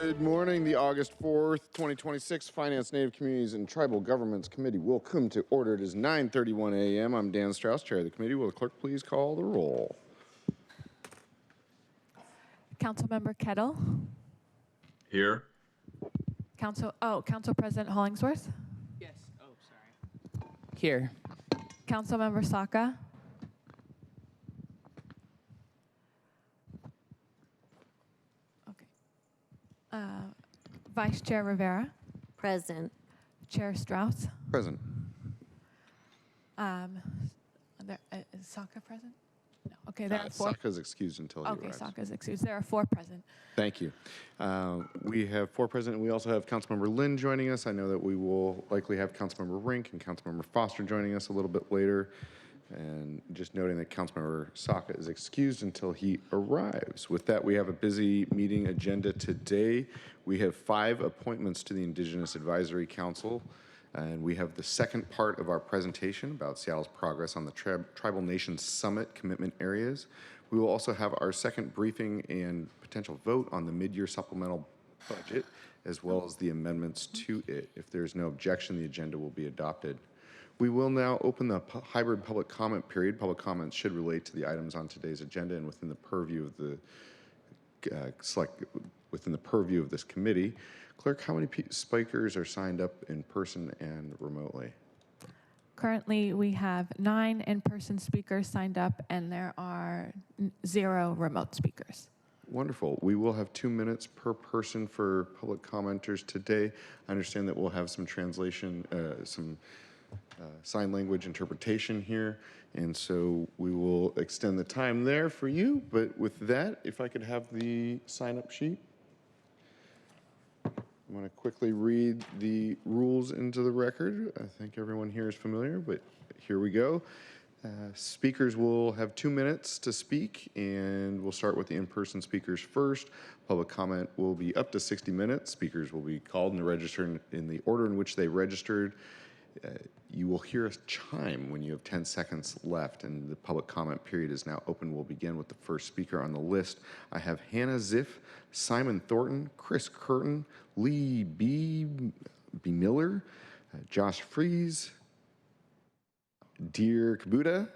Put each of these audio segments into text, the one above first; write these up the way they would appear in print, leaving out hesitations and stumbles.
Good morning. The August 4th, 2026 Finance, Native Communities, and Tribal Governments Committee will come to order. It is 9:31 a.m. I'm Dan Strauss, Chair of the committee. Will the clerk please call the roll? Councilmember Kettle. Here. Council President Hollingsworth. Yes. Oh, sorry. Here. Councilmember Saka. Okay. Vice Chair Rivera. Present. Chair Strauss. Present. Is Saka present? No. Okay, there are four. Saka's excused until he Okay, arrives. Saka's excused. There are four present. Thank you. We have four present, and we also have Councilmember Lynn joining us. I know that we will likely have Councilmember Rink and Councilmember Foster joining us a little bit later. And just noting that Councilmember Saka is excused until he arrives. With that, we have a busy meeting agenda today. We have 5 appointments to the Indigenous Advisory Council. And we have the second part of our presentation about Seattle's progress on the Tribal Nations Summit commitment areas. We will also have our second briefing and potential vote on the mid-year supplemental budget, as well as the amendments to it. If there's no objection, the agenda will be adopted. We will now open the hybrid public comment period. Public comments should relate to the items on today's agenda and within the purview of the purview of this committee. Clerk, how many speakers are signed up in person and remotely? Currently, we have 9 in-person speakers signed up, and there are 0 remote speakers. Wonderful. We will have 2 minutes per person for public commenters today. I understand that we'll have some translation, sign language interpretation here, and so we will extend the time there for you. But with that, if I could have the sign-up sheet. I'm going to quickly read the rules into the record. I think everyone here is familiar, but here we go. Speakers will have 2 minutes to speak, and we'll start with the in-person speakers first. Public comment will be up to 60 minutes. Speakers will be called and registered in the order in which they registered. You will hear a chime when you have 10 seconds left, and the public comment period is now open. We'll begin with the first speaker on the list. I have Hannah Ziff, Simon Thornton, Chris Curtin, Lee B. Miller, Josh Fries, Deer Kabuta,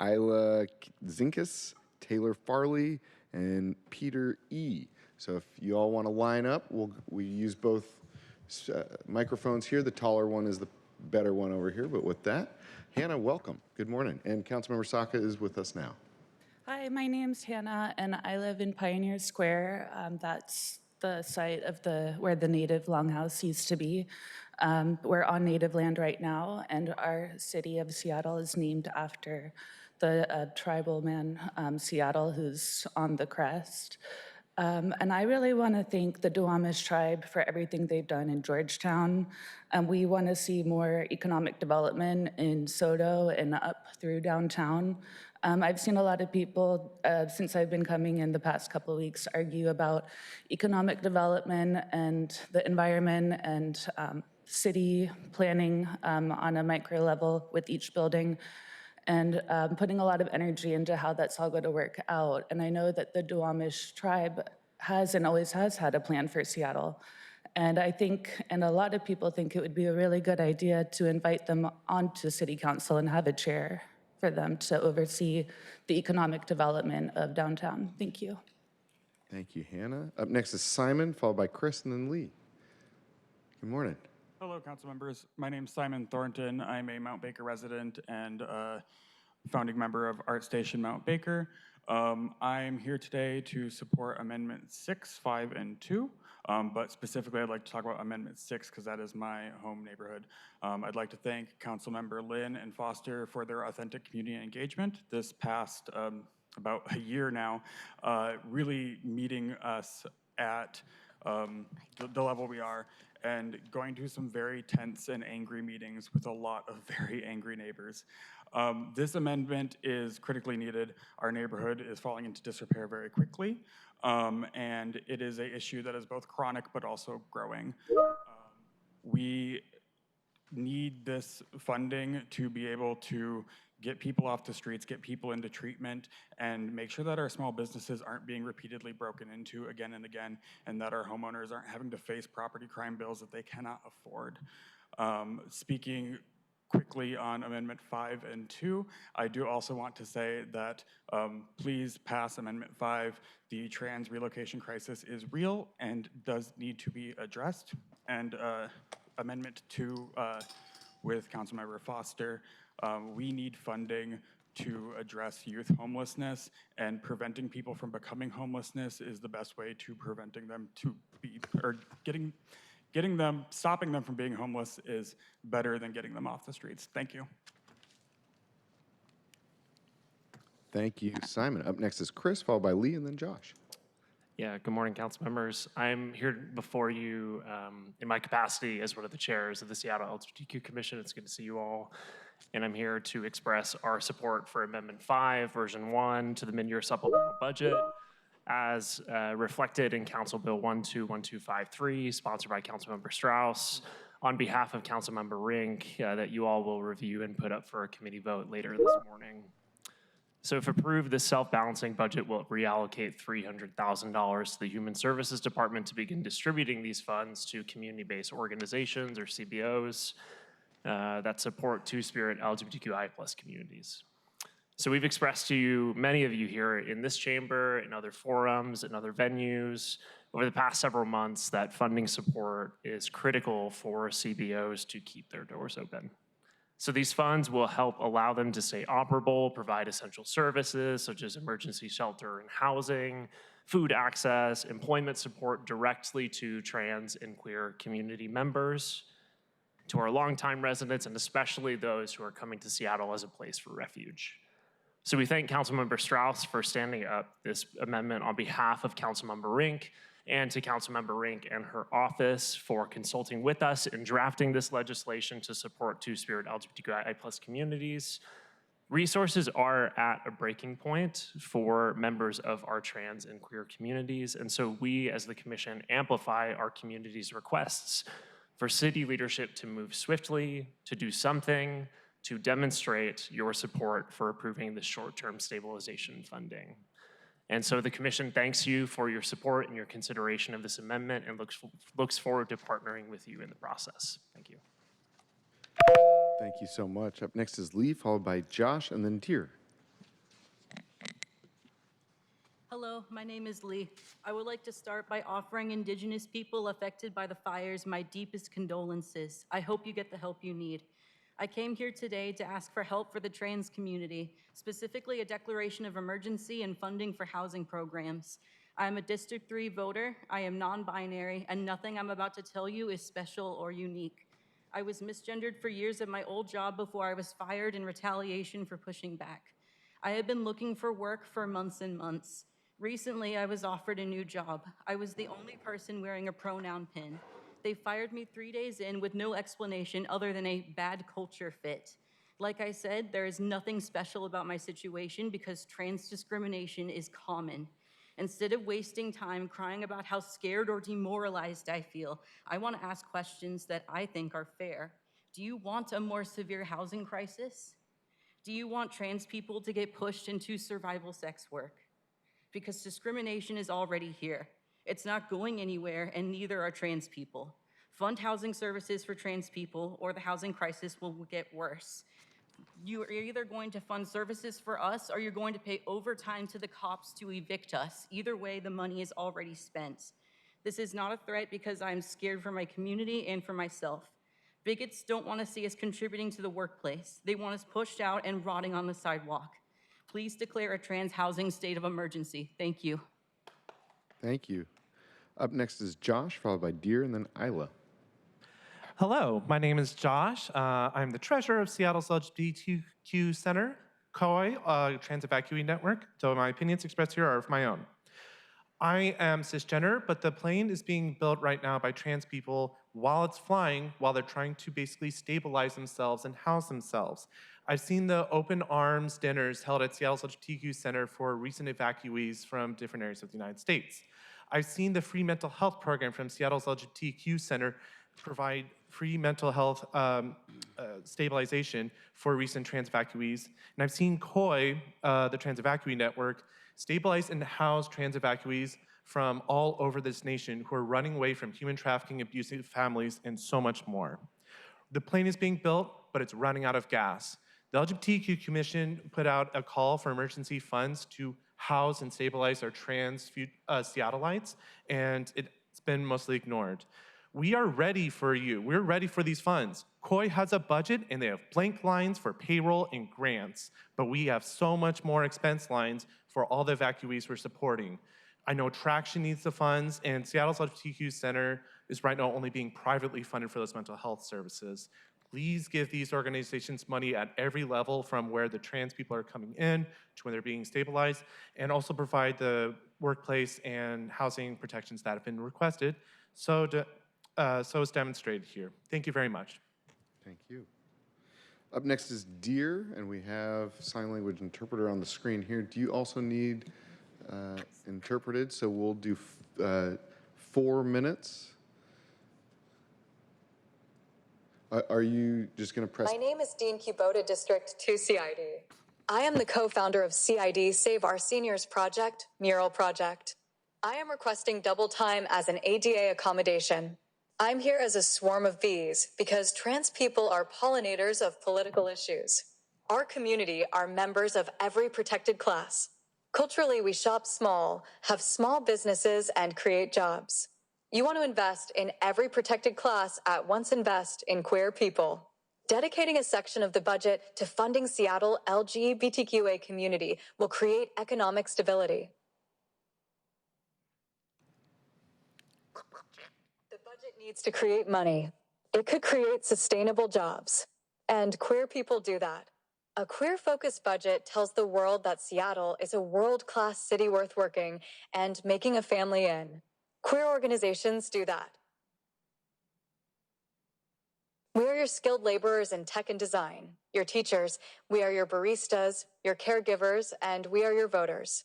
Isla Zinkus, Taylor Farley, and Peter E. So if you all want to line up, we use both microphones here. The taller one is the better one over here, but with that, Hannah, welcome. Good morning. And Councilmember Saka is with us now. Hi, my name's Hannah, and I live in Pioneer Square. That's the site of where the Native Longhouse used to be. We're on Native land right now, and our city of Seattle is named after the tribal man, Seattle, who's on the crest. And I really want to thank the Duwamish tribe for everything they've done in Georgetown. We want to see more economic development in Soto and up through downtown. I've seen a lot of people, since I've been coming in the past couple of weeks, argue about economic development and the environment and city planning on a micro level with each building, and putting a lot of energy into how that's all going to work out. And I know that the Duwamish tribe has and always has had a plan for Seattle. And I think, and a lot of people think it would be a really good idea to invite them onto City Council and have a chair for them to oversee the economic development of downtown. Thank you. Thank you, Hannah. Up next is Simon, followed by Chris, and then Lee. Good morning. Hello, council members. My name is Simon Thornton. I'm a Mount Baker resident and founding member of Art Station Mount Baker. I'm here today to support Amendment 6, 5, and 2, but specifically I'd like to talk about Amendment 6 because that is my home neighborhood. I'd like to thank Councilmember Lynn and Foster for their authentic community engagement this past about a year now, really meeting us at the level we are and going to some very tense and angry meetings with a lot of very angry neighbors. This amendment is critically needed. Our neighborhood is falling into disrepair very quickly, and it is an issue that is both chronic but also growing. We need this funding to be able to get people off the streets, get people into treatment, and make sure that our small businesses aren't being repeatedly broken into again and again, and that our homeowners aren't having to face property crime bills that they cannot afford. Speaking quickly on Amendment 5 and 2, I do also want to say that please pass Amendment 5. The trans relocation crisis is real and does need to be addressed. And Amendment 2 with Councilmember Foster, we need funding to address youth homelessness, and preventing people from becoming homelessness is the best way to preventing them to be, or stopping them from being homeless is better than getting them off the streets. Thank you. Thank you, Simon. Up next is Chris, followed by Lee, and then Josh. Yeah, good morning, council members. I'm here before you in my capacity as one of the chairs of the Seattle LGBTQ Commission. It's good to see you all. And I'm here to express our support for Amendment 5, Version 1 to the mid-year supplemental budget as reflected in Council Bill 121253, sponsored by Councilmember Strauss, on behalf of Councilmember Rink, that you all will review and put up for a committee vote later this morning. So if approved, this self-balancing budget will reallocate $300,000 to the Human Services Department to begin distributing these funds to community-based organizations or CBOs that support Two-Spirit LGBTQI+ communities. So we've expressed to you, many of you here in this chamber, in other forums, in other venues, over the past several months, that funding support is critical for CBOs to keep their doors open. So these funds will help allow them to stay operable, provide essential services such as emergency shelter and housing, food access, employment support directly to trans and queer community members, to our longtime residents, and especially those who are coming to Seattle as a place for refuge. So we thank Councilmember Strauss for standing up this amendment on behalf of Councilmember Rink, and to Councilmember Rink and her office for consulting with us in drafting this legislation to support Two-Spirit LGBTQI+ communities. Resources are at a breaking point for members of our trans and queer communities, and so we as the commission amplify our community's requests for city leadership to move swiftly, to do something, to demonstrate your support for approving the short-term stabilization funding. And so the commission thanks you for your support and your consideration of this amendment and looks forward to partnering with you in the process. Thank you. Thank you so much. Up next is Lee, followed by Josh, and then Tier. Hello, my name is Lee. I would like to start by offering Indigenous people affected by the fires my deepest condolences. I hope you get the help you need. I came here today to ask for help for the trans community, specifically a declaration of emergency and funding for housing programs. I am a District 3 voter, I am non-binary, and nothing I'm about to tell you is special or unique. I was misgendered for years at my old job before I was fired in retaliation for pushing back. I have been looking for work for months and months. Recently, I was offered a new job. I was the only person wearing a pronoun pin. They fired me 3 days in with no explanation other than a bad culture fit. Like I said, there is nothing special about my situation because trans discrimination is common. Instead of wasting time crying about how scared or demoralized I feel, I want to ask questions that I think are fair. Do you want a more severe housing crisis? Do you want trans people to get pushed into survival sex work? Because discrimination is already here. It's not going anywhere, and neither are trans people. Fund housing services for trans people, or the housing crisis will get worse. You are either going to fund services for us, or you're going to pay overtime to the cops to evict us. Either way, the money is already spent. This is not a threat because I'm scared for my community and for myself. Bigots don't want to see us contributing to the workplace. They want us pushed out and rotting on the sidewalk. Please declare a trans housing state of emergency. Thank you. Thank you. Up next is Josh, followed by Deer, and then Isla. Hello, my name is Josh. I'm the treasurer of Seattle's LGBTQ Center, COI, Trans Evacuee Network, so my opinions expressed here are of my own. I am cisgender, but the plane is being built right now by trans people while it's flying, while they're trying to basically stabilize themselves and house themselves. I've seen the open arms dinners held at Seattle's LGBTQ Center for recent evacuees from different areas of the United States. I've seen the free mental health program from Seattle's LGBTQ Center provide free mental health stabilization for recent trans evacuees. And I've seen COI, the Trans Evacuee Network, stabilize and house trans evacuees from all over this nation who are running away from human trafficking, abusive families, and so much more. The plane is being built, but it's running out of gas. The LGBTQ Commission put out a call for emergency funds to house and stabilize our trans Seattleites, and it's been mostly ignored. We are ready for you. We're ready for these funds. COI has a budget, and they have blank lines for payroll and grants, but we have so much more expense lines for all the evacuees we're supporting. I know Traction needs the funds, and Seattle's LGBTQ Center is right now only being privately funded for those mental health services. Please give these organizations money at every level, from where the trans people are coming in to when they're being stabilized, and also provide the workplace and housing protections that have been requested, so is demonstrated here. Thank you very much. Thank you. Up next is Deer, and we have sign language interpreter on the screen here. Do you also need interpreted? So we'll do 4 minutes. Are you just going to press? My name is Dean Kubota, District 2 CID. I am the co-founder of CID Save Our Seniors Project, Mural Project. I am requesting double time as an ADA accommodation. I'm here as a swarm of bees because trans people are pollinators of political issues. Our community are members of every protected class. Culturally, we shop small, have small businesses, and create jobs. You want to invest in every protected class at once invest in queer people. Dedicating a section of the budget to funding Seattle LGBTQA community will create economic stability. The budget needs to create money. It could create sustainable jobs. And queer people do that. A queer-focused budget tells the world that Seattle is a world-class city worth working and making a family in. Queer organizations do that. We are your skilled laborers in tech and design, your teachers, we are your baristas, your caregivers, and we are your voters.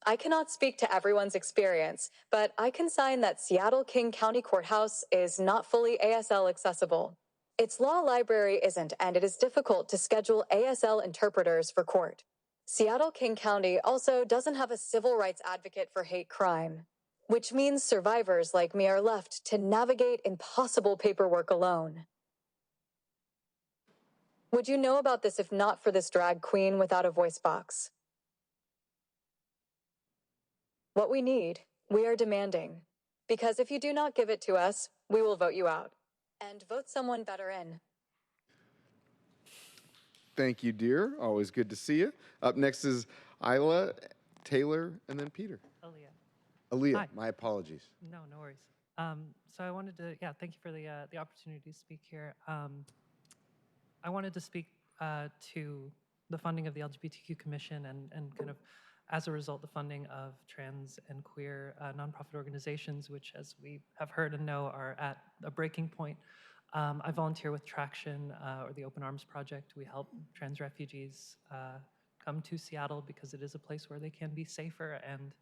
I cannot speak to everyone's experience, but I can sign that Seattle King County Courthouse is not fully ASL accessible. Its law library isn't, and it is difficult to schedule ASL interpreters for court. Seattle King County also doesn't have a civil rights advocate for hate crime, which means survivors like me are left to navigate impossible paperwork alone. Would you know about this if not for this drag queen without a voice box? What we need, we are demanding. Because if you do not give it to us, we will vote you out. And vote someone better in. Thank you, Deer. Always good to see you. Up next is Isla, Taylor, and then Peter. Aaliyah, Hi. my apologies. No worries. So I wanted to, thank you for the opportunity to speak here. I wanted to speak to the funding of the LGBTQ Commission and kind of, as a result, the funding of trans and queer nonprofit organizations, which, as we have heard and know, are at a breaking point. I volunteer with Traction, or the Open Arms Project. We help trans refugees come to Seattle because it is a place where they can be safer. And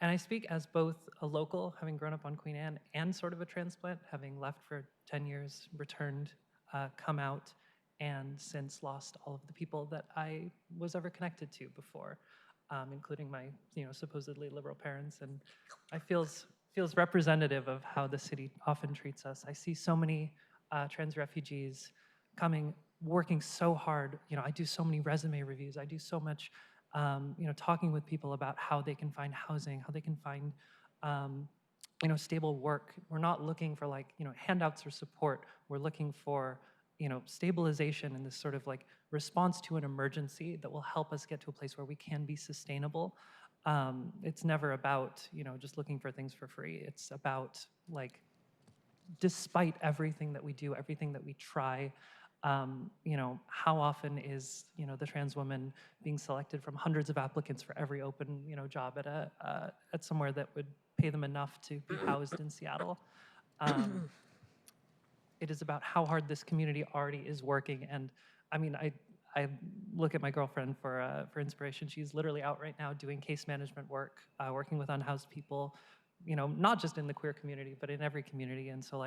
I speak as both a local, having grown up on Queen Anne, and sort of a transplant, having left for 10 years, returned, come out, and since lost all of the people that I was ever connected to before, including my supposedly liberal parents. And I feels representative of how the city often treats us. I see so many trans refugees coming, working so hard. I do so many resume reviews. I do so much, talking with people about how they can find housing, how they can find, stable work. We're not looking for handouts or support. We're looking for, stabilization and this sort of response to an emergency that will help us get to a place where we can be sustainable. It's never about, just looking for things for free. It's about despite everything that we do, everything that we try, how often is, the trans woman being selected from hundreds of applicants for every open, job at somewhere that would pay them enough to be housed in Seattle. It is about how hard this community already is working. And I mean, I look at my girlfriend for inspiration. She's literally out right now doing case management work, working with unhoused people, not just in the queer community, but in every community. And so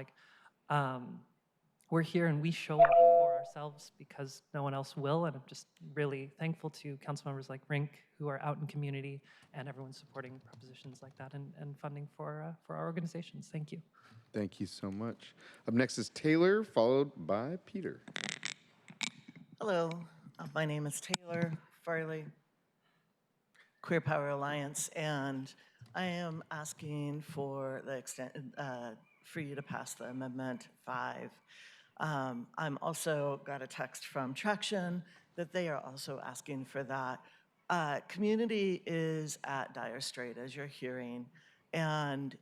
we're here and we show up for ourselves because no one else will. And I'm just really thankful to council members like Rink who are out in community and everyone supporting propositions like that and funding for our organizations. Thank you. Thank you so much. Up next is Taylor, followed by Peter. Hello, my name is Taylor Farley, Queer Power Alliance, and I am asking for the extent for you to pass the Amendment 5. I'm also got a text from Traction that they are also asking for that. Community is at dire strait, as you're hearing, and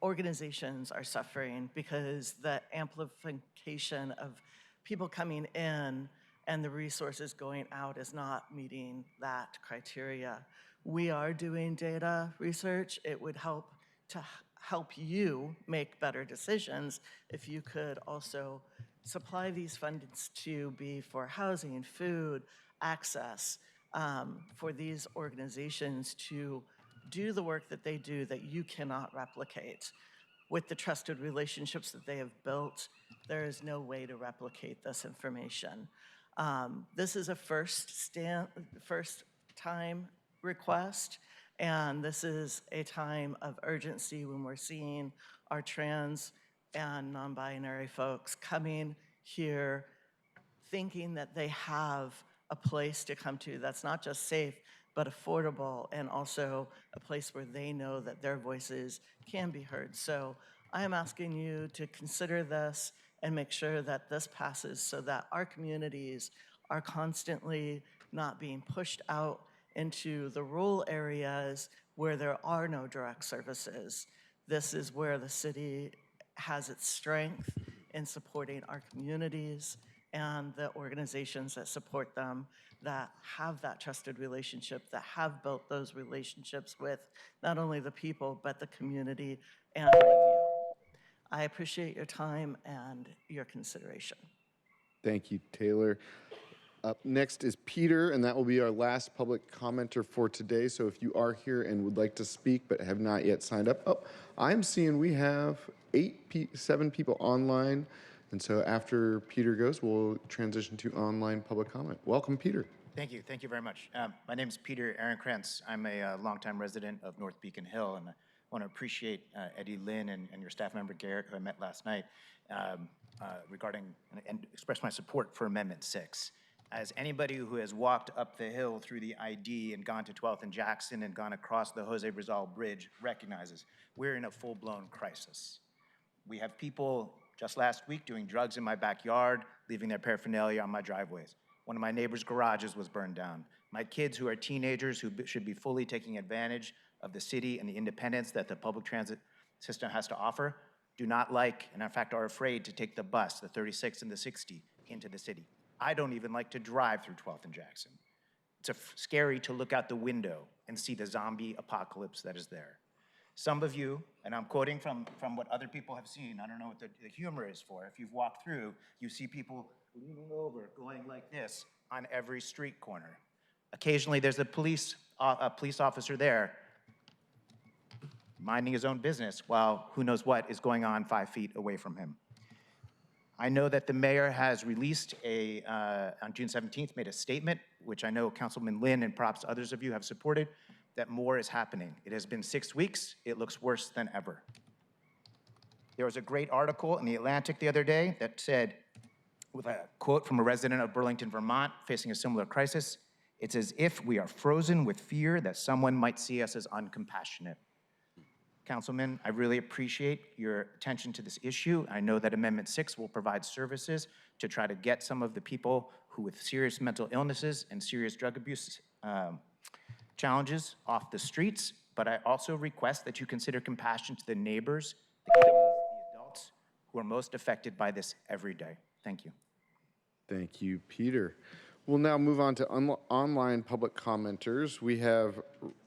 organizations are suffering because the amplification of people coming in and the resources going out is not meeting that criteria. We are doing data research. It would help to help you make better decisions if you could also supply these funds to be for housing, food, access, for these organizations to do the work that they do that you cannot replicate. With the trusted relationships that they have built, there is no way to replicate this information. This is a first time request, and this is a time of urgency when we're seeing our trans and non-binary folks coming here thinking that they have a place to come to that's not just safe, but affordable, and also a place where they know that their voices can be heard. So I am asking you to consider this and make sure that this passes so that our communities are constantly not being pushed out into the rural areas where there are no direct services. This is where the city has its strength in supporting our communities and the organizations that support them, that have that trusted relationship, that have built those relationships with not only the people, but the community and with you. I appreciate your time and your consideration. Thank you, Taylor. Up next is Peter, and that will be our last public commenter for today. So if you are here and would like to speak but have not yet signed up, I'm seeing we have 7 people online. And so after Peter goes, we'll transition to online public comment. Welcome, Peter. Thank you. Thank you very much. My name is Peter Aaron-Krantz. I'm a longtime resident of North Beacon Hill, and I want to appreciate Eddie Lynn and your staff member Garrett, who I met last night, regarding and express my support for Amendment 6. As anybody who has walked up the hill through the ID and gone to 12th and Jackson and gone across the Jose Rizal Bridge recognizes, we're in a full-blown crisis. We have people just last week doing drugs in my backyard, leaving their paraphernalia on my driveways. One of my neighbor's garages was burned down. My kids, who are teenagers who should be fully taking advantage of the city and the independence that the public transit system has to offer, do not like, and in fact are afraid to take the bus, the 36 and the 60, into the city. I don't even like to drive through 12th and Jackson. It's scary to look out the window and see the zombie apocalypse that is there. Some of you, and I'm quoting from what other people have seen, I don't know what the humor is for. If you've walked through, you see people leaning over, going like this on every street corner. Occasionally there's a police officer there minding his own business while who knows what is going on 5 feet away from him. I know that the mayor has released on June 17th, made a statement, which I know Councilman Lynn and perhaps others of you have supported, that more is happening. It has been 6 weeks. It looks worse than ever. There was a great article in The Atlantic the other day that said, with a quote from a resident of Burlington, Vermont, facing a similar crisis, it's as if we are frozen with fear that someone might see us as uncompassionate. Councilman, I really appreciate your attention to this issue. I know that Amendment 6 will provide services to try to get some of the people who with serious mental illnesses and serious drug abuse challenges off the streets, but I also request that you consider compassion to the neighbors, the kids, the adults who are most affected by this every day. Thank you. Thank you, Peter. We'll now move on to online public commenters. We have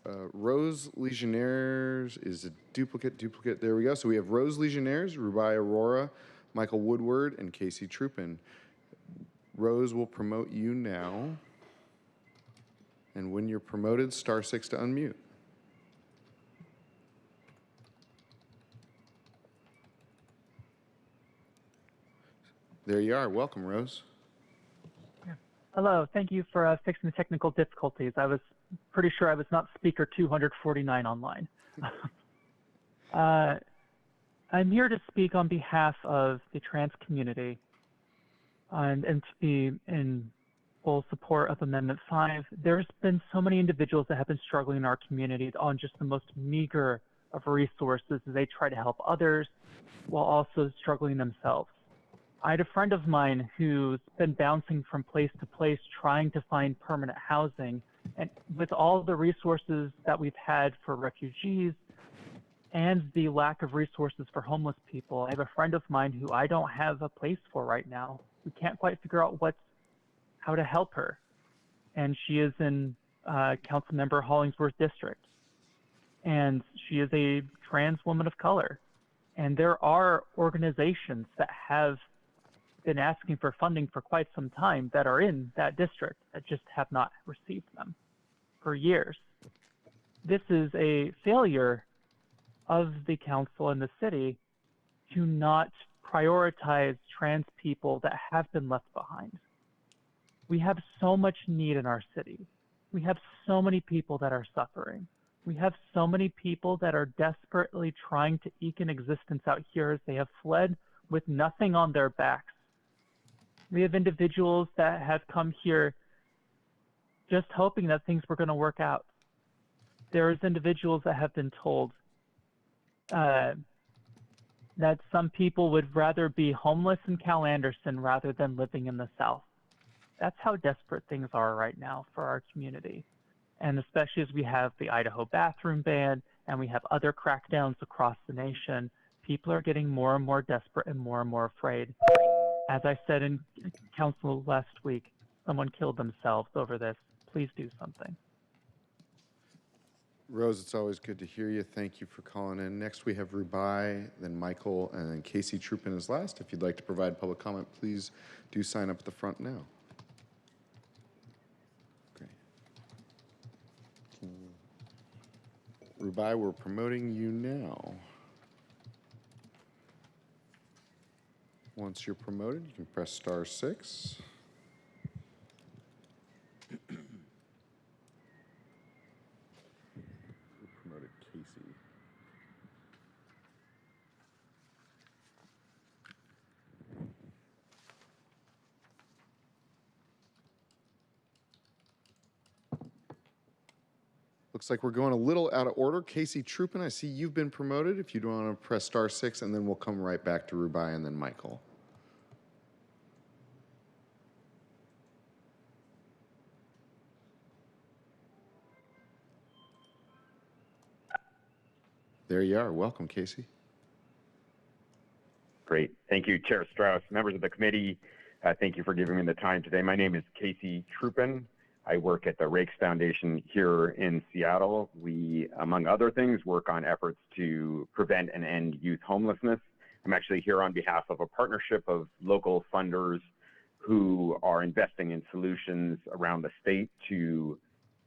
Rose Legionnaires is a duplicate. There we go. So we have Rose Legionnaires, Rubai Aurora, Michael Woodward, and Casey Troupin. Rose will promote you now. And when you're promoted, *6 to unmute. There you are. Welcome, Rose. Hello, thank you for fixing the technical difficulties. I was pretty sure I was not speaker 249 online. I'm here to speak on behalf of the trans community and to be in full support of Amendment 5. There's been so many individuals that have been struggling in our community on just the most meager of resources as they try to help others while also struggling themselves. I had a friend of mine who's been bouncing from place to place trying to find permanent housing. And with all the resources that we've had for refugees and the lack of resources for homeless people, I have a friend of mine who I don't have a place for right now. We can't quite figure out how to help her. And she is in Councilmember Hollingsworth District. And she is a trans woman of color. And there are organizations that have been asking for funding for quite some time that are in that district that just have not received them for years. This is a failure of the council and the city to not prioritize trans people that have been left behind. We have so much need in our city. We have so many people that are suffering. We have so many people that are desperately trying to eke an existence out here as they have fled with nothing on their backs. We have individuals that have come here just hoping that things were going to work out. There's individuals that have been told that some people would rather be homeless in Cal Anderson rather than living in the South. That's how desperate things are right now for our community. And especially as we have the Idaho bathroom ban and we have other crackdowns across the nation, people are getting more and more desperate and more afraid. As I said in council last week, someone killed themselves over this. Please do something. Rose, it's always good to hear you. Thank you for calling in. Next, we have Rubai, then Michael, and then Casey Troopin is last. If you'd like to provide public comment, please do sign up at the front now. Okay. Rubai, we're promoting you now. Once you're promoted, you can press *6. We promoted Casey. Looks like we're going a little out of order. Casey Troopin, I see you've been promoted. If you want to press *6, and then we'll come right back to Rubai and then Michael. There you are. Welcome, Casey. Great. Thank you, Chair Strauss. Members of the committee, thank you for giving me the time today. My name is Casey Troopin. I work at the Rakes Foundation here in Seattle. We, among other things, work on efforts to prevent and end youth homelessness. I'm actually here on behalf of a partnership of local funders who are investing in solutions around the state to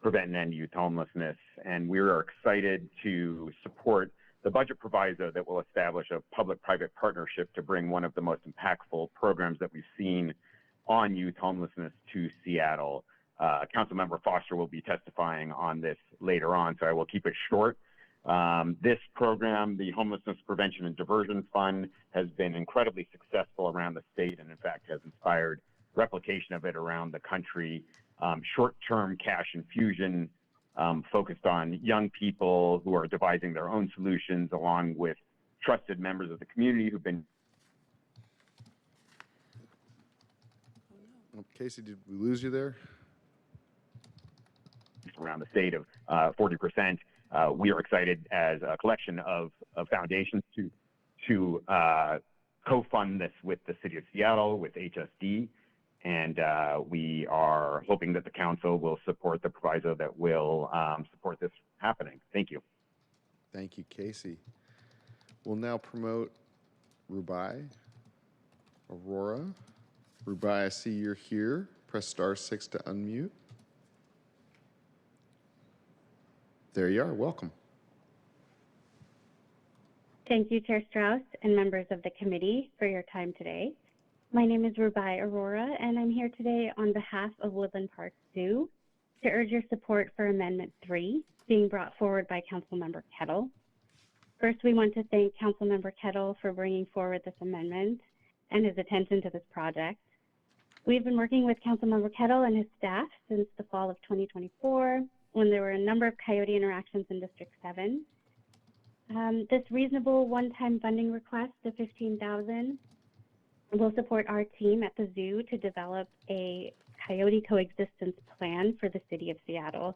prevent and end youth homelessness. And we are excited to support the budget proviso that will establish a public-private partnership to bring one of the most impactful programs that we've seen on youth homelessness to Seattle. Councilmember Foster will be testifying on this later on, so I will keep it short. This program, the Homelessness Prevention and Diversion Fund, has been incredibly successful around the state and in fact has inspired replication of it around the country. Short-term cash infusion focused on young people who are devising their own solutions along with trusted members of the community who've been. Well, Casey, did we lose you there? Around the state of 40%. We are excited as a collection of foundations to co-fund this with the City of Seattle, with HSD, and we are hoping that the council will support the proviso that will support this happening. Thank you. Thank you, Casey. We'll now promote Rubai, Aurora. Rubai, I see you're here. Press *6 to unmute. There you are. Welcome. Thank you, Chair Strauss and members of the committee for your time today. My name is Rubai Aurora, and I'm here today on behalf of Woodland Park Zoo to urge your support for Amendment 3 being brought forward by Councilmember Kettle. First, we want to thank Councilmember Kettle for bringing forward this amendment and his attention to this project. We've been working with Councilmember Kettle and his staff since the fall of 2024, when there were a number of coyote interactions in District 7. This reasonable one-time funding request of $15,000 will support our team at the zoo to develop a coyote coexistence plan for the city of Seattle.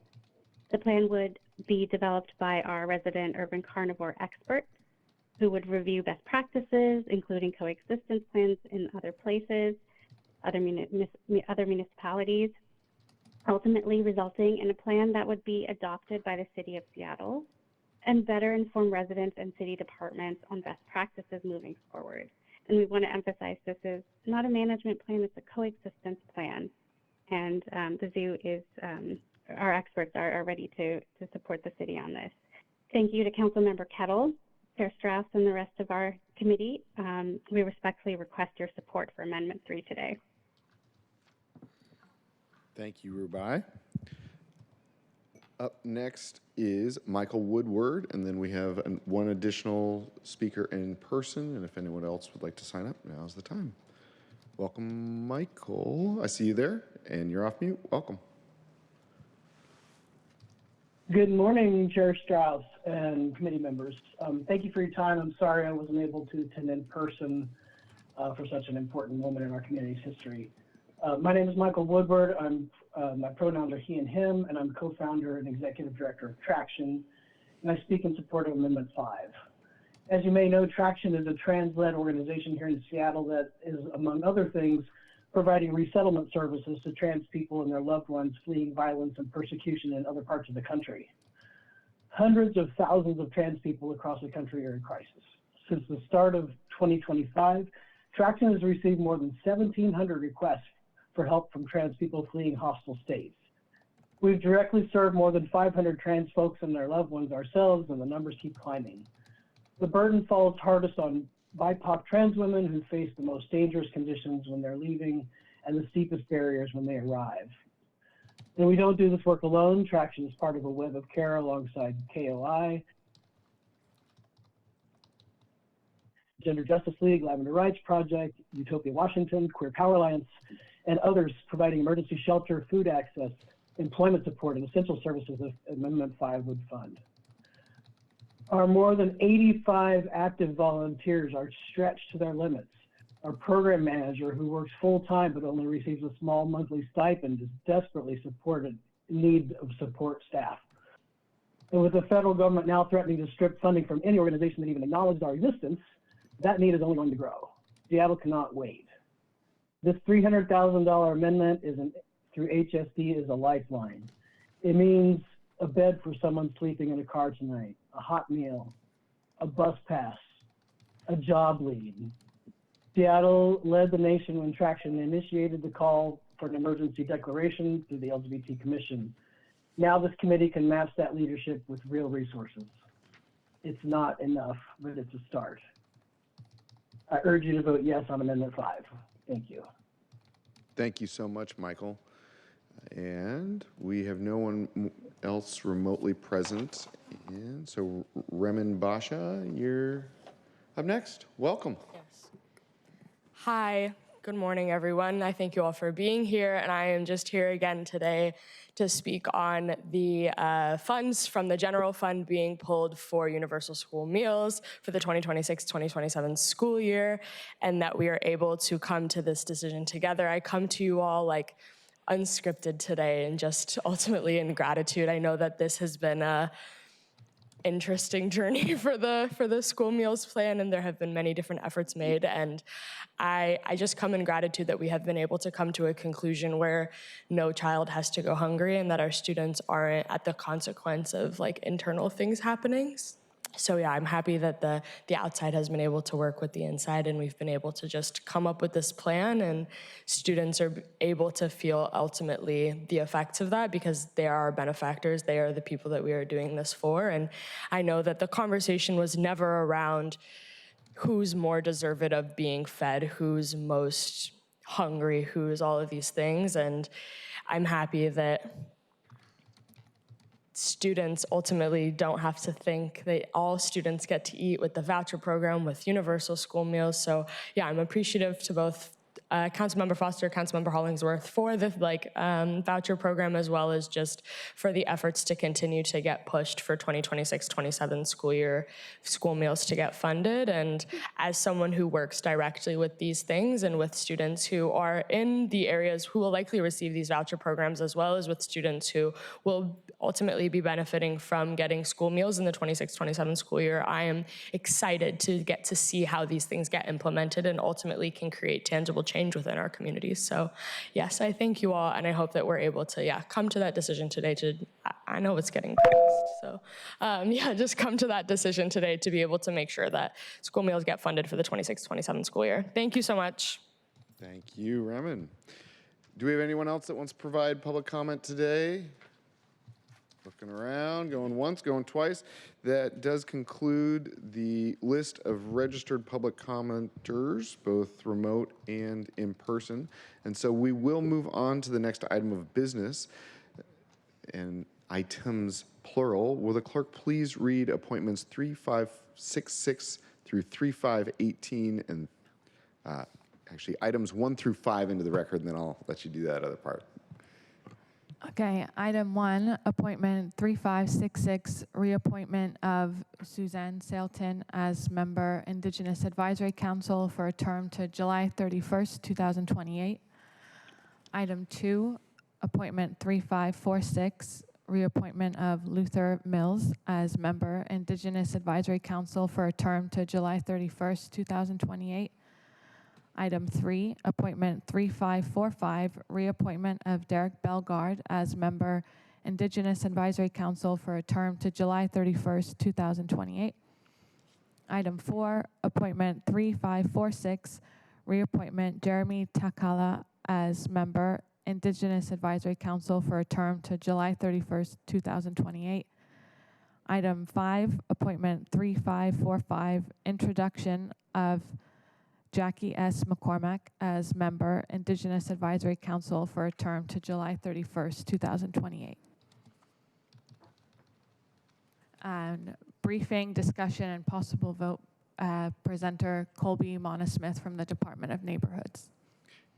The plan would be developed by our resident urban carnivore experts who would review best practices, including coexistence plans in other places, other municipalities, ultimately resulting in a plan that would be adopted by the city of Seattle and better inform residents and city departments on best practices moving forward. And we want to emphasize this is not a management plan, it's a coexistence plan. And the zoo is, our experts are ready to support the city on this. Thank you to Councilmember Kettle, Chair Strauss, and the rest of our committee. We respectfully request your support for Amendment 3 today. Thank you, Rubai. Up next is Michael Woodward, and then we have one additional speaker in person, and if anyone else would like to sign up, now's the time. Welcome, Michael. I see you there, and you're off mute. Welcome. Good morning, Chair Strauss and committee members. Thank you for your time. I'm sorry I wasn't able to attend in person for such an important moment in our community's history. My name is Michael Woodward. My pronouns are he and him, and I'm co-founder and executive director of Traction, and I speak in support of Amendment 5. As you may know, Traction is a trans-led organization here in Seattle that is, among other things, providing resettlement services to trans people and their loved ones fleeing violence and persecution in other parts of the country. Hundreds of thousands of trans people across the country are in crisis. Since the start of 2025, Traction has received more than 1,700 requests for help from trans people fleeing hostile states. We've directly served more than 500 trans folks and their loved ones ourselves, and the numbers keep climbing. The burden falls hardest on BIPOC trans women who face the most dangerous conditions when they're leaving and the steepest barriers when they arrive. And we don't do this work alone. Traction is part of a web of care alongside KOI, Gender Justice League, Lavender Rights Project, Utopia Washington, Queer Power Alliance, and others providing emergency shelter, food access, employment support, and essential services that Amendment 5 would fund. Our more than 85 active volunteers are stretched to their limits. Our program manager, who works full-time but only receives a small monthly stipend, is desperately in need of support staff. And with the federal government now threatening to strip funding from any organization that even acknowledges our existence, that need is only going to grow. Seattle cannot wait. This $300,000 amendment through HSD is a lifeline. It means a bed for someone sleeping in a car tonight, a hot meal, a bus pass, a job lead. Seattle led the nation when Traction initiated the call for an emergency declaration through the LGBT Commission. Now this committee can match that leadership with real resources. It's not enough, but it's a start. I urge you to vote yes on Amendment 5. Thank you. Thank you so much, Michael. And we have no one else remotely present. And so Remen Basha, you're up next. Welcome. Yes. Hi, good morning, everyone. I thank you all for being here, and I am just here again today to speak on the funds from the general fund being pulled for universal school meals for the 2026-2027 school year, and that we are able to come to this decision together. I come to you all like unscripted today and just ultimately in gratitude. I know that this has been a interesting journey for the school meals plan, and there have been many different efforts made, and I just come in gratitude that we have been able to come to a conclusion where no child has to go hungry and that our students aren't at the consequence of like internal things happening. So yeah, I'm happy that the outside has been able to work with the inside, and we've been able to just come up with this plan, and students are able to feel ultimately the effects of that because they are our benefactors. They are the people that we are doing this for. And I know that the conversation was never around who's more deserved of being fed, who's most hungry, who's all of these things. And I'm happy that students ultimately don't have to think that all students get to eat with the voucher program, with universal school meals. So yeah, I'm appreciative to both Councilmember Foster, Councilmember Hollingsworth for the voucher program, as well as just for the efforts to continue to get pushed for 2026-27 school year school meals to get funded. And as someone who works directly with these things and with students who are in the areas who will likely receive these voucher programs, as well as with students who will ultimately be benefiting from getting school meals in the 26-27 school year, I am excited to get to see how these things get implemented and ultimately can create tangible change within our communities. So yes, I thank you all, and I hope that we're able to come to that decision today I know it's getting passed, so just come to that decision today to be able to make sure that school meals get funded for the 26-27 school year. Thank you so much. Thank you, Raman. Do we have anyone else that wants to provide public comment today? Looking around, going once, going twice. That does conclude the list of registered public commenters, both remote and in person. And so we will move on to the next item of business, and items plural. Will the clerk please read appointments 3566 through 3518 and actually items 1 through 5 into the record, and then I'll let you do that other part. Okay, item 1, appointment 3566, reappointment of Suzanne Sailton as member, Indigenous Advisory Council for a term to July 31st, 2028. Item 2, appointment 3546, reappointment of Luther Mills as member, Indigenous Advisory Council for a term to July 31st, 2028. Item 3, appointment 3545, reappointment of Derek Bellegarde as member, Indigenous Advisory Council for a term to July 31st, 2028. Item 4, appointment 3546, reappointment Jeremy Takala as member, Indigenous Advisory Council for a term to July 31st, 2028. Item 5, appointment 3545, introduction of Jackie S. McCormack as member, Indigenous Advisory Council for a term to July 31st, 2028. And briefing, discussion, and possible vote, presenter Colby Monosmith from the Department of Neighborhoods.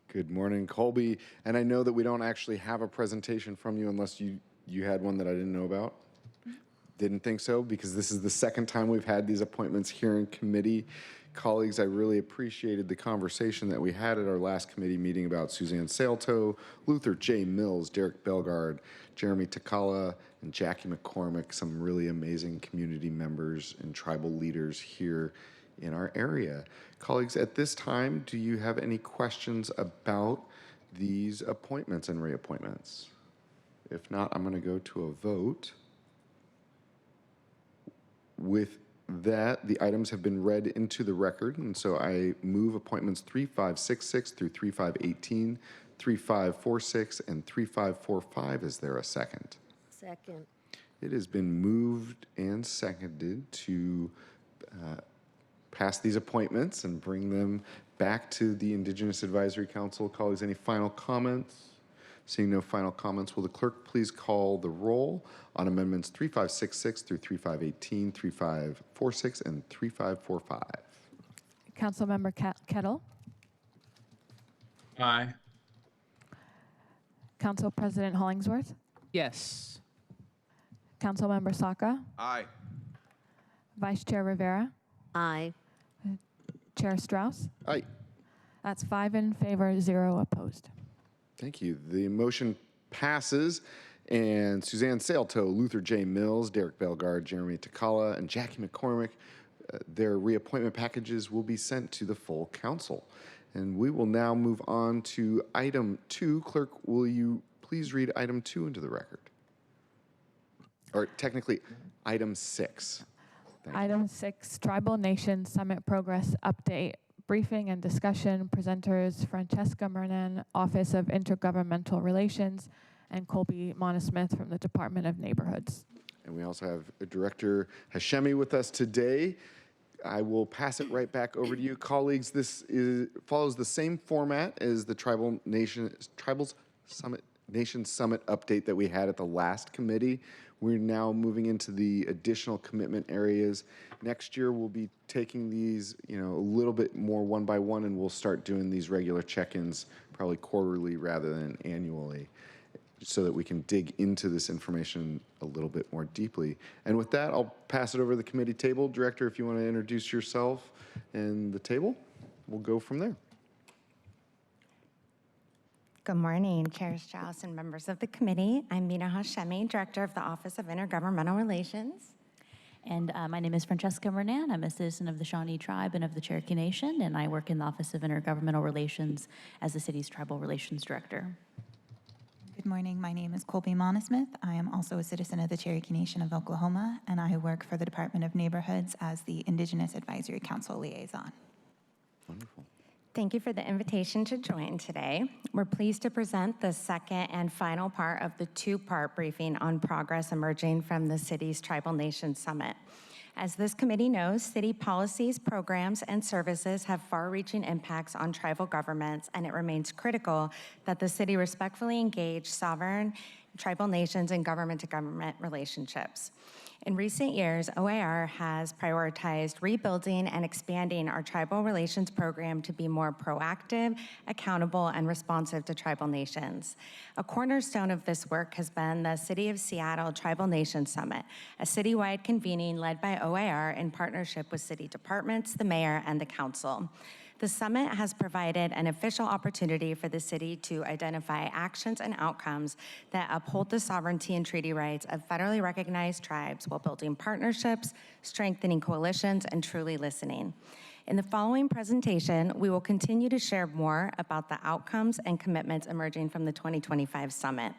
Good morning, Colby. And I know that we don't actually have a presentation from you unless you had one that I didn't know about. Didn't think so, because this is the second time we've had these appointments here in committee. Colleagues, I really appreciated the conversation that we had at our last committee meeting about Suzanne Sailto, Luther J. Mills, Derek Bellegarde, Jeremy Takala, and Jackie McCormick, some really amazing community members and tribal leaders here in our area. Colleagues, at this time, do you have any questions about these appointments and reappointments? If not, I'm going to go to a vote. With that, the items have been read into the record, and so I move appointments 3566 through 3518, 3546, and 3545. Is there a second? Second. It has been moved and seconded to pass these appointments and bring them back to the Indigenous Advisory Council. Colleagues, any final comments? Seeing no final comments, will the clerk please call the roll on amendments 3566 through 3518, 3546, and 3545? Councilmember Kettle. Aye. Council President Hollingsworth. Yes. Councilmember Saka. Aye. Vice Chair Rivera. Aye. Chair Strauss. Aye. That's 5 in favor, 0 opposed. Thank you. The motion passes, and Suzanne Sailto, Luther J. Mills, Derek Bellegarde, Jeremy Takala, and Jackie McCormick, their reappointment packages will be sent to the full council. And we will now move on to item 2. Clerk, will you please read item 2 into the record? Or technically, item 6. Item 6, Tribal Nation Summit Progress Update. Briefing and discussion. Presenters Francesca Mernan, Office of Intergovernmental Relations, and Colby Monosmith from the Department of Neighborhoods. And we also have Director Hashemi with us today. I will pass it right back over to you, colleagues. Follows the same format as the Tribals Summit Nation Summit update that we had at the last committee. We're now moving into the additional commitment areas. Next year, we'll be taking these, a little bit more one by one, and we'll start doing these regular check-ins probably quarterly rather than annually, so that we can dig into this information a little bit more deeply. And with that, I'll pass it over to the committee table. Director, if you want to introduce yourself and the table, we'll go from there. Good morning, Chair Strauss and members of the committee. I'm Mina Hashemi, Director of the Office of Intergovernmental Relations. And my name is Francesca Renan. I'm a citizen of the Shawnee Tribe and of the Cherokee Nation, and I work in the Office of Intergovernmental Relations as the city's Tribal Relations Director. Good morning. My name is Colby Monosmith. I am also a citizen of the Cherokee Nation of Oklahoma, and I work for the Department of Neighborhoods as the Indigenous Advisory Council Liaison. Wonderful. Thank you for the invitation to join today. We're pleased to present the second and final part of the two-part briefing on progress emerging from the city's Tribal Nation Summit. As this committee knows, city policies, programs, and services have far-reaching impacts on tribal governments, and it remains critical that the city respectfully engage sovereign tribal nations in government-to-government relationships. In recent years, OIR has prioritized rebuilding and expanding our tribal relations program to be more proactive, accountable, and responsive to tribal nations. A cornerstone of this work has been the City of Seattle Tribal Nation Summit, a citywide convening led by OIR in partnership with city departments, the mayor, and the council. The summit has provided an official opportunity for the city to identify actions and outcomes that uphold the sovereignty and treaty rights of federally recognized tribes while building partnerships, strengthening coalitions, and truly listening. In the following presentation, we will continue to share more about the outcomes and commitments emerging from the 2025 summit.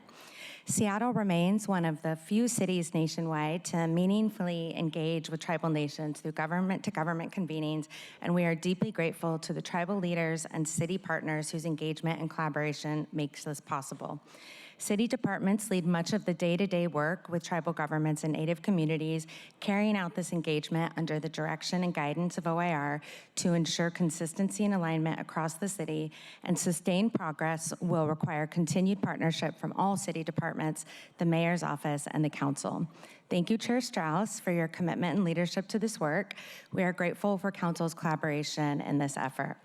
Seattle remains one of the few cities nationwide to meaningfully engage with tribal nations through government-to-government convenings, and we are deeply grateful to the tribal leaders and city partners whose engagement and collaboration makes this possible. City departments lead much of the day-to-day work with tribal governments and Native communities, carrying out this engagement under the direction and guidance of OIR to ensure consistency and alignment across the city, and sustained progress will require continued partnership from all city departments, the mayor's office, and the council. Thank you, Chair Strauss, for your commitment and leadership to this work. We are grateful for council's collaboration in this effort.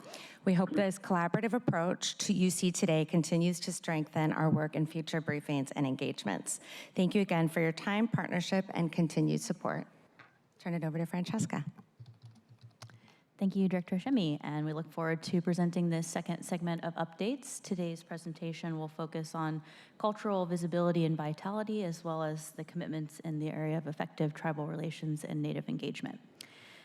We hope this collaborative approach to UC today continues to strengthen our work in future briefings and engagements. Thank you again for your time, partnership, and continued support. Turn it over to Francesca. Thank you, Director Hashemi, and we look forward to presenting this second segment of updates. Today's presentation will focus on cultural visibility and vitality, as well as the commitments in the area of effective tribal relations and Native engagement.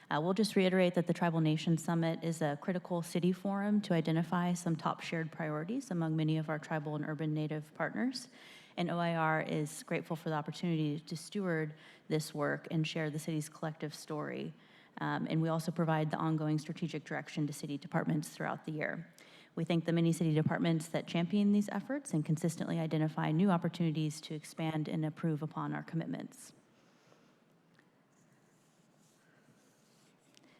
We'll just reiterate that the Tribal Nation Summit is a critical city forum to identify some top shared priorities among many of our tribal and urban Native partners. And OIR is grateful for the opportunity to steward this work and share the city's collective story. And we also provide the ongoing strategic direction to city departments throughout the year. We thank the many city departments that champion these efforts and consistently identify new opportunities to expand and improve upon our commitments.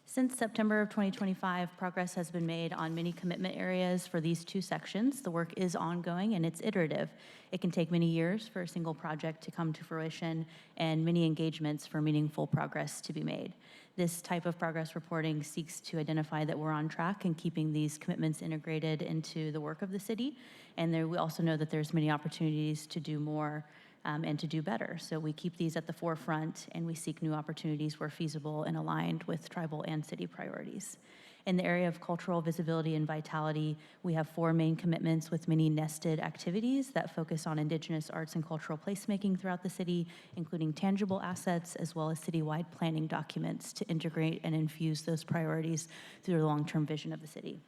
Since September of 2025, progress has been made on many commitment areas for these two sections. The work is ongoing and it's iterative. It can take many years for a single project to come to fruition and many engagements for meaningful progress to be made. This type of progress reporting seeks to identify that we're on track and keeping these commitments integrated into the work of the city. And we also know that there's many opportunities to do more and to do better. So we keep these at the forefront and we seek new opportunities where feasible and aligned with tribal and city priorities. In the area of cultural visibility and vitality, we have 4 main commitments with many nested activities that focus on Indigenous arts and cultural placemaking throughout the city, including tangible assets as well as citywide planning documents to integrate and infuse those priorities through the long-term vision of the city.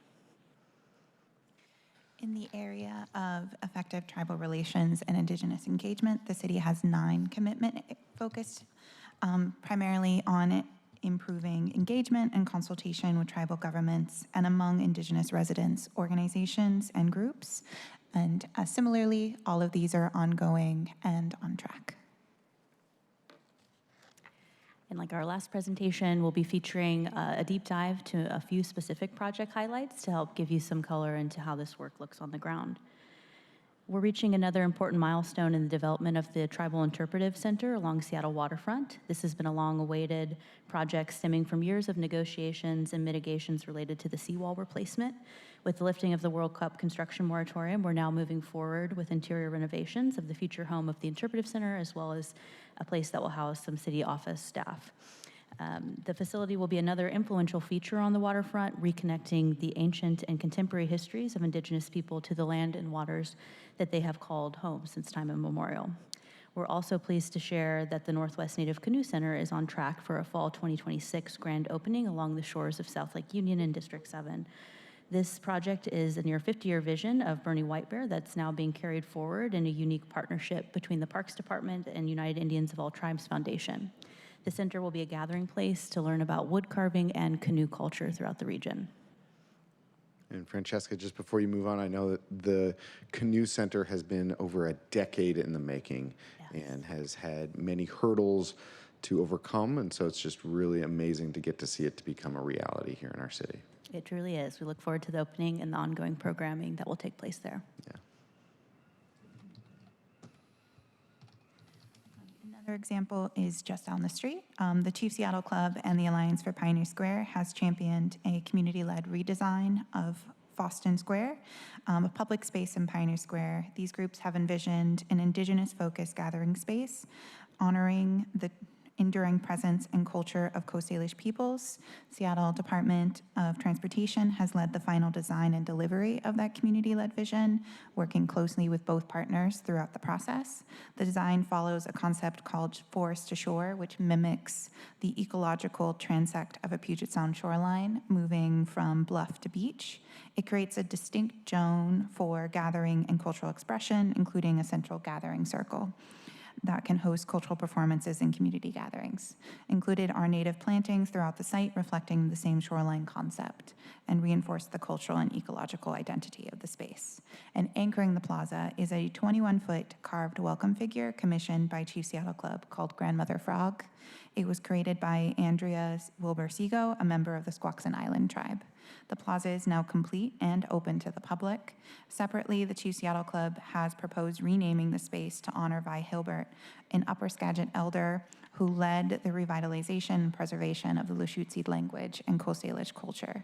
In the area of effective tribal relations and Indigenous engagement, the city has 9 commitment focused primarily on improving engagement and consultation with tribal governments and among Indigenous residents, organizations, and groups. And similarly, all of these are ongoing and on track. And like our last presentation, we'll be featuring a deep dive to a few specific project highlights to help give you some color into how this work looks on the ground. We're reaching another important milestone in the development of the Tribal Interpretive Center along Seattle waterfront. This has been a long-awaited project stemming from years of negotiations and mitigations related to the seawall replacement. With the lifting of the World Cup construction moratorium, we're now moving forward with interior renovations of the future home of the Interpretive Center, as well as a place that will house some city office staff. The facility will be another influential feature on the waterfront, reconnecting the ancient and contemporary histories of Indigenous people to the land and waters that they have called home since time immemorial. We're also pleased to share that the Northwest Native Canoe Center is on track for a fall 2026 grand opening along the shores of South Lake Union in District 7. This project is a near 50-year vision of Bernie Whitebear that's now being carried forward in a unique partnership between the Parks Department and United Indians of All Tribes Foundation. The center will be a gathering place to learn about wood carving and canoe culture throughout the region. And Francesca, just before you move on, I know that the Canoe Center has been over a decade in the making and has had many hurdles to overcome, and so it's just really amazing to get to see it to become a reality here in our city. It truly is. We look forward to the opening and the ongoing programming that will take place there. Yeah. Another example is just down the street. The Chief Seattle Club and the Alliance for Pioneer Square has championed a community-led redesign of Foston Square, a public space in Pioneer Square. These groups have envisioned an Indigenous-focused gathering space, honoring the enduring presence and culture of Coast Salish peoples. Seattle Department of Transportation has led the final design and delivery of that community-led vision, working closely with both partners throughout the process. The design follows a concept called Forest to Shore, which mimics the ecological transect of a Puget Sound shoreline, moving from bluff to beach. It creates a distinct zone for gathering and cultural expression, including a central gathering circle that can host cultural performances and community gatherings. Included are native plantings throughout the site reflecting the same shoreline concept and reinforce the cultural and ecological identity of the space. And anchoring the plaza is a 21-foot carved welcome figure commissioned by Chief Seattle Club called Grandmother Frog. It was created by Andrea Wilbur-Seago, a member of the Squaxin Island tribe. The plaza is now complete and open to the public. Separately, the Chief Seattle Club has proposed renaming the space to honor Vi Hilbert, an Upper Skagit elder who led the revitalization and preservation of the Lushootseed language and Coast Salish culture.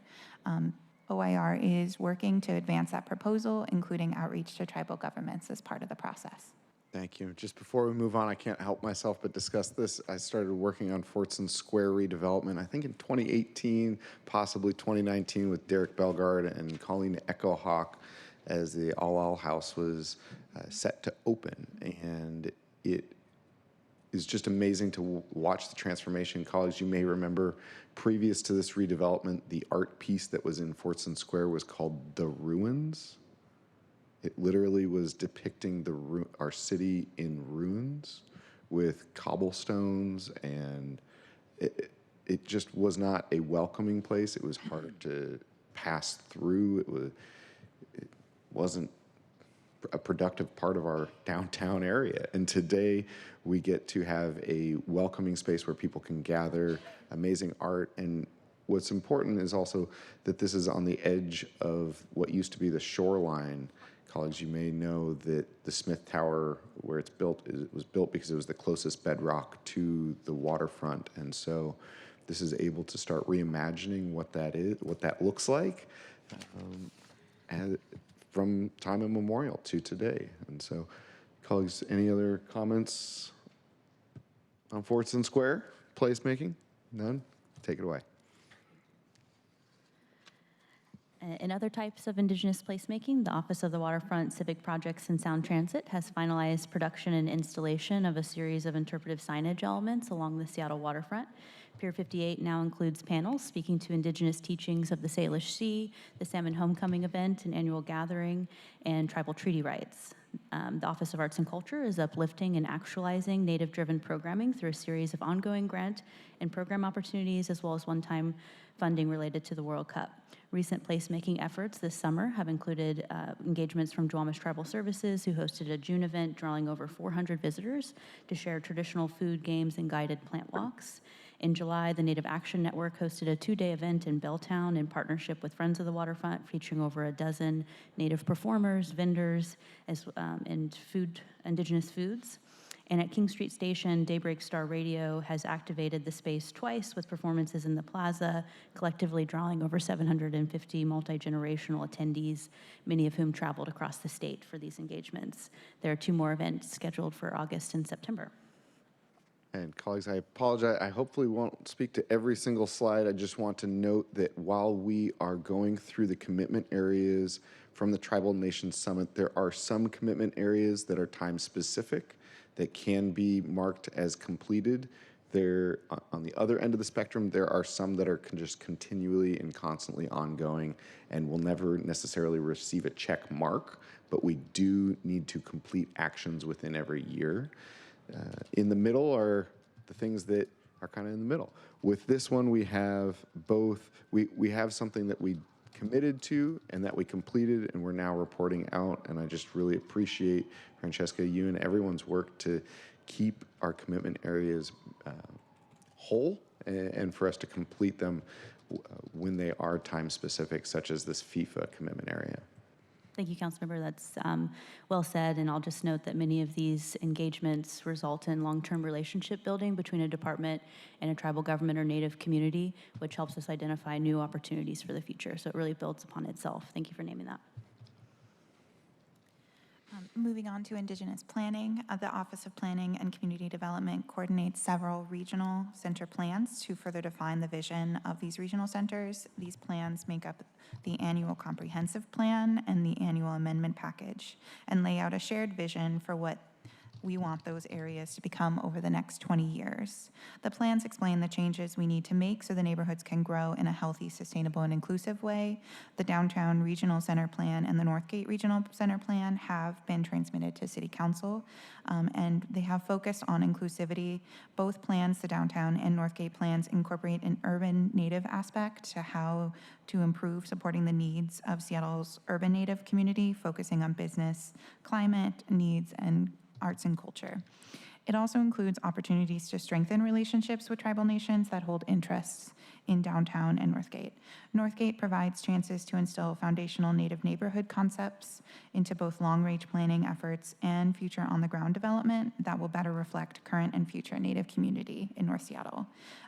OIR is working to advance that proposal, including outreach to tribal governments as part of the process. Thank you. Just before we move on, I can't help myself but discuss this. I started working on Fortson Square redevelopment, I think in 2018, possibly 2019, with Derek Belgard and Colleen Echo Hawk as the All House was set to open. And it is just amazing to watch the transformation. Colleagues, you may remember previous to this redevelopment, the art piece that was in Fortson Square was called The Ruins. It literally was depicting our city in ruins with cobblestones, and it just was not a welcoming place. It was hard to pass through. It wasn't a productive part of our downtown area. And today we get to have a welcoming space where people can gather, amazing art. And what's important is also that this is on the edge of what used to be the shoreline. Colleagues, you may know that the Smith Tower, where it's built, it was built because it was the closest bedrock to the waterfront. And so this is able to start reimagining what that is, what that looks like, and from time immemorial to today. And so, colleagues, any other comments on Fortson Square placemaking? None? Take it away. In other types of Indigenous placemaking, the Office of the Waterfront Civic Projects and Sound Transit has finalized production and installation of a series of interpretive signage elements along the Seattle waterfront. Pier 58 now includes panels speaking to Indigenous teachings of the Salish Sea, the Salmon Homecoming event, an annual gathering, and tribal treaty rights. The Office of Arts and Culture is uplifting and actualizing Native-driven programming through a series of ongoing grant and program opportunities, as well as one-time funding related to the World Cup. Recent placemaking efforts this summer have included engagements from Duwamish Tribal Services, who hosted a June event drawing over 400 visitors to share traditional food, games, and guided plant walks. In July, the Native Action Network hosted a 2-day event in Belltown in partnership with Friends of the Waterfront, featuring over a dozen Native performers, vendors, and indigenous foods. And at King Street Station, Daybreak Star Radio has activated the space twice with performances in the plaza, collectively drawing over 750 multi-generational attendees, many of whom traveled across the state for these engagements. There are 2 more events scheduled for August and September. And colleagues, I apologize. I hopefully won't speak to every single slide. I just want to note that while we are going through the commitment areas from the Tribal Nations Summit, there are some commitment areas that are time specific that can be marked as completed. There, on the other end of the spectrum, there are some that are just continually and constantly ongoing and will never necessarily receive a check mark, but we do need to complete actions within every year. In the middle are the things that are kind of in the middle. With this one, we have both, we have something that we committed to and that we completed and we're now reporting out, and I just really appreciate, Francesca, you and everyone's work to keep our commitment areas whole and for us to complete them when they are time specific, such as this FIFA commitment area. Thank you, Councilmember. That's well said, and I'll just note that many of these engagements result in long-term relationship building between a department and a tribal government or Native community, which helps us identify new opportunities for the future. So it really builds upon itself. Thank you for naming that. Moving on to Indigenous planning, the Office of Planning and Community Development coordinates several regional center plans to further define the vision of these regional centers. These plans make up the annual comprehensive plan and the annual amendment package and lay out a shared vision for what we want those areas to become over the next 20 years. The plans explain the changes we need to make so the neighborhoods can grow in a healthy, sustainable, and inclusive way. The Downtown Regional Center Plan and the Northgate Regional Center Plan have been transmitted to City Council, and they have focused on inclusivity. Both plans, the Downtown and Northgate plans, incorporate an urban Native aspect to how to improve supporting the needs of Seattle's urban Native community, focusing on business, climate needs, and arts and culture. It also includes opportunities to strengthen relationships with tribal nations that hold interests in Downtown and Northgate. Northgate provides chances to instill foundational Native neighborhood concepts into both long-range planning efforts and future on-the-ground development that will better reflect current and future Native community in North Seattle.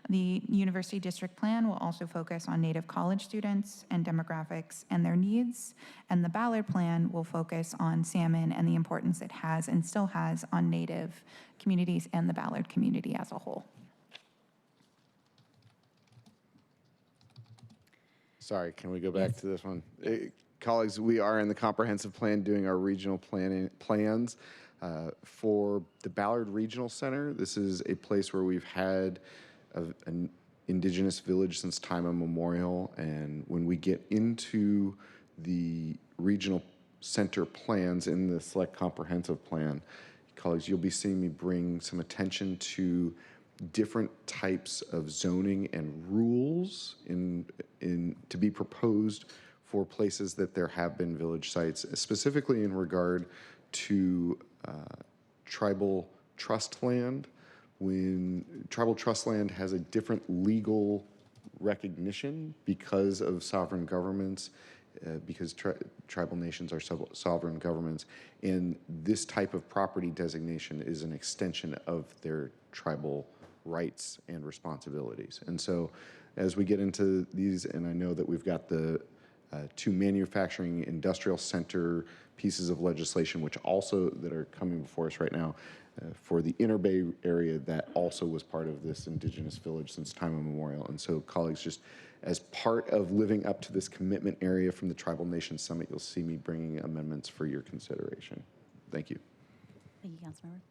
The University District Plan will also focus on Native college students and demographics and their needs, and the Ballard Plan will focus on salmon and the importance it has and still has on Native communities and the Ballard community as a whole. Sorry, can we go back to this one? Colleagues, we are in the comprehensive plan doing our regional plans. For the Ballard Regional Center, this is a place where we've had an Indigenous village since time immemorial, and when we get into the regional center plans in the select comprehensive plan, colleagues, you'll be seeing me bring some attention to different types of zoning and rules to be proposed for places that there have been village sites, specifically in regard to tribal trust land. When tribal trust land has a different legal recognition because of sovereign governments, because tribal nations are sovereign governments, and this type of property designation is an extension of their tribal rights and responsibilities. And so as we get into these, and I know that we've got the 2 manufacturing industrial center pieces of legislation, which also that are coming before us right now, for the Inner Bay area, that also was part of this Indigenous village since time immemorial. And so colleagues, just as part of living up to this commitment area from the Tribal Nations Summit, you'll see me bringing amendments for your consideration. Thank you. Thank you, Councilmember.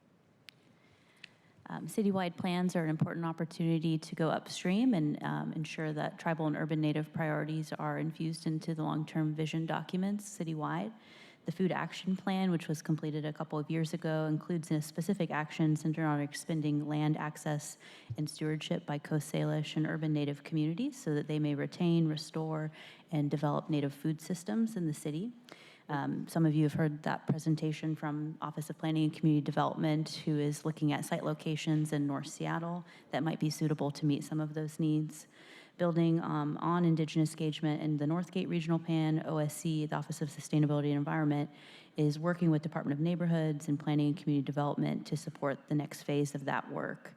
Citywide plans are an important opportunity to go upstream and ensure that tribal and urban Native priorities are infused into the long-term vision documents citywide. The Food Action Plan, which was completed a couple of years ago, includes a specific action centered on expanding land access and stewardship by Coast Salish and urban Native communities so that they may retain, restore, and develop Native food systems in the city. Some of you have heard that presentation from Office of Planning and Community Development, who is looking at site locations in North Seattle that might be suitable to meet some of those needs. Building on Indigenous engagement in the Northgate Regional Plan, OSC, the Office of Sustainability and Environment, is working with Department of Neighborhoods and Planning and Community Development to support the next phase of that work.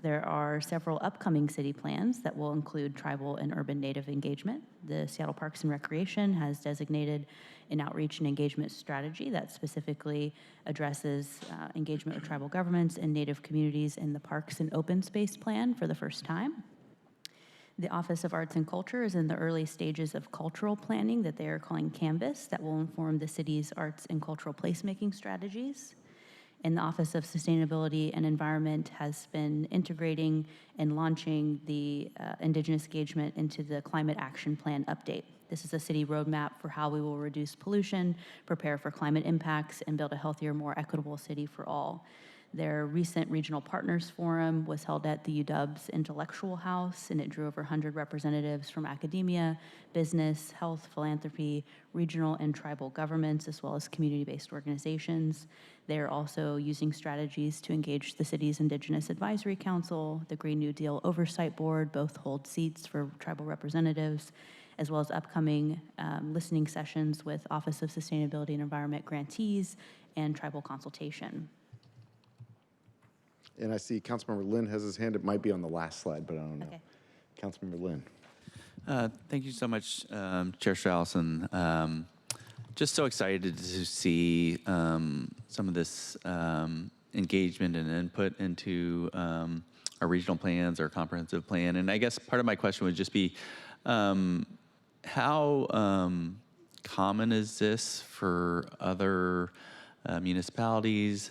There are several upcoming city plans that will include tribal and urban native engagement. The Seattle Parks and Recreation has designated an outreach and engagement strategy that specifically addresses engagement with tribal governments and native communities in the Parks and Open Space Plan for the first time. The Office of Arts and Culture is in the early stages of cultural planning that they are calling Canvas that will inform the city's arts and cultural placemaking strategies. And the Office of Sustainability and Environment has been integrating and launching the Indigenous engagement into the Climate Action Plan update. This is a city roadmap for how we will reduce pollution, prepare for climate impacts, and build a healthier, more equitable city for all. Their recent Regional Partners Forum was held at the UW's Intellectual House, and it drew over 100 representatives from academia, business, health, philanthropy, regional and tribal governments, as well as community-based organizations. They are also using strategies to engage the city's Indigenous Advisory Council, the Green New Deal Oversight Board, both hold seats for tribal representatives, as well as upcoming listening sessions with Office of Sustainability and Environment grantees and tribal consultation. And I see Councilmember Lynn has his hand. It might be on the last slide, but I don't know. Okay. Councilmember Lynn. Thank you so much, Chair Straussen. Just so excited to see some of this engagement and input into our regional plans, our comprehensive plan. And I guess part of my question would just be, how common is this for other municipalities?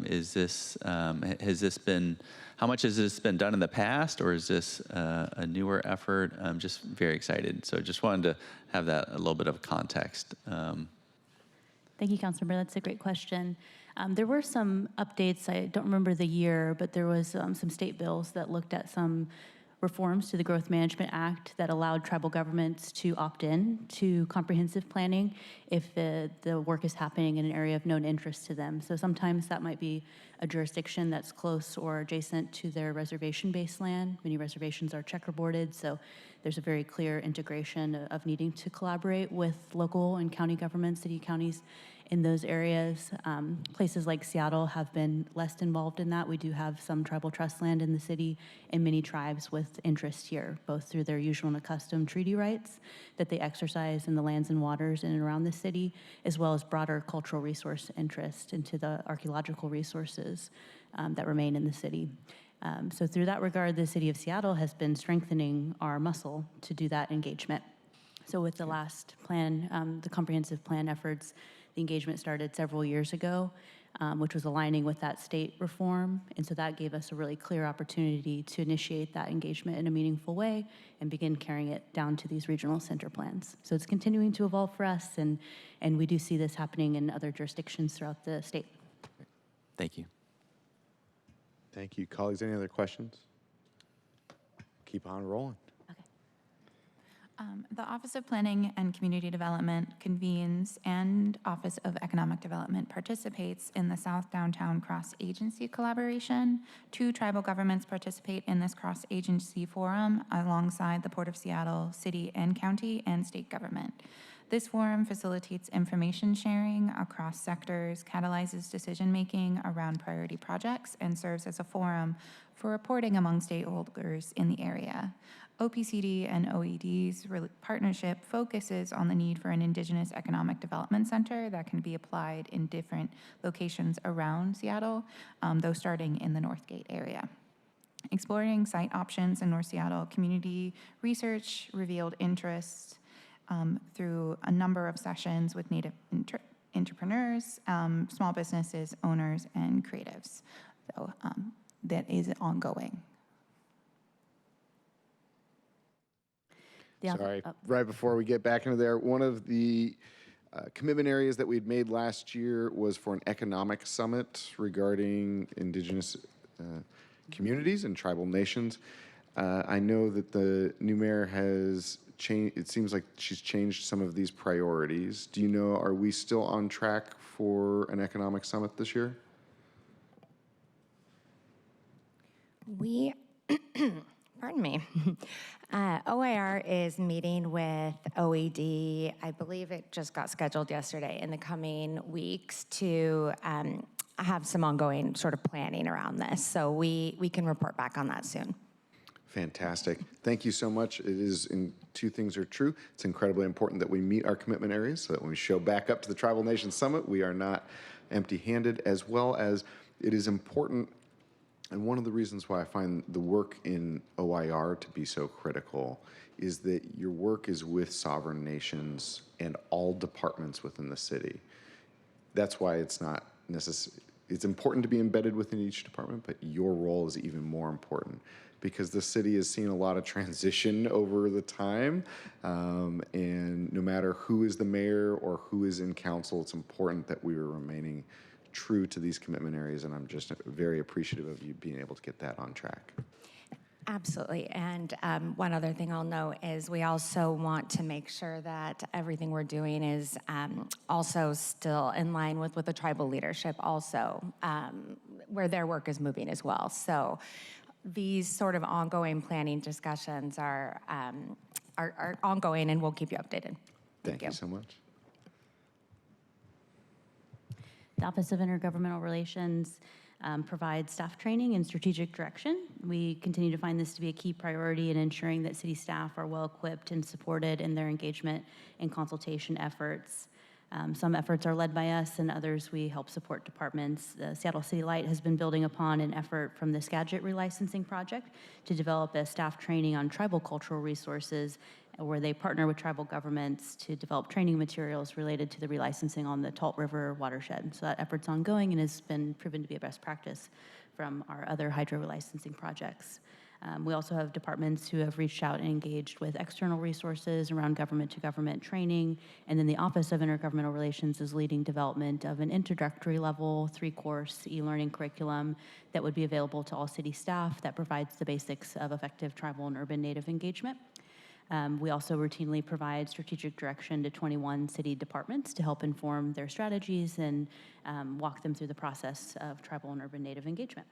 Is this, has this been, how much has this been done in the past, or is this a newer effort? I'm just very excited. So just wanted to have that a little bit of context. Thank you, Councilmember. That's a great question. There were some updates. I don't remember the year, but there was some state bills that looked at some reforms to the Growth Management Act that allowed tribal governments to opt in to comprehensive planning if the work is happening in an area of known interest to them. So sometimes that might be a jurisdiction that's close or adjacent to their reservation-based land. Many reservations are checkerboarded, so there's a very clear integration of needing to collaborate with local and county governments, city counties in those areas. Places like Seattle have been less involved in that. We do have some tribal trust land in the city and many tribes with interest here, both through their usual and accustomed treaty rights that they exercise in the lands and waters in and around the city, as well as broader cultural resource interest into the archaeological resources that remain in the city. So through that regard, the city of Seattle has been strengthening our muscle to do that engagement. So with the last plan, the comprehensive plan efforts, the engagement started several years ago, which was aligning with that state reform. And so that gave us a really clear opportunity to initiate that engagement in a meaningful way and begin carrying it down to these regional center plans. So it's continuing to evolve for us, and we do see this happening in other jurisdictions throughout the state. Thank you. Thank you. Colleagues, any other questions? Keep on rolling. The Office of Planning and Community Development convenes and Office of Economic Development participates in the South Downtown Cross-Agency Collaboration. 2 tribal governments participate in this cross-agency forum alongside the Port of Seattle, city and county, and state government. This forum facilitates information sharing across sectors, catalyzes decision-making around priority projects, and serves as a forum for reporting among stakeholders in the area. OPCD and OED's partnership focuses on the need for an Indigenous Economic Development Center that can be applied in different locations around Seattle, though starting in the Northgate area. Exploring site options in North Seattle, community research revealed interest through a number of sessions with Native entrepreneurs, small businesses, owners, and creatives. So that is ongoing. Sorry, right before we get back into there, one of the commitment areas that we'd made last year was for an economic summit regarding Indigenous communities and tribal nations. I know that the new mayor has changed. It seems like she's changed some of these priorities. Do you know, are we still on track for an economic summit this year? We, pardon me, OIR is meeting with OED. I believe it just got scheduled yesterday in the coming weeks to have some ongoing sort of planning around this. So we can report back on that soon. Fantastic. Thank you so much. It is, two things are true. It's incredibly important that we meet our commitment areas so that when we show back up to the Tribal Nation Summit, we are not empty-handed, as well as it is important. And one of the reasons why I find the work in OIR to be so critical is that your work is with sovereign nations and all departments within the city. That's why it's not necessary. It's important to be embedded within each department, but your role is even more important because the city has seen a lot of transition over the time. And no matter who is the mayor or who is in council, it's important that we are remaining true to these commitment areas, and I'm just very appreciative of you being able to get that on track. Absolutely. And one other thing I'll note is we also want to make sure that everything we're doing is also still in line with the tribal leadership also, where their work is moving as well. So these sort of ongoing planning discussions are ongoing, and we'll keep you updated. Thank you so much. The Office of Intergovernmental Relations provides staff training and strategic direction. We continue to find this to be a key priority in ensuring that city staff are well equipped and supported in their engagement and consultation efforts. Some efforts are led by us, and others we help support departments. The Seattle City Light has been building upon an effort from the Skagit relicensing project to develop a staff training on tribal cultural resources, where they partner with tribal governments to develop training materials related to the relicensing on the Talt River watershed. So that effort's ongoing and has been proven to be a best practice from our other hydro relicensing projects. We also have departments who have reached out and engaged with external resources around government-to-government training, and then the Office of Intergovernmental Relations is leading development of an introductory level 3-course e-learning curriculum that would be available to all city staff that provides the basics of effective tribal and urban Native engagement. We also routinely provide strategic direction to 21 city departments to help inform their strategies and walk them through the process of tribal and urban Native engagement.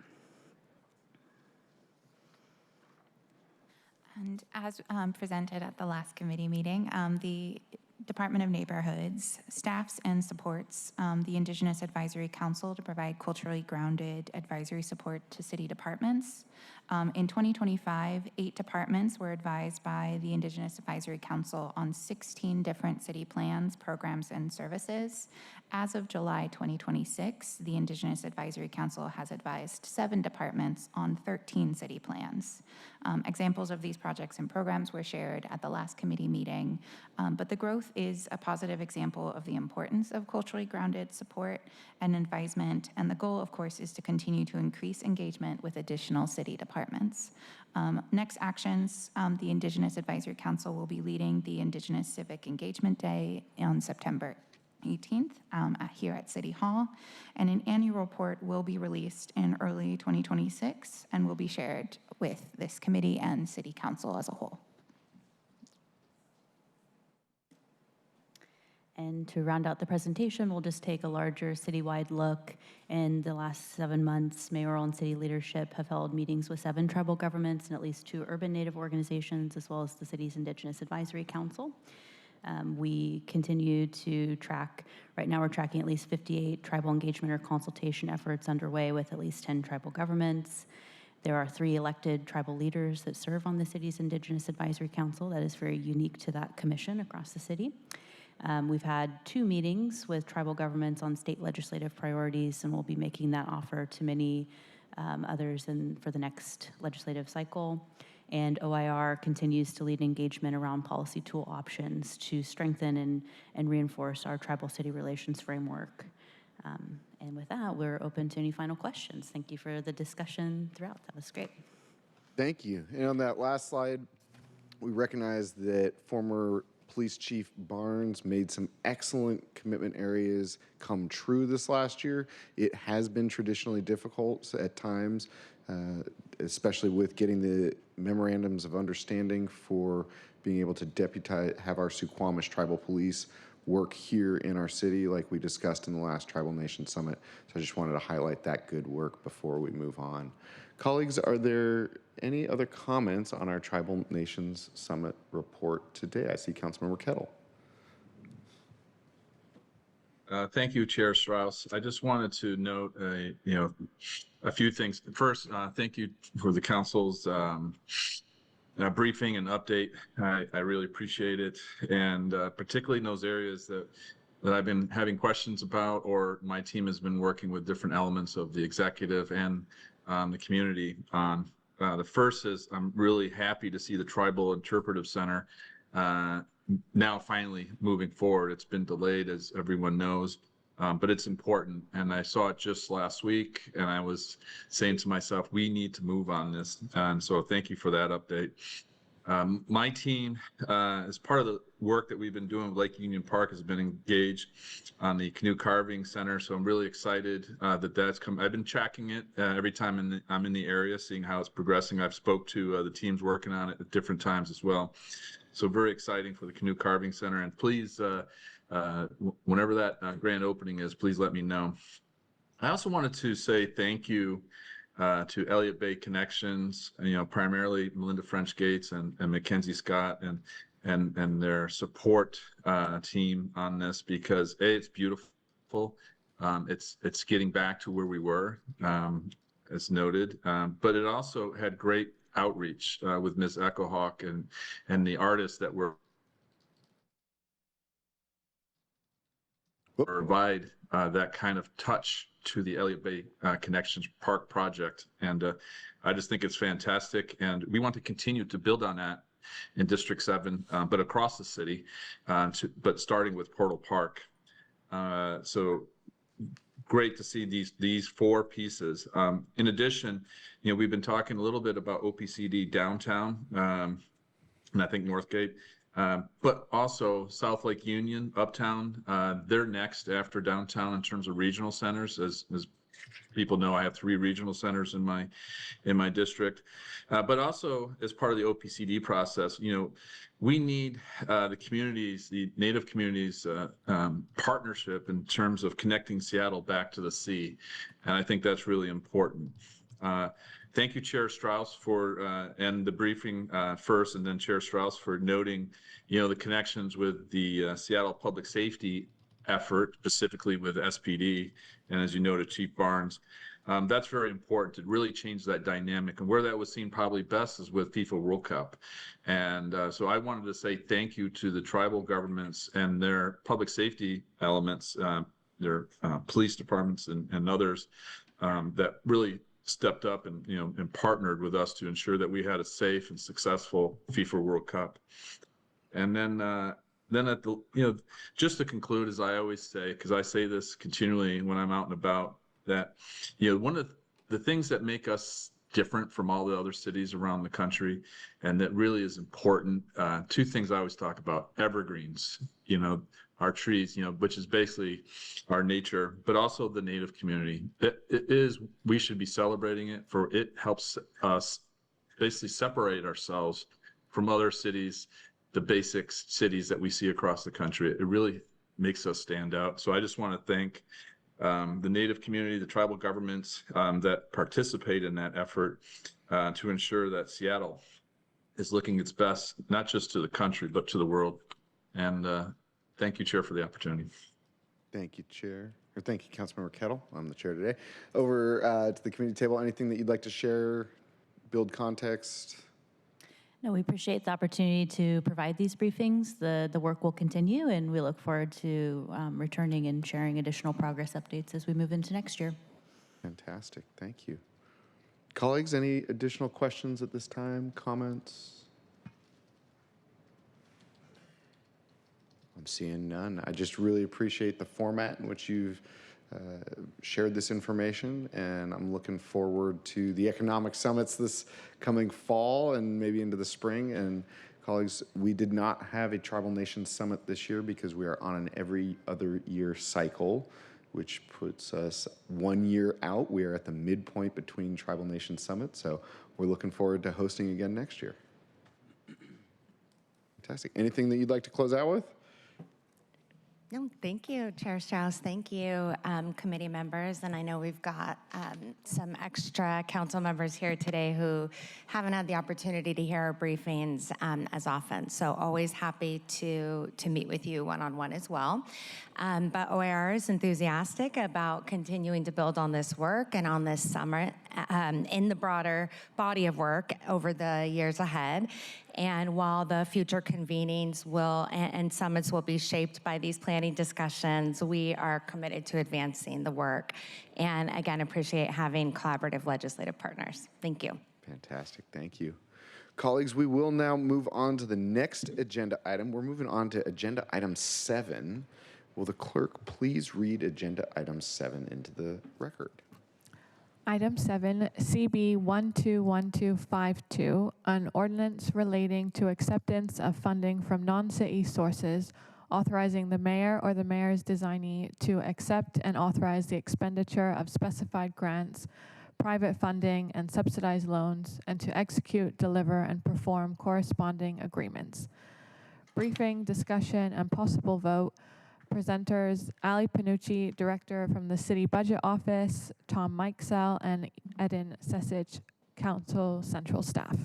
And as presented at the last committee meeting, the Department of Neighborhoods staffs and supports the Indigenous Advisory Council to provide culturally grounded advisory support to city departments. In 2025, 8 departments were advised by the Indigenous Advisory Council on 16 different city plans, programs, and services. As of July 2026, the Indigenous Advisory Council has advised 7 departments on 13 city plans. Examples of these projects and programs were shared at the last committee meeting, but the growth is a positive example of the importance of culturally grounded support and advisement, and the goal, of course, is to continue to increase engagement with additional city departments. Next actions, the Indigenous Advisory Council will be leading the Indigenous Civic Engagement Day on September 18th here at City Hall, and an annual report will be released in early 2026 and will be shared with this committee and City Council as a whole. And to round out the presentation, we'll just take a larger citywide look. In the last 7 months, mayoral and city leadership have held meetings with 7 tribal governments and at least 2 urban Native organizations, as well as the city's Indigenous Advisory Council. We continue to track, right now we're tracking at least 58 tribal engagement or consultation efforts underway with at least 10 tribal governments. There are 3 elected tribal leaders that serve on the city's Indigenous Advisory Council. That is very unique to that commission across the city. We've had 2 meetings with tribal governments on state legislative priorities, and we'll be making that offer to many others for the next legislative cycle. And OIR continues to lead engagement around policy tool options to strengthen and reinforce our tribal city relations framework. And with that, we're open to any final questions. Thank you for the discussion throughout. That was great. Thank you. And on that last slide, we recognize that former Police Chief Barnes made some excellent commitment areas come true this last year. It has been traditionally difficult at times especially with getting the memorandums of understanding for being able to have our Suquamish Tribal Police work here in our city like we discussed in the last Tribal Nation Summit. So I just wanted to highlight that good work before we move on. Colleagues, are there any other comments on our Tribal Nations Summit report today? I see Councilmember Kettle. Thank you, Chair Strauss. I just wanted to note, a few things. First, thank you for the council's briefing and update. I really appreciate it, and particularly in those areas that I've been having questions about, or my team has been working with different elements of the executive and the community on. The first is I'm really happy to see the Tribal Interpretive Center now finally moving forward. It's been delayed, as everyone knows, but it's important. And I saw it just last week, and I was saying to myself, we need to move on this. And so thank you for that update. My team, as part of the work that we've been doing with Lake Union Park, has been engaged on the Canoe Carving Center. So I'm really excited that that's come. I've been tracking it every time I'm in the area, seeing how it's progressing. I've spoke to the teams working on it at different times as well. So very exciting for the Canoe Carving Center. And please, whenever that grand opening is, please let me know. I also wanted to say thank you to Elliott Bay Connections, primarily Melinda French Gates and Mackenzie Scott and their support team on this, because it's beautiful. It's getting back to where we were, as noted, but it also had great outreach with Ms. Echohawk and the artists that were provide that kind of touch to the Elliott Bay Connections Park project. And I just think it's fantastic. And we want to continue to build on that in District 7, but across the city, but starting with Portal Park. So great to see these four pieces. In addition, we've been talking a little bit about OPCD downtown, and I think Northgate, but also South Lake Union, Uptown. They're next after downtown in terms of regional centers. As people know, I have 3 regional centers in my district, but also as part of the OPCD process, we need the communities, the Native communities partnership in terms of connecting Seattle back to the sea. And I think that's really important. Thank you, Chair Strauss, for and the briefing first, and then Chair Strauss for noting, the connections with the Seattle Public Safety effort, specifically with SPD, and as you noted, Chief Barnes. That's very important to really change that dynamic, and where that was seen probably best is with FIFA World Cup. And so I wanted to say thank you to the tribal governments and their public safety elements, their police departments and others that really stepped up and partnered with us to ensure that we had a safe and successful FIFA World Cup. And then at the, just to conclude, as I always say, because I say this continually when I'm out and about, that, one of the things that make us different from all the other cities around the country, and that really is important, 2 things I always talk about: evergreens, our trees, which is basically our nature, but also the Native community. We should be celebrating it, for it helps us basically separate ourselves from other cities, the basic cities that we see across the country. It really makes us stand out. So I just want to thank the Native community, the tribal governments that participate in that effort to ensure that Seattle is looking its best, not just to the country, but to the world. And thank you, Chair, for the opportunity. Thank you, Chair. Or thank you, Councilmember Kettle. I'm the chair today. Over to the community table, anything that you'd like to share, build context? No, we appreciate the opportunity to provide these briefings. The work will continue, and we look forward to returning and sharing additional progress updates as we move into next year. Fantastic. Thank you. Colleagues, any additional questions at this time? Comments? I'm seeing none. I just really appreciate the format in which you've shared this information, and I'm looking forward to the economic summits this coming fall and maybe into the spring. And colleagues, we did not have a Tribal Nations Summit this year because we are on an every other year cycle which puts us 1 year out. We are at the midpoint between Tribal Nation Summit, so we're looking forward to hosting again next year. Fantastic. Anything that you'd like to close out with? No, thank you, Chair Strauss. Thank you, committee members. And I know we've got some extra council members here today who haven't had the opportunity to hear our briefings as often. So always happy to meet with you one-on-one as well. But OIR is enthusiastic about continuing to build on this work and on this summit in the broader body of work over the years ahead. And while the future convenings and summits will be shaped by these planning discussions, we are committed to advancing the work. And again, appreciate having collaborative legislative partners. Thank you. Fantastic. Thank you. Colleagues, we will now move on to the next agenda item. We're moving on to agenda item 7. Will the clerk please read agenda item 7 into the record? Item 7, CB 121252, an ordinance relating to acceptance of funding from non-city sources, authorizing the mayor or the mayor's designee to accept and authorize the expenditure of specified grants, private funding, and subsidized loans, and to execute, deliver, and perform corresponding agreements. Briefing, discussion, and possible vote. Presenters, Ali Panucci, Director from the City Budget Office, Tom Mikesell, and Eden Sesich, Council Central Staff.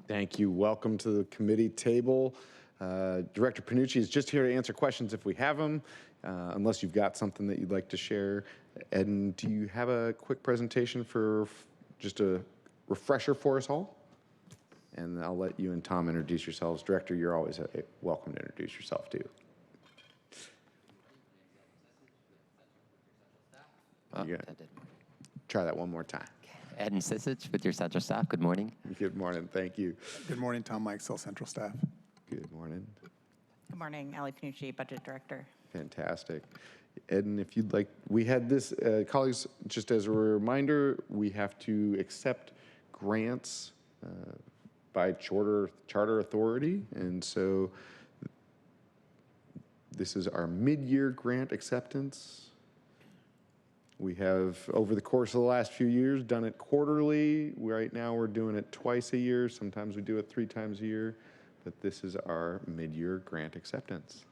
Thank you. Welcome to the committee table. Director Panucci is just here to answer questions if we have them, unless you've got something that you'd like to share. Eden, do you have a quick presentation for just a refresher for us all? And I'll let you and Tom introduce yourselves. Director, you're always welcome to introduce yourself too. Try that one more time. Eden Sisich with your central staff. Good morning. Good morning. Thank you. Good morning, Tom Mikesell, central staff. Good morning. Good morning, Ali Panucci, budget director. Fantastic. Eden, if you'd like, we had this, colleagues, just as a reminder, we have to accept grants by charter authority. And so this is our mid-year grant acceptance. We have, over the course of the last few years, done it quarterly. Right now, we're doing it twice a year. Sometimes we do it 3 times a year. But this is our mid-year grant acceptance.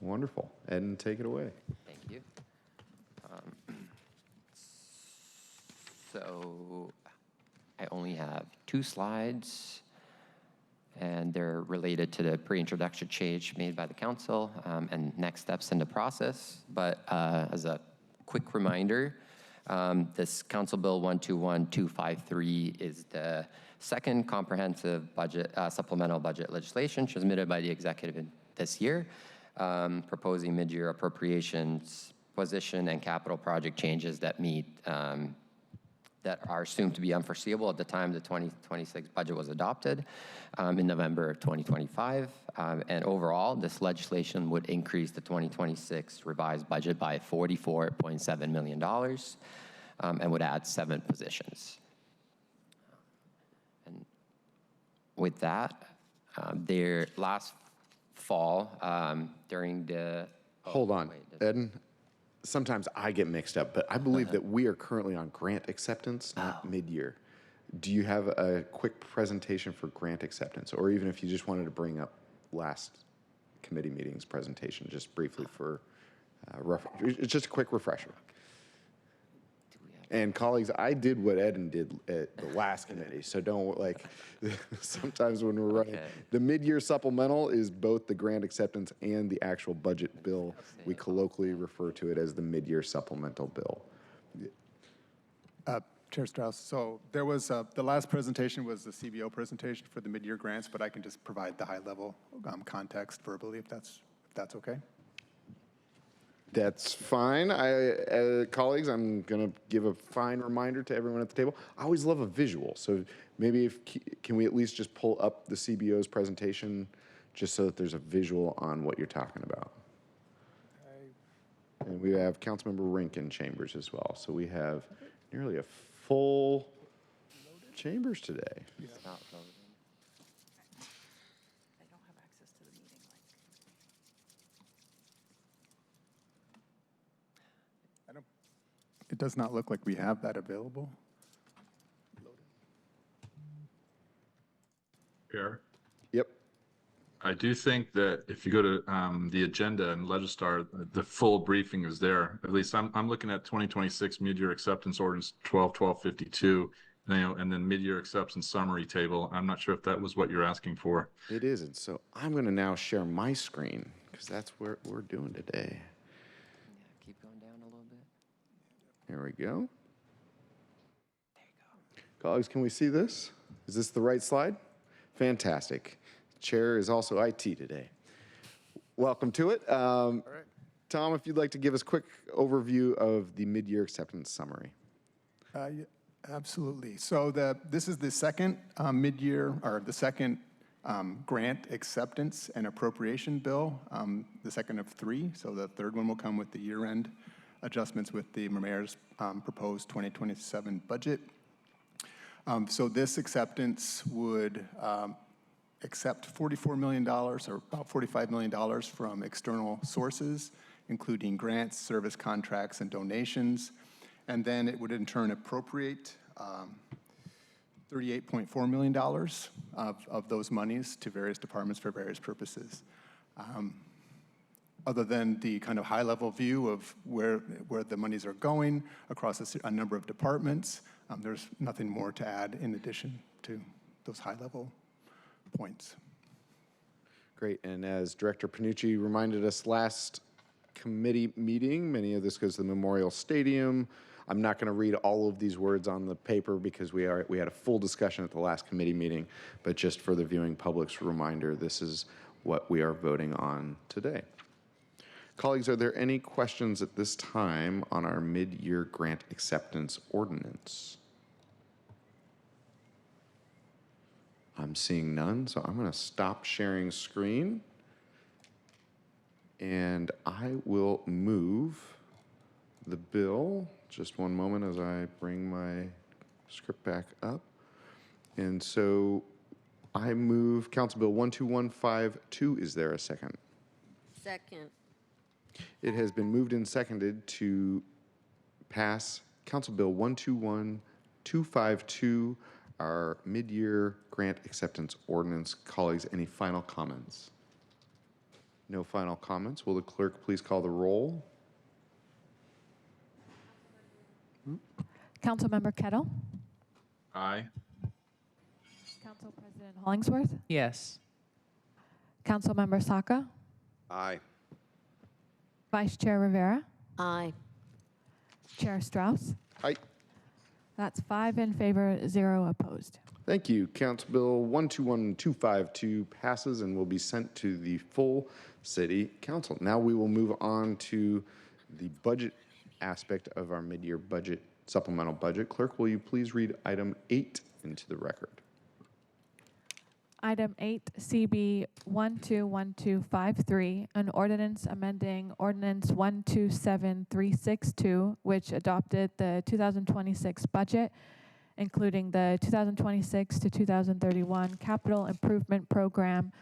Wonderful. Eden, take it away. Thank you. So I only have 2 slides, and they're related to the pre-introduction change made by the council and next steps in the process. But as a quick reminder, this Council Bill 121253 is the second comprehensive budget supplemental budget legislation transmitted by the executive this year, proposing mid-year appropriations, position, and capital project changes that that are assumed to be unforeseeable at the time the 2026 budget was adopted in November of 2025. And overall, this legislation would increase the 2026 revised budget by $44.7 million and would add 7 positions. And with that, their last fall during the... Hold on, Eden. Sometimes I get mixed up, but I believe that we are currently on grant acceptance, not mid-year. Do you have a quick presentation for grant acceptance, or even if you just wanted to bring up last committee meeting's presentation, just briefly for it's just a quick refresher. And colleagues, I did what Eden did at the last committee, so don't sometimes when we're running, the mid-year supplemental is both the grant acceptance and the actual budget bill. We colloquially refer to it as the mid-year supplemental bill. Chair Strauss, so there was, the last presentation was the CBO presentation for the mid-year grants, but I can just provide the high-level context verbally if that's okay. That's fine. Colleagues, I'm going to give a fine reminder to everyone at the table. I always love a visual, so maybe can we at least just pull up the CBO's presentation just so that there's a visual on what you're talking about. And we have Councilmember Rink in chambers as well, so we have nearly a full chambers today. It's not loading. does not look like we have that available. Chair? Yep. I do think that if you go to the agenda and Legistar, the full briefing is there. At least I'm looking at 2026 mid-year acceptance ordinance 1252, and then mid-year acceptance summary table. I'm not sure if that was what you're asking for. It isn't. So I'm going to now share my screen because that's what we're doing today. Yeah, keep going down a little bit. There we go. Colleagues, can we see this? Is this the right slide? Fantastic. Chair is also IT today. Welcome to it. Tom, if you'd like to give us a quick overview of the mid-year acceptance summary. Yeah, absolutely. So this is the second mid-year, or the second grant acceptance and appropriation bill, the second of three. So the third one will come with the year-end adjustments with the mayor's proposed 2027 budget. So this acceptance would accept $44 million, or about $45 million from external sources, including grants, service contracts, and donations. And then it would in turn appropriate $38.4 million of those monies to various departments for various purposes. Other than the kind of high-level view of where the monies are going across a number of departments, there's nothing more to add in addition to those high-level points. Great. And as Director Panucci reminded us last committee meeting, many of this goes to the Memorial Stadium. I'm not going to read all of these words on the paper because we had a full discussion at the last committee meeting, but just for the viewing public's reminder, this is what we are voting on today. Colleagues, are there any questions at this time on our mid-year grant acceptance ordinance? I'm seeing none, so I'm going to stop sharing screen. And I will move the bill. Just one moment as I bring my script back up. And so I move Council Bill 12152. Is there a second? Second. It has been moved and seconded to pass Council Bill 12152, our mid-year grant acceptance ordinance. Colleagues, any final comments? No final comments. Will the clerk please call the roll? Councilmember Kettle? Aye. Council President Hollingsworth? Yes. Councilmember Saka? Aye. Vice Chair Rivera? Aye. Chair Strauss? Aye. That's 5 in favor, 0 opposed. Thank you. Council Bill 12152 passes and will be sent to the full City Council. Now we will move on to the budget aspect of our mid-year budget, supplemental budget. Clerk, will you please read item 8 into the record? Item 8, CB 121253, an ordinance amending Ordinance 127362, which adopted the 2026 budget, including the 2026 to 2031 Capital Improvement Program,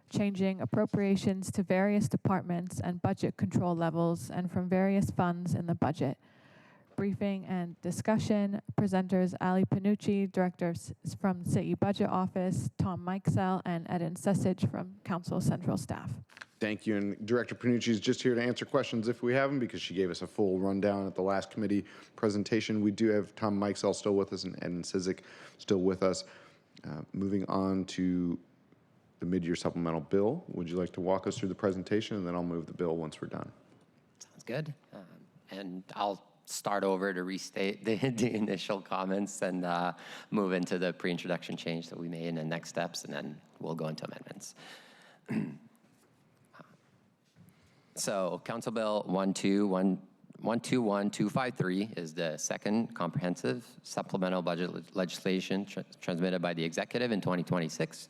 changing appropriations to various departments and budget control levels and from various funds in the budget. Briefing and discussion. Presenters Ali Panucci, Director from City Budget Office, Tom Mikesell, and Eden Sesage from Council Central Staff. Thank you. And Director Panucci is just here to answer questions if we have them, because she gave us a full rundown at the last committee presentation. We do have Tom Mikesell still with us and Eden Sesage still with us. Moving on to the mid-year supplemental bill. Would you like to walk us through the presentation, and then I'll move the bill once we're done? Sounds good. And I'll start over to restate the initial comments and move into the pre-introduction change that we made and the next steps, and then we'll go into amendments. So Council Bill 121253 is the second comprehensive supplemental budget legislation transmitted by the executive in 2026.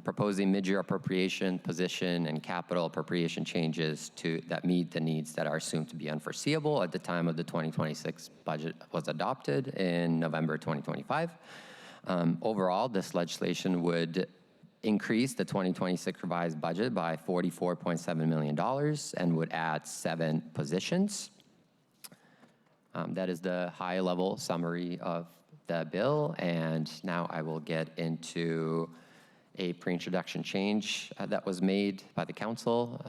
Proposing mid-year appropriation, position, and capital appropriation changes that meet the needs that are assumed to be unforeseeable at the time of the 2026 budget was adopted in November 2025. Overall, this legislation would increase the 2026 revised budget by $44.7 million and would add 7 positions. That is the high-level summary of the bill, and now I will get into a pre-introduction change that was made by the council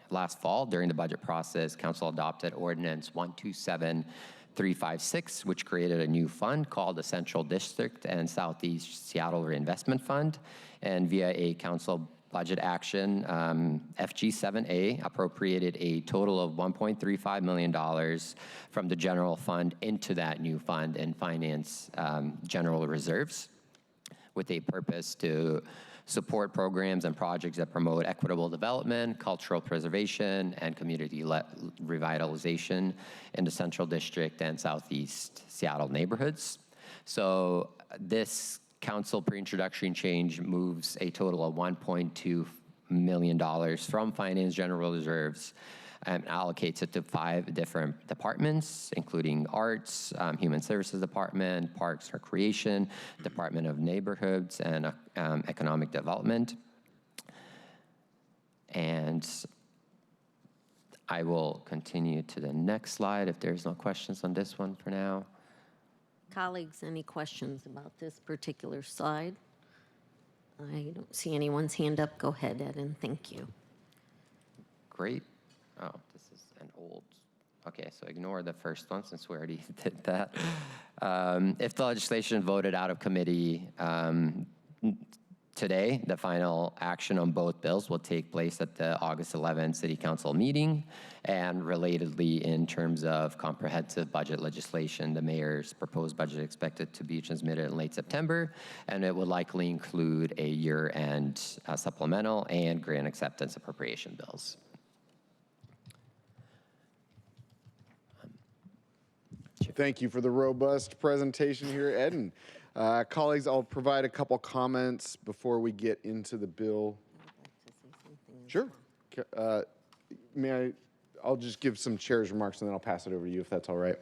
last fall during the budget process. Council adopted Ordinance 127356, which created a new fund called the Central District and Southeast Seattle Reinvestment Fund, and via a council budget action, FG7A appropriated a total of $1.35 million from the general fund into that new fund and finance general reserves, with a purpose to support programs and projects that promote equitable development, cultural preservation, and community revitalization in the Central District and Southeast Seattle neighborhoods. So this council pre-introduction change moves a total of $1.2 million from finance general reserves and allocates it to 5 different departments, including Arts, Human Services Department, Parks, Recreation, Department of Neighborhoods, and Economic Development. And I will continue to the next slide if there's no questions on this one for now. Colleagues, any questions about this particular slide? I don't see anyone's hand up. Go ahead, Ed, and thank you. Great. Oh, this is an old, okay, so ignore the first one since we already did that. If the legislation voted out of committee today, the final action on both bills will take place at the August 11th City Council meeting. And relatedly, in terms of comprehensive budget legislation, the mayor's proposed budget is expected to be transmitted in late September, and it would likely include a year-end supplemental and grant acceptance appropriation bills. Thank you for the robust presentation here, Ed. And colleagues, I'll provide a couple comments before we get into the bill. Sure. I'll just give some chair's remarks and then I'll pass it over to you if that's all right.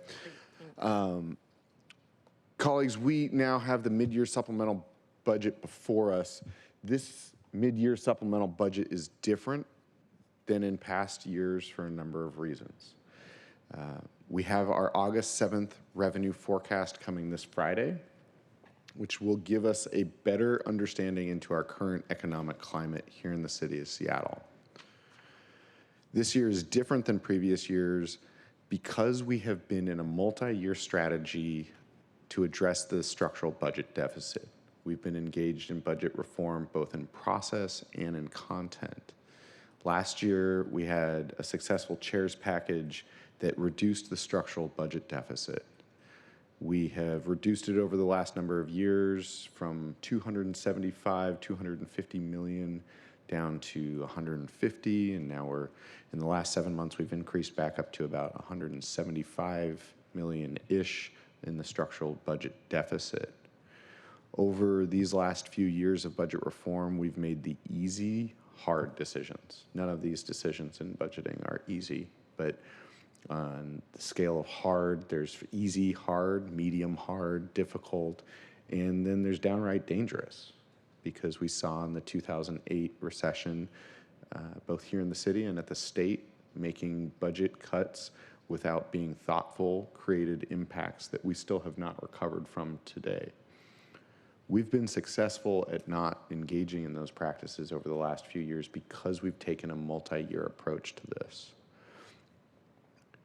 Colleagues, we now have the mid-year supplemental budget before us. This mid-year supplemental budget is different than in past years for a number of reasons. We have our August 7th revenue forecast coming this Friday, which will give us a better understanding into our current economic climate here in the city of Seattle. This year is different than previous years because we have been in a multi-year strategy to address the structural budget deficit. We've been engaged in budget reform both in process and in content. Last year, we had a successful chairs package that reduced the structural budget deficit. We have reduced it over the last number of years from 250 million down to 150, and now we're, in the last 7 months, we've increased back up to about 175 million-ish in the structural budget deficit. Over these last few years of budget reform, we've made the easy, hard decisions. None of these decisions in budgeting are easy, but on the scale of hard, there's easy, hard, medium, hard, difficult, and then there's downright dangerous, because we saw in the 2008 recession, both here in the city and at the state, making budget cuts without being thoughtful created impacts that we still have not recovered from today. We've been successful at not engaging in those practices over the last few years because we've taken a multi-year approach to this.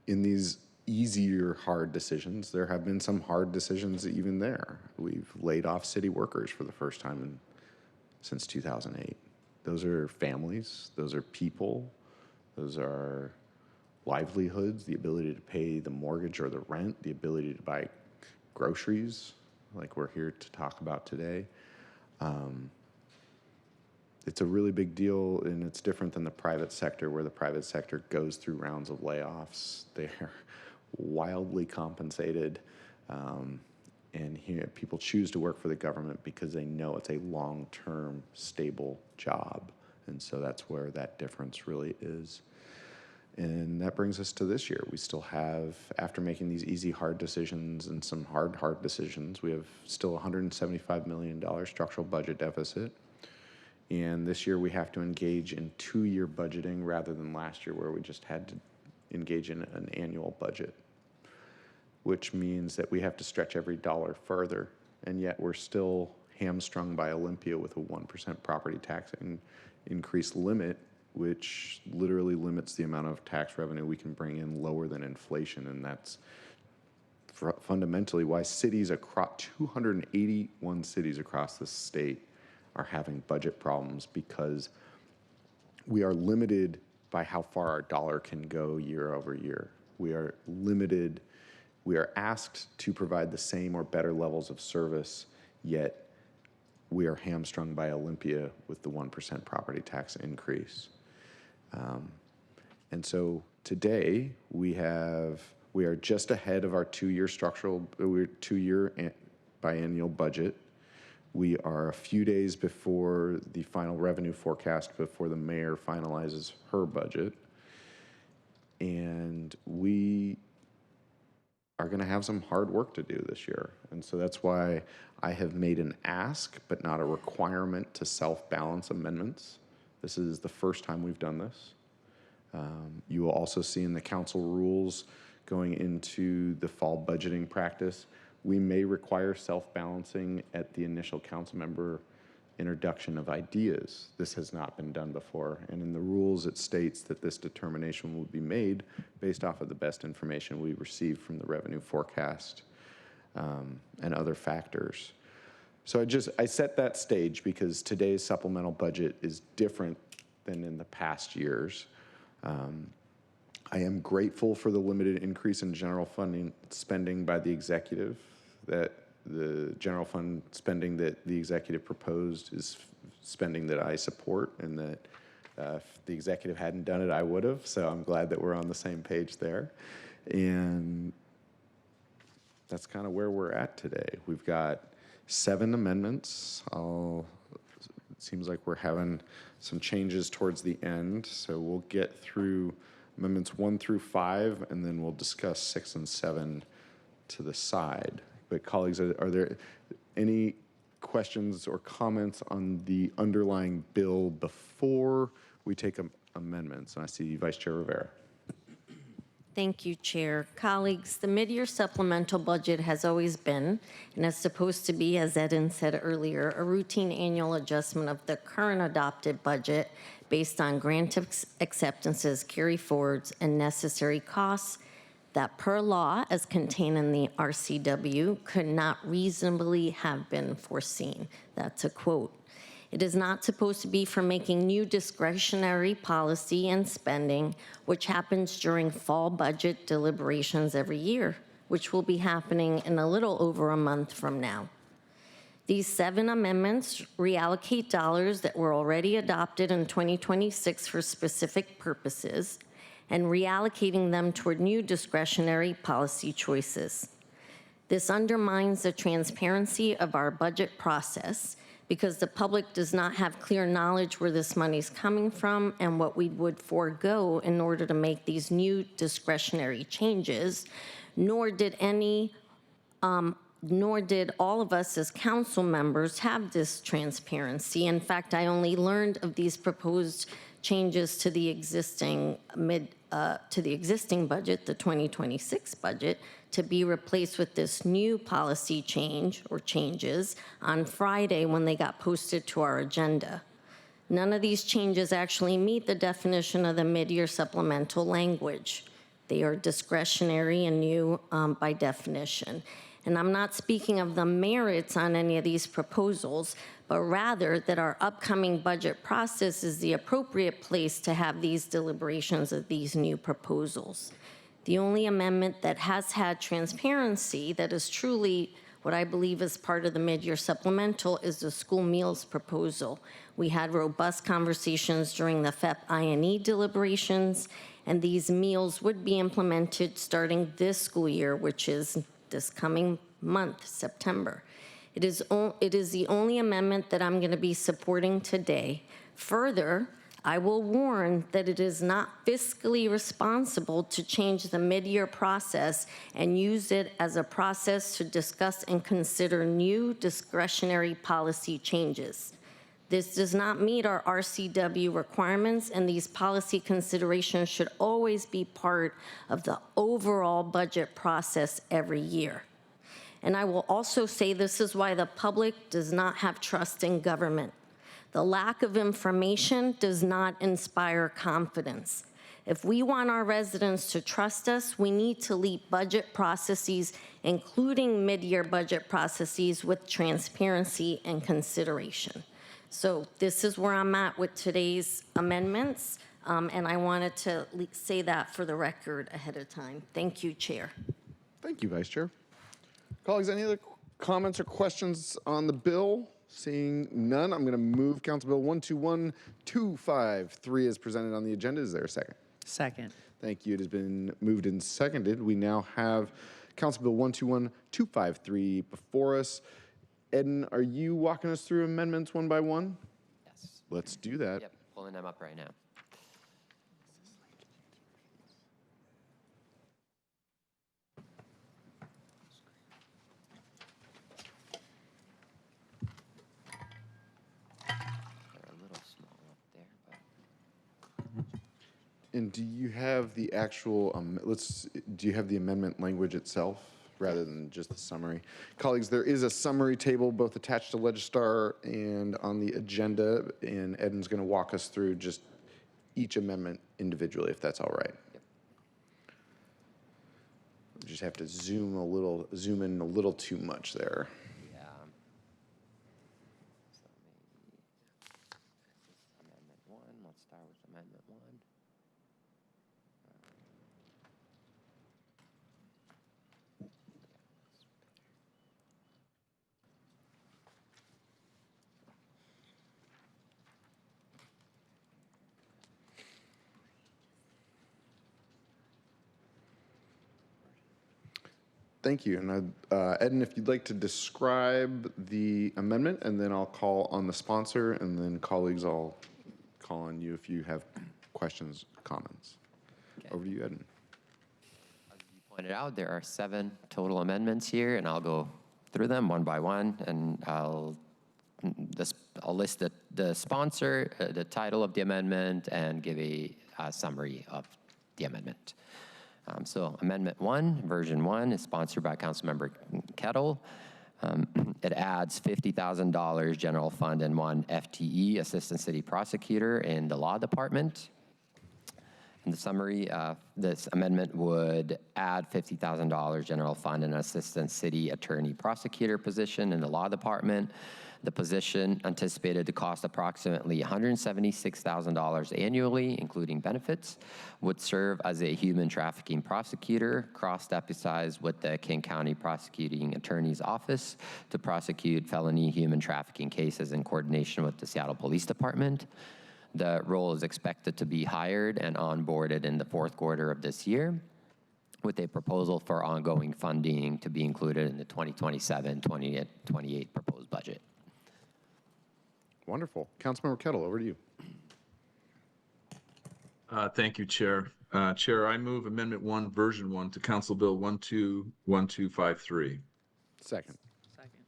In these easier hard decisions, there have been some hard decisions even there. We've laid off city workers for the first time since 2008. Those are families, those are people, those are livelihoods, the ability to pay the mortgage or the rent, the ability to buy groceries, like we're here to talk about today. It's a really big deal, and it's different than the private sector, where the private sector goes through rounds of layoffs. They're wildly compensated, and here people choose to work for the government because they know it's a long-term, stable job, and so that's where that difference really is. And that brings us to this year. We still have, after making these easy, hard decisions and some hard decisions, we have still $175 million structural budget deficit. And this year we have to engage in 2-year budgeting rather than last year where we just had to engage in an annual budget. which means that we have to stretch every dollar further. And yet we're still hamstrung by Olympia with a 1% property tax increase limit, which literally limits the amount of tax revenue we can bring in lower than inflation. And that's fundamentally why cities across 281 cities across the state are having budget problems, because we are limited by how far our dollar can go year over year. We are limited. We are asked to provide the same or better levels of service, yet we are hamstrung by Olympia with the 1% property tax increase. And so today we are just ahead of our two-year biennial budget. We are a few days before the final revenue forecast, before the mayor finalizes her budget. And we are going to have some hard work to do this year. And so that's why I have made an ask, but not a requirement, to self-balance amendments. This is the first time we've done this. You will also see in the council rules going into the fall budgeting practice, we may require self-balancing at the initial council member introduction of ideas. This has not been done before. And in the rules, it states that this determination will be made based off of the best information we receive from the revenue forecast and other factors. So I set that stage because today's supplemental budget is different than in the past years. I am grateful for the limited increase in general funding spending by the executive. That the general fund spending that the executive proposed is spending that I support, and that if the executive hadn't done it, I would have. So I'm glad that we're on the same page there. And that's kind of where we're at today. We've got 7 amendments. It seems like we're having some changes towards the end. So we'll get through amendments 1 through 5, and then we'll discuss 6 and 7 to the side. But colleagues, are there any questions or comments on the underlying bill before we take amendments? And I see Vice Chair Rivera. Thank you, Chair. Colleagues, the mid-year supplemental budget has always been, and is supposed to be, as Eden said earlier, a routine annual adjustment of the current adopted budget based on grant acceptances, carry forwards, and necessary costs that per law, as contained in the RCW, could not reasonably have been foreseen. That's a quote. It is not supposed to be for making new discretionary policy and spending, which happens during fall budget deliberations every year, which will be happening in a little over a month from now. These 7 amendments reallocate dollars that were already adopted in 2026 for specific purposes, and reallocating them toward new discretionary policy choices. This undermines the transparency of our budget process because the public does not have clear knowledge where this money is coming from and what we would forego in order to make these new discretionary changes, nor did all of us as council members have this transparency. In fact, I only learned of these proposed changes to the existing budget, the 2026 budget, to be replaced with this new policy change or changes on Friday when they got posted to our agenda. None of these changes actually meet the definition of the mid-year supplemental language. They are discretionary and new by definition. And I'm not speaking of the merits on any of these proposals, but rather that our upcoming budget process is the appropriate place to have these deliberations of these new proposals. The only amendment that has had transparency that is truly what I believe is part of the mid-year supplemental is the school meals proposal. We had robust conversations during the FEP-INE deliberations, and these meals would be implemented starting this school year, which is this coming month, September. It is the only amendment that I'm going to be supporting today. Further, I will warn that it is not fiscally responsible to change the mid-year process and use it as a process to discuss and consider new discretionary policy changes. This does not meet our RCW requirements, and these policy considerations should always be part of the overall budget process every year. And I will also say this is why the public does not have trust in government. The lack of information does not inspire confidence. If we want our residents to trust us, we need to lead budget processes, including mid-year budget processes, with transparency and consideration. So this is where I'm at with today's amendments, and I wanted to say that for the record ahead of time. Thank you, Chair. Thank you, Vice Chair. Colleagues, any other comments or questions on the bill? Seeing none, I'm going to move Council Bill 121253 as presented on the agenda. Is there a second? Second. Thank you. It has been moved and seconded. We now have Council Bill 121253 before us. Eden, are you walking us through amendments one by one? Yes. Let's do that. Yep, pulling them up right now. They're a little small up there, but And do you have the actual, do you have the amendment language itself rather than just the summary? Colleagues, there is a summary table both attached to Legistar and on the agenda, and Eden's going to walk us through just each amendment individually, if that's all right. Yep. We just have to zoom in a little too much there. yeah. So maybe Amendment 1. Let's start with Amendment 1. Thank you. And Eden, if you'd like to describe the amendment, and then I'll call on the sponsor, and then colleagues, I'll call on you if you have questions, comments. Okay. Over to you, Eden. As you pointed out, there are 7 total amendments here, and I'll go through them one by one, and I'll list the sponsor, the title of the amendment, and give a summary of the amendment. So Amendment 1, Version 1, is sponsored by Councilmember Kettle. It adds $50,000 general fund and 1 FTE, Assistant City Prosecutor, in the Law Department. In the summary, this amendment would add $50,000 general fund and Assistant City Attorney Prosecutor position in the Law Department. The position, anticipated to cost approximately $176,000 annually, including benefits, would serve as a human trafficking prosecutor, cross-deputized with the King County Prosecuting Attorney's Office to prosecute felony human trafficking cases in coordination with the Seattle Police Department. The role is expected to be hired and onboarded in the 4th quarter of this year, with a proposal for ongoing funding to be included in the 2027-2028 proposed budget. Wonderful. Councilmember Kettle, over to you. Thank you, Chair. Chair, I move Amendment 1, Version 1 to Council Bill 121253. Second. Second.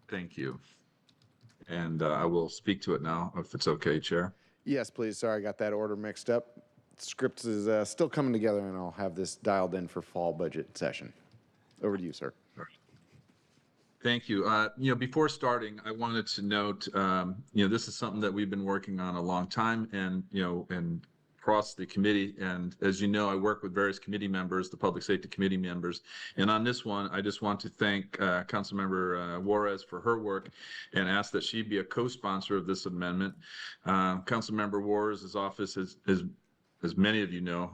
Thank you. And I will speak to it now, if it's okay, Chair. Yes, please. Sorry, I got that order mixed up. Script is still coming together, and I'll have this dialed in for fall budget session. Over to you, sir. Thank you. Before starting, I wanted to note, this is something that we've been working on a long time, and across the committee. And as you know, I work with various committee members, the Public Safety Committee members. And on this one, I just want to thank Councilmember Juarez for her work and ask that she be a co-sponsor of this amendment. Councilmember Juarez's office is as many of you know,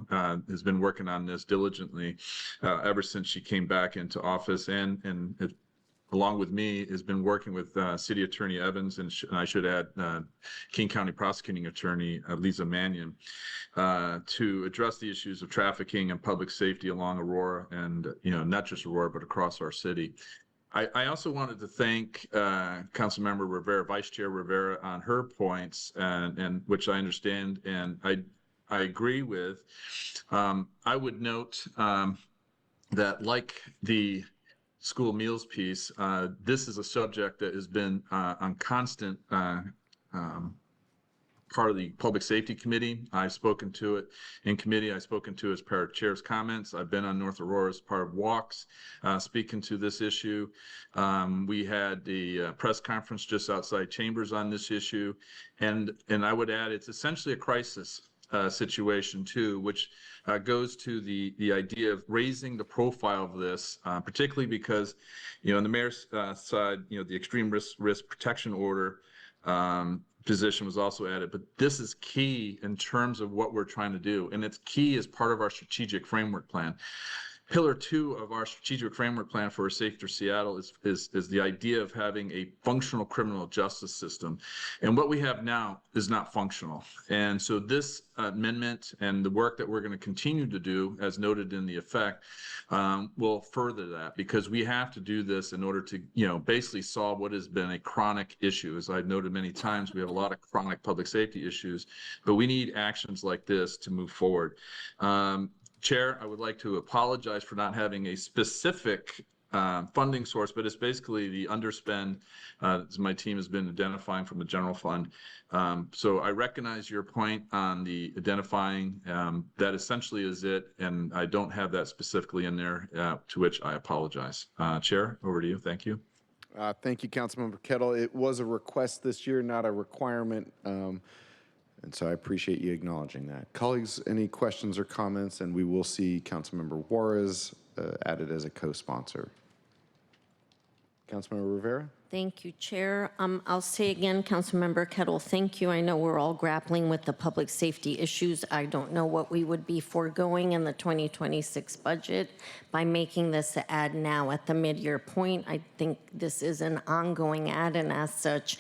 has been working on this diligently ever since she came back into office, and along with me, has been working with City Attorney Evans, and I should add King County Prosecuting Attorney Lisa Mannion, to address the issues of trafficking and public safety along Aurora, and not just Aurora, but across our city. I also wanted to thank Councilmember Rivera, Vice Chair Rivera, on her points, and which I understand and I agree with. I would note that, like the school meals piece, this is a subject that has been on constant part of the Public Safety Committee. I've spoken to it in committee. I've spoken to it as part of Chair's comments. I've been on North Aurora as part of walks, speaking to this issue. We had the press conference just outside Chambers on this issue. And I would add, it's essentially a crisis situation too, which goes to the idea of raising the profile of this, particularly because, on the mayor's side, the extreme risk protection order position was also added, but this is key in terms of what we're trying to do, and it's key as part of our strategic framework plan. Pillar 2 of our strategic framework plan for a safer Seattle is the idea of having a functional criminal justice system. And what we have now is not functional. And so this amendment and the work that we're going to continue to do, as noted in the effect, will further that, because we have to do this in order to, basically solve what has been a chronic issue. As I've noted many times, we have a lot of chronic public safety issues, but we need actions like this to move forward. Chair, I would like to apologize for not having a specific funding source, but it's basically the underspend as my team has been identifying from the general fund. So I recognize your point on the identifying. That essentially is it, and I don't have that specifically in there, to which I apologize. Chair, over to you. Thank you. Thank you, Councilmember Kettle. It was a request this year, not a requirement. And so I appreciate you acknowledging that. Colleagues, any questions or comments? And we will see Councilmember Juarez added as a co-sponsor. Councilmember Rivera? Thank you, Chair. I'll say again, Councilmember Kettle, thank you. I know we're all grappling with the public safety issues. I don't know what we would be foregoing in the 2026 budget by making this an ad now at the mid-year point. I think this is an ongoing ad, and as such,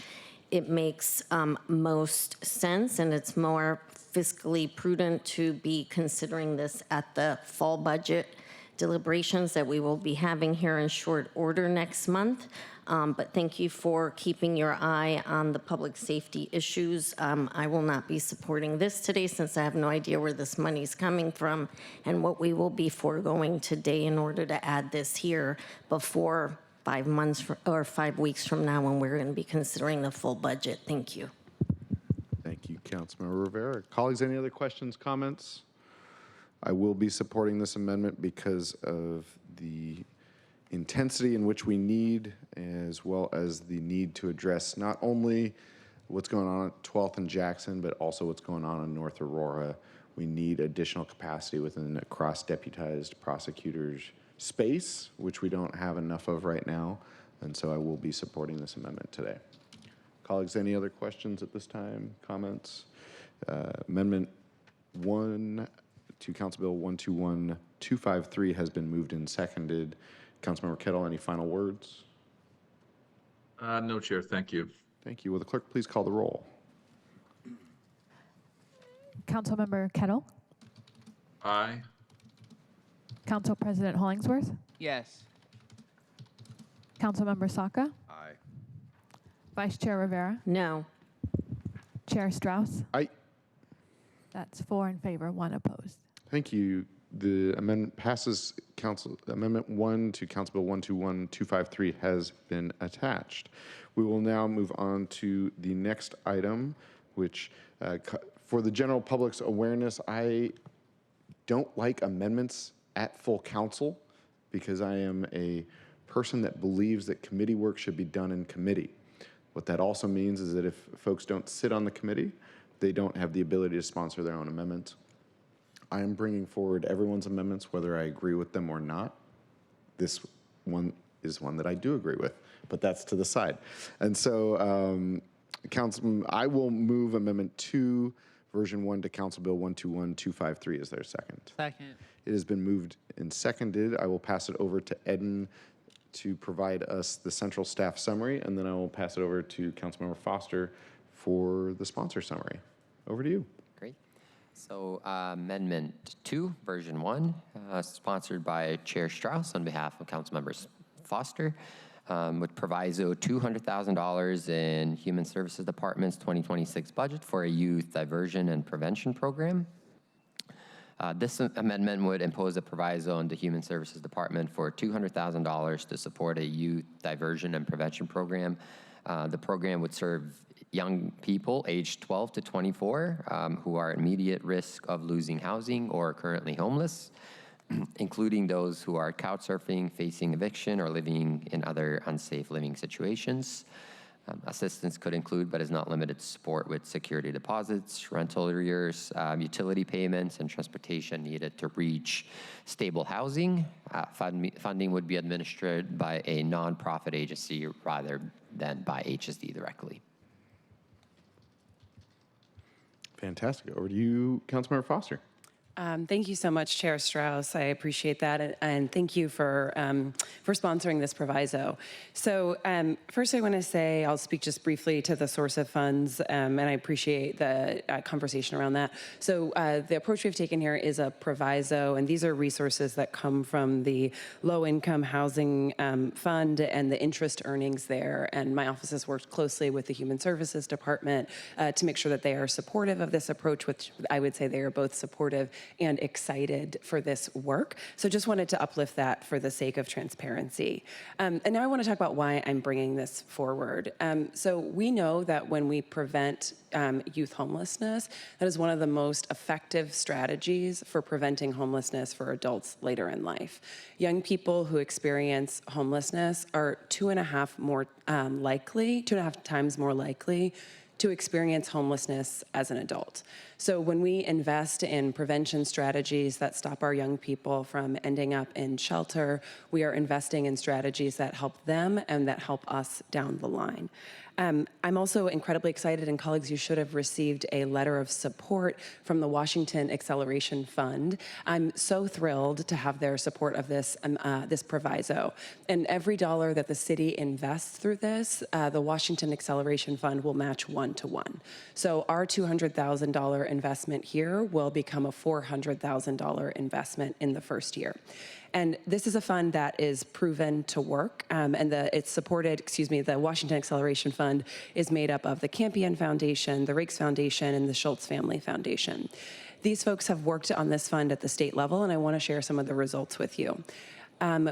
it makes most sense, and it's more fiscally prudent to be considering this at the fall budget deliberations that we will be having here in short order next month. But thank you for keeping your eye on the public safety issues. I will not be supporting this today since I have no idea where this money is coming from and what we will be foregoing today in order to add this here before 5 months or 5 weeks from now when we're going to be considering the full budget. Thank you. Thank you, Councilmember Rivera. Colleagues, any other questions, comments? I will be supporting this amendment because of the intensity in which we need, as well as the need to address not only what's going on at 12th and Jackson, but also what's going on in North Aurora. We need additional capacity within a cross-deputized prosecutors space, which we don't have enough of right now, and so I will be supporting this amendment today. Colleagues, any other questions at this time, comments? Amendment 1 to Council Bill 121253 has been moved and seconded. Councilmember Kettle, any final words? No, Chair, thank you. Thank you. Will the clerk please call the roll? Councilmember Kettle? Aye. Council President Hollingsworth? Yes. Councilmember Saka? Aye. Vice Chair Rivera? No. Chair Strauss? Aye. That's 4 in favor, 1 opposed. Thank you. The amendment passes. Amendment 1 to Council Bill 121253 has been attached. We will now move on to the next item, which for the general public's awareness, I don't like amendments at full council because I am a person that believes that committee work should be done in committee. What that also means is that if folks don't sit on the committee, they don't have the ability to sponsor their own amendments. I am bringing forward everyone's amendments, whether I agree with them or not. This one is one that I do agree with, but that's to the side. And so, I will move Amendment 2, Version 1 to Council Bill 121253. Is there a second? Second. It has been moved and seconded. I will pass it over to Eden to provide us the central staff summary, and then I will pass it over to Councilmember Foster for the sponsor summary. Over to you. Great. So Amendment 2, Version 1, sponsored by Chair Strauss on behalf of Councilmember Foster, with proviso $200,000 in Human Services Department's 2026 budget for a youth diversion and prevention program. This amendment would impose a proviso on the Human Services Department for $200,000 to support a youth diversion and prevention program. The program would serve young people aged 12 to 24 who are at immediate risk of losing housing or are currently homeless, including those who are couch surfing, facing eviction, or living in other unsafe living situations. Assistance could include, but is not limited to, support with security deposits, rental arrears, utility payments, and transportation needed to reach stable housing. Funding would be administered by a nonprofit agency rather than by HSD directly. Fantastic. Over to you, Councilmember Foster. Thank you so much, Chair Strauss. I appreciate that, and thank you for sponsoring this proviso. So first I want to say, I'll speak just briefly to the source of funds, and I appreciate the conversation around that. So the approach we've taken here is a proviso, and these are resources that come from the Low-Income Housing Fund and the interest earnings there, and my office has worked closely with the Human Services Department to make sure that they are supportive of this approach, which I would say they are both supportive and excited for this work. So just wanted to uplift that for the sake of transparency. And now I want to talk about why I'm bringing this forward. So we know that when we prevent youth homelessness, that is one of the most effective strategies for preventing homelessness for adults later in life. Young people who experience homelessness are 2.5 times more likely to experience homelessness as an adult. So when we invest in prevention strategies that stop our young people from ending up in shelter, we are investing in strategies that help them and that help us down the line. I'm also incredibly excited, and colleagues, you should have received a letter of support from the Washington Acceleration Fund. I'm so thrilled to have their support of this proviso. And every dollar that the city invests through this, the Washington Acceleration Fund will match 1-to-1. So our $200,000 investment here will become a $400,000 investment in the first year. And this is a fund that is proven to work, and the Washington Acceleration Fund is made up of the Campion Foundation, the Rakes Foundation, and the Schultz Family Foundation. These folks have worked on this fund at the state level, and I want to share some of the results with you.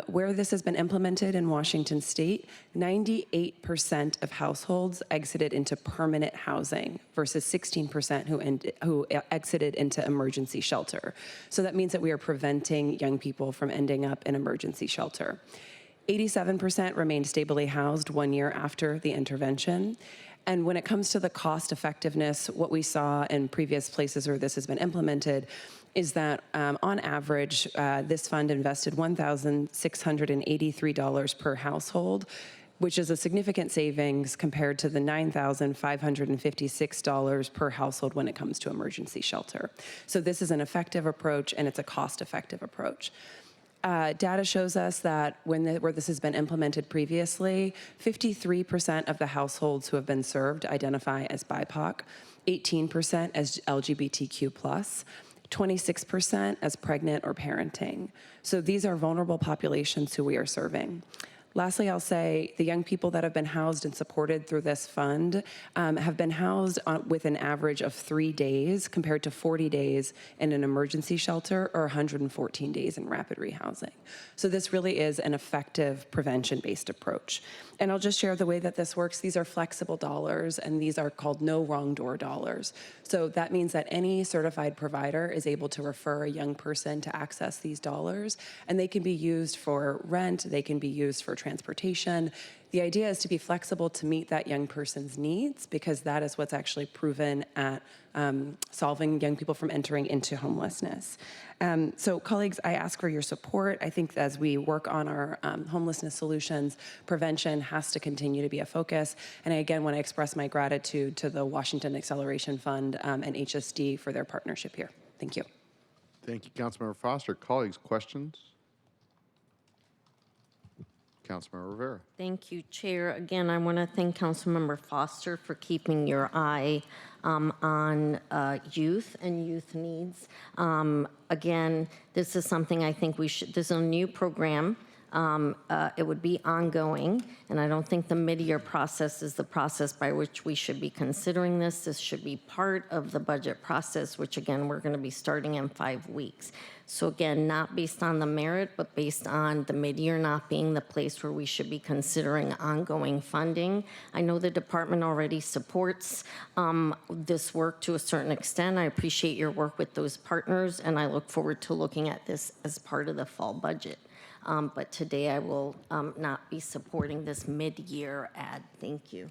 Where this has been implemented in Washington state, 98% of households exited into permanent housing versus 16% who exited into emergency shelter. So that means that we are preventing young people from ending up in emergency shelter. 87% remained stably housed 1 year after the intervention. And when it comes to the cost effectiveness, what we saw in previous places where this has been implemented is that on average, this fund invested $1,683 per household, which is a significant savings compared to the $9,556 per household when it comes to emergency shelter. So this is an effective approach, and it's a cost-effective approach. Data shows us that where this has been implemented previously, 53% of the households who have been served identify as BIPOC, 18% as LGBTQ+, 26% as pregnant or parenting. So these are vulnerable populations who we are serving. Lastly, I'll say the young people that have been housed and supported through this fund have been housed with an average of 3 days compared to 40 days in an emergency shelter or 114 days in rapid rehousing. So this really is an effective prevention-based approach. And I'll just share the way that this works. These are flexible dollars, and these are called no wrong door dollars. So that means that any certified provider is able to refer a young person to access these dollars, and they can be used for rent, they can be used for transportation. The idea is to be flexible to meet that young person's needs, because that is what's actually proven at solving young people from entering into homelessness. So colleagues, I ask for your support. I think as we work on our homelessness solutions, prevention has to continue to be a focus. And I again want to express my gratitude to the Washington Acceleration Fund and HSD for their partnership here. Thank you. Thank you, Councilmember Foster. Colleagues, questions? Councilmember Rivera. Thank you, Chair. Again, I want to thank Councilmember Foster for keeping your eye on youth and youth needs. Again, this is something I think this is a new program It would be ongoing, and I don't think the mid-year process is the process by which we should be considering this. This should be part of the budget process, which again, we're going to be starting in 5 weeks. So again, not based on the merit, but based on the mid-year not being the place where we should be considering ongoing funding. I know the department already supports this work to a certain extent. I appreciate your work with those partners, and I look forward to looking at this as part of the fall budget. But today I will not be supporting this mid-year ad. Thank you.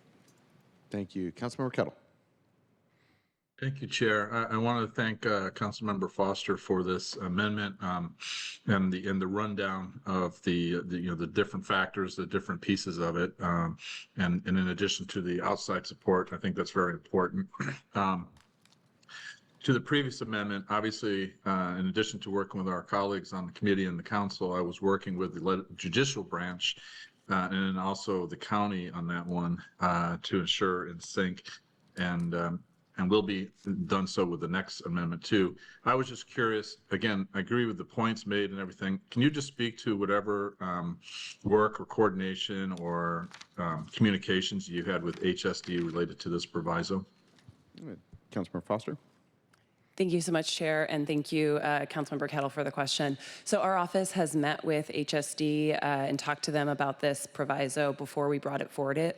Thank you. Councilmember Kettle. Thank you, Chair. I want to thank Councilmember Foster for this amendment and the rundown of the different factors, the different pieces of it, and in addition to the outside support, I think that's very important. To the previous amendment, obviously, in addition to working with our colleagues on the committee and the council, I was working with the judicial branch and then also the county on that one to ensure in sync, and will be done so with the next amendment too. I was just curious, again, I agree with the points made and everything. Can you just speak to whatever work or coordination or communications you had with HSD related to this proviso? Councilmember Foster. Thank you so much, Chair, and thank you, Councilmember Kettle, for the question. So our office has met with HSD and talked to them about this proviso before we brought it forward.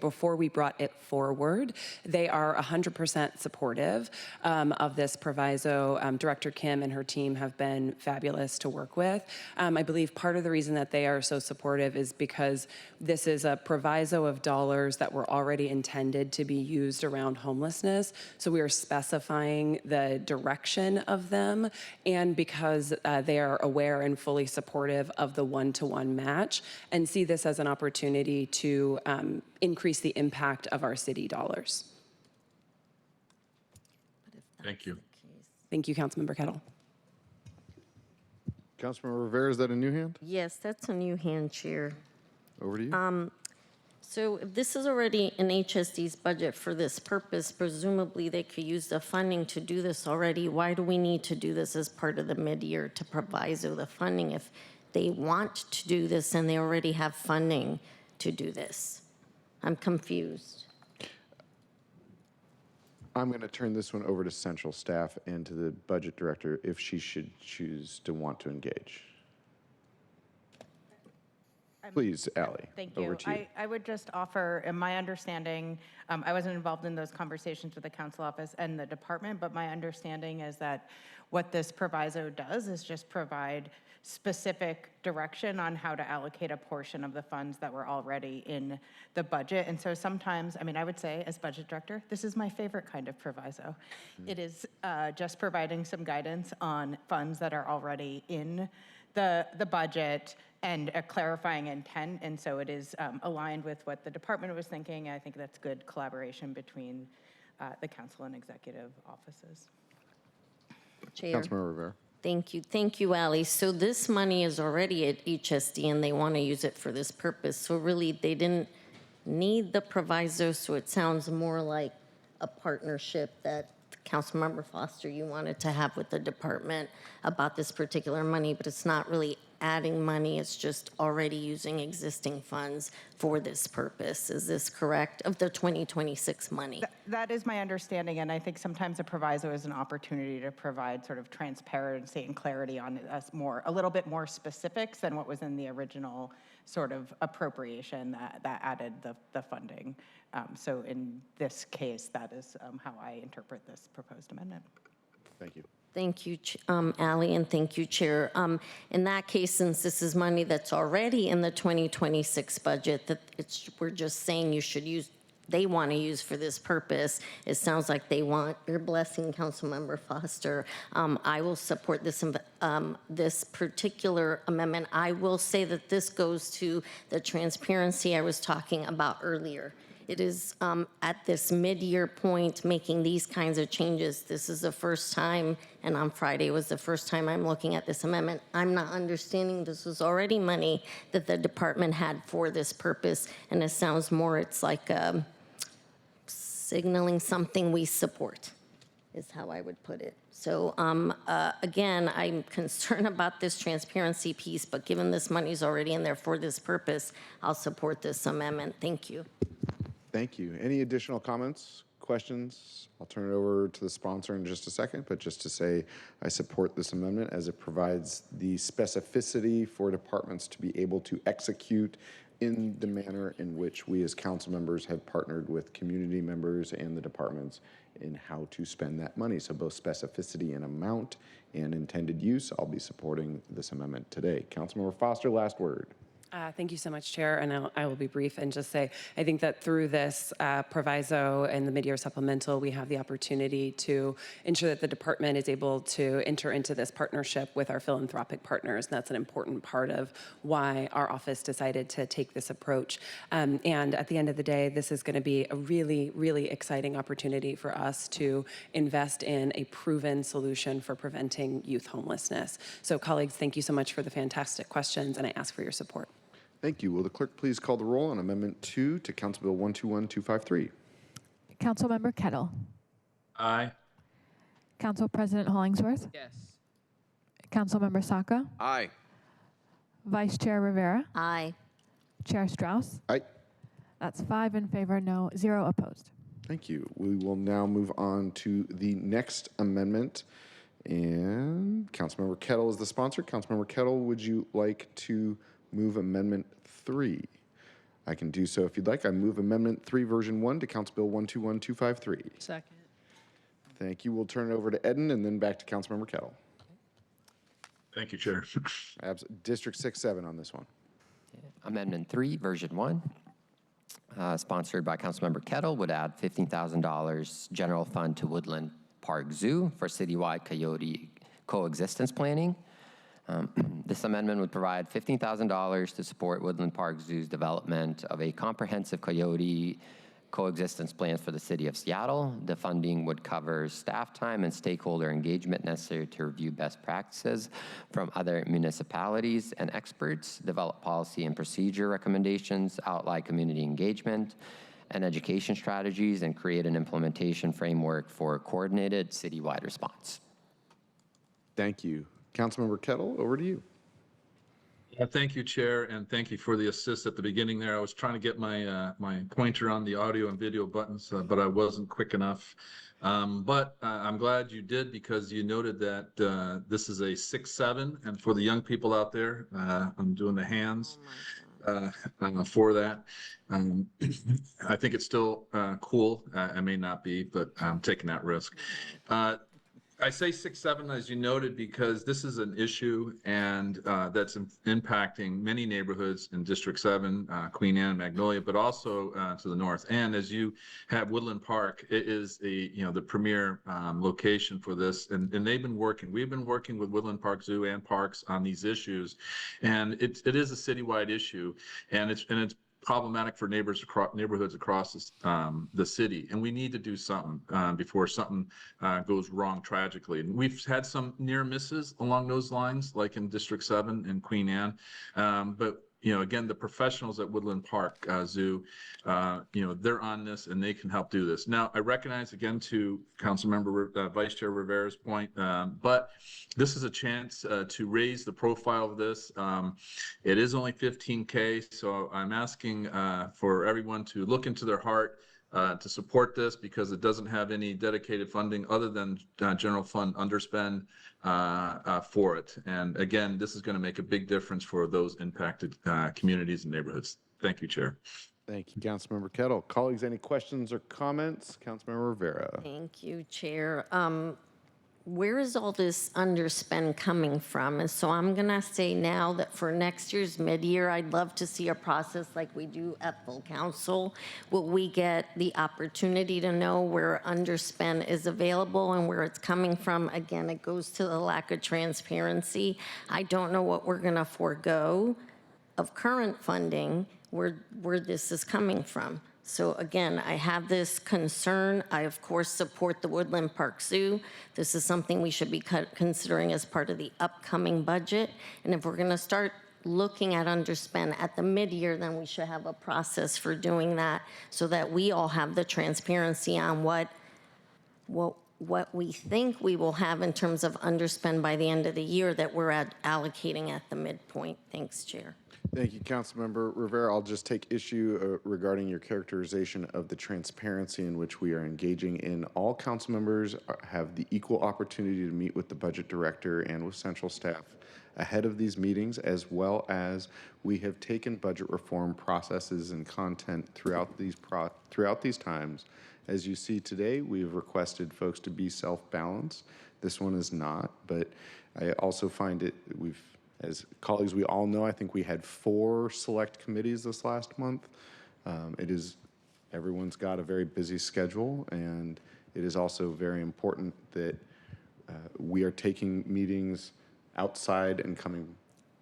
Before we brought it forward. They are 100% supportive of this proviso. Director Kim and her team have been fabulous to work with. I believe part of the reason that they are so supportive is because this is a proviso of dollars that were already intended to be used around homelessness. So we are specifying the direction of them, and because they are aware and fully supportive of the one-to-one match and see this as an opportunity to increase the impact of our city dollars. Thank you. Thank you, Councilmember Kettle. Councilmember Rivera, is that a new hand? Yes, that's a new hand, Chair. Over to you. So if this is already in HSD's budget for this purpose, presumably they could use the funding to do this already. Why do we need to do this as part of the mid-year to proviso the funding if they want to do this and they already have funding to do this? I'm confused. I'm going to turn this one over to central staff and to the budget director if she should choose to want to engage. Please, Ally. Thank you. Over to you. I would just offer, in my understanding, I wasn't involved in those conversations with the council office and the department, but my understanding is that what this proviso does is just provide specific direction on how to allocate a portion of the funds that were already in the budget. And so sometimes, I mean, I would say as budget director, this is my favorite kind of proviso. It is just providing some guidance on funds that are already in the budget and a clarifying intent. And so it is aligned with what the department was thinking. I think that's good collaboration between the council and executive offices. Chair. Councilmember Rivera. Thank you. Thank you, Ally. So this money is already at HSD and they want to use it for this purpose. So really they didn't need the proviso. So it sounds more like a partnership that Councilmember Foster, you wanted to have with the department about this particular money, but it's not really adding money. It's just already using existing funds for this purpose. Is this correct? Of the 2026 money? That is my understanding, and I think sometimes a proviso is an opportunity to provide sort of transparency and clarity on a little bit more specifics than what was in the original sort of appropriation that added the funding. So in this case, that is how I interpret this proposed amendment. Thank you. Thank you, Ally, and thank you, Chair. In that case, since this is money that's already in the 2026 budget, that we're just saying you should use, they want to use for this purpose. It sounds like they want your blessing, Councilmember Foster. I will support this particular amendment. I will say that this goes to the transparency I was talking about earlier. It is at this mid-year point making these kinds of changes. This is the first time, and on Friday was the first time I'm looking at this amendment. I'm not understanding this was already money that the department had for this purpose, and it sounds more, it's like signaling something we support. is how I would put it. So again, I'm concerned about this transparency piece, but given this money is already in there for this purpose, I'll support this amendment. Thank you. Thank you. Any additional comments, questions? I'll turn it over to the sponsor in just a second, but just to say I support this amendment as it provides the specificity for departments to be able to execute in the manner in which we as council members have partnered with community members and the departments in how to spend that money. So both specificity and amount and intended use, I'll be supporting this amendment today. Councilmember Foster, last word. Thank you so much, Chair, and I will be brief and just say, I think that through this proviso and the mid-year supplemental, we have the opportunity to ensure that the department is able to enter into this partnership with our philanthropic partners. And that's an important part of why our office decided to take this approach. And at the end of the day, this is going to be a really, really exciting opportunity for us to invest in a proven solution for preventing youth homelessness. So colleagues, thank you so much for the fantastic questions, and I ask for your support. Thank you. Will the clerk please call the roll on Amendment 2 to Council Bill 121253? Councilmember Kettle. Aye. Council President Hollingsworth. Yes. Councilmember Saka. Aye. Vice Chair Rivera. Aye. Chair Strauss. Aye. That's 5 in favor, 0 opposed. Thank you. We will now move on to the next amendment. And Councilmember Kettle is the sponsor. Councilmember Kettle, would you like to move Amendment 3? I can do so if you'd like. I move Amendment 3, Version 1 to Council Bill 121253. Second. Thank you. We'll turn it over to Eden and then back to Councilmember Kettle. Thank you, Chair. District 6-7 on this one. Amendment 3, Version 1, sponsored by Councilmember Kettle, would add $15,000 general fund to Woodland Park Zoo for citywide coyote coexistence planning. This amendment would provide $15,000 to support Woodland Park Zoo's development of a comprehensive coyote coexistence plan for the city of Seattle. The funding would cover staff time and stakeholder engagement necessary to review best practices from other municipalities and experts, develop policy and procedure recommendations, outline community engagement and education strategies, and create an implementation framework for a coordinated citywide response. Thank you. Councilmember Kettle, over to you. Thank you, Chair, and thank you for the assist at the beginning there. I was trying to get my my pointer on the audio and video buttons, but I wasn't quick enough. But I'm glad you did, because you noted that this is a 6-7, and for the young people out there, I'm doing the hands for that. I think it's still cool. I may not be, but I'm taking that risk. I say 6-7, as you noted, because this is an issue and that's impacting many neighborhoods in District 7, Queen Anne, Magnolia, but also to the north. And as you have Woodland Park, it is the premier location for this. And we've been working with Woodland Park Zoo and parks on these issues. And it is a citywide issue, and it's problematic for neighborhoods across the city, and we need to do something before something goes wrong tragically. And we've had some near misses along those lines, like in District 7 and Queen Anne, but again, the professionals at Woodland Park Zoo, they're on this and they can help do this. Now, I recognize, again, to Councilmember Vice Chair Rivera's point, but this is a chance to raise the profile of this. It is only $15K, so I'm asking for everyone to look into their heart to support this, because it doesn't have any dedicated funding other than general fund underspend for it. And again, this is going to make a big difference for those impacted communities and neighborhoods. Thank you, Chair. Thank you, Councilmember Kettle. Colleagues, any questions or comments? Councilmember Rivera. Thank you, Chair. Where is all this underspend coming from? And so I'm going to say now that for next year's mid-year, I'd love to see a process like we do at full council. Will we get the opportunity to know where underspend is available and where it's coming from? Again, it goes to the lack of transparency. I don't know what we're going to forego of current funding where this is coming from. So again, I have this concern. I, of course, support the Woodland Park Zoo. This is something we should be considering as part of the upcoming budget. And if we're going to start looking at underspend at the mid-year, then we should have a process for doing that so that we all have the transparency on what what we think we will have in terms of underspend by the end of the year that we're allocating at the midpoint. Thanks, Chair. Thank you, Councilmember Rivera. I'll just take issue regarding your characterization of the transparency in which we are engaging in. All council members have the equal opportunity to meet with the budget director and with central staff ahead of these meetings, as well as we have taken budget reform processes and content throughout these times. As you see today, we've requested folks to be self-balanced. This one is not, but I also find it, as colleagues, we all know, I think we had 4 select committees this last month. Everyone's got a very busy schedule, and it is also very important that we are taking meetings outside and coming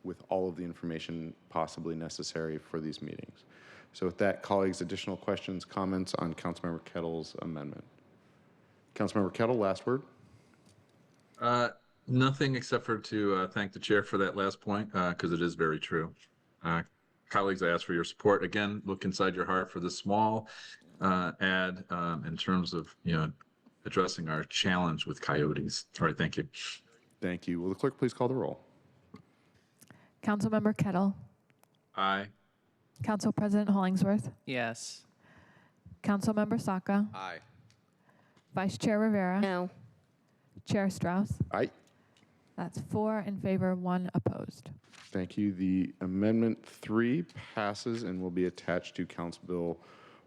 with all of the information possibly necessary for these meetings. So with that, colleagues, additional questions, comments on Councilmember Kettle's amendment? Councilmember Kettle, last word. Nothing except for to thank the chair for that last point, because it is very true. Colleagues, I ask for your support. Again, look inside your heart for the small ad in terms of addressing our challenge with coyotes. All right, thank you. Thank you. Will the clerk please call the roll? Councilmember Kettle. Aye. Council President Hollingsworth. Yes. Councilmember Saka. Aye. Vice Chair Rivera. No. Chair Strauss. Aye. That's 4 in favor, 1 opposed. Thank you. The Amendment 3 passes and will be attached to Council Bill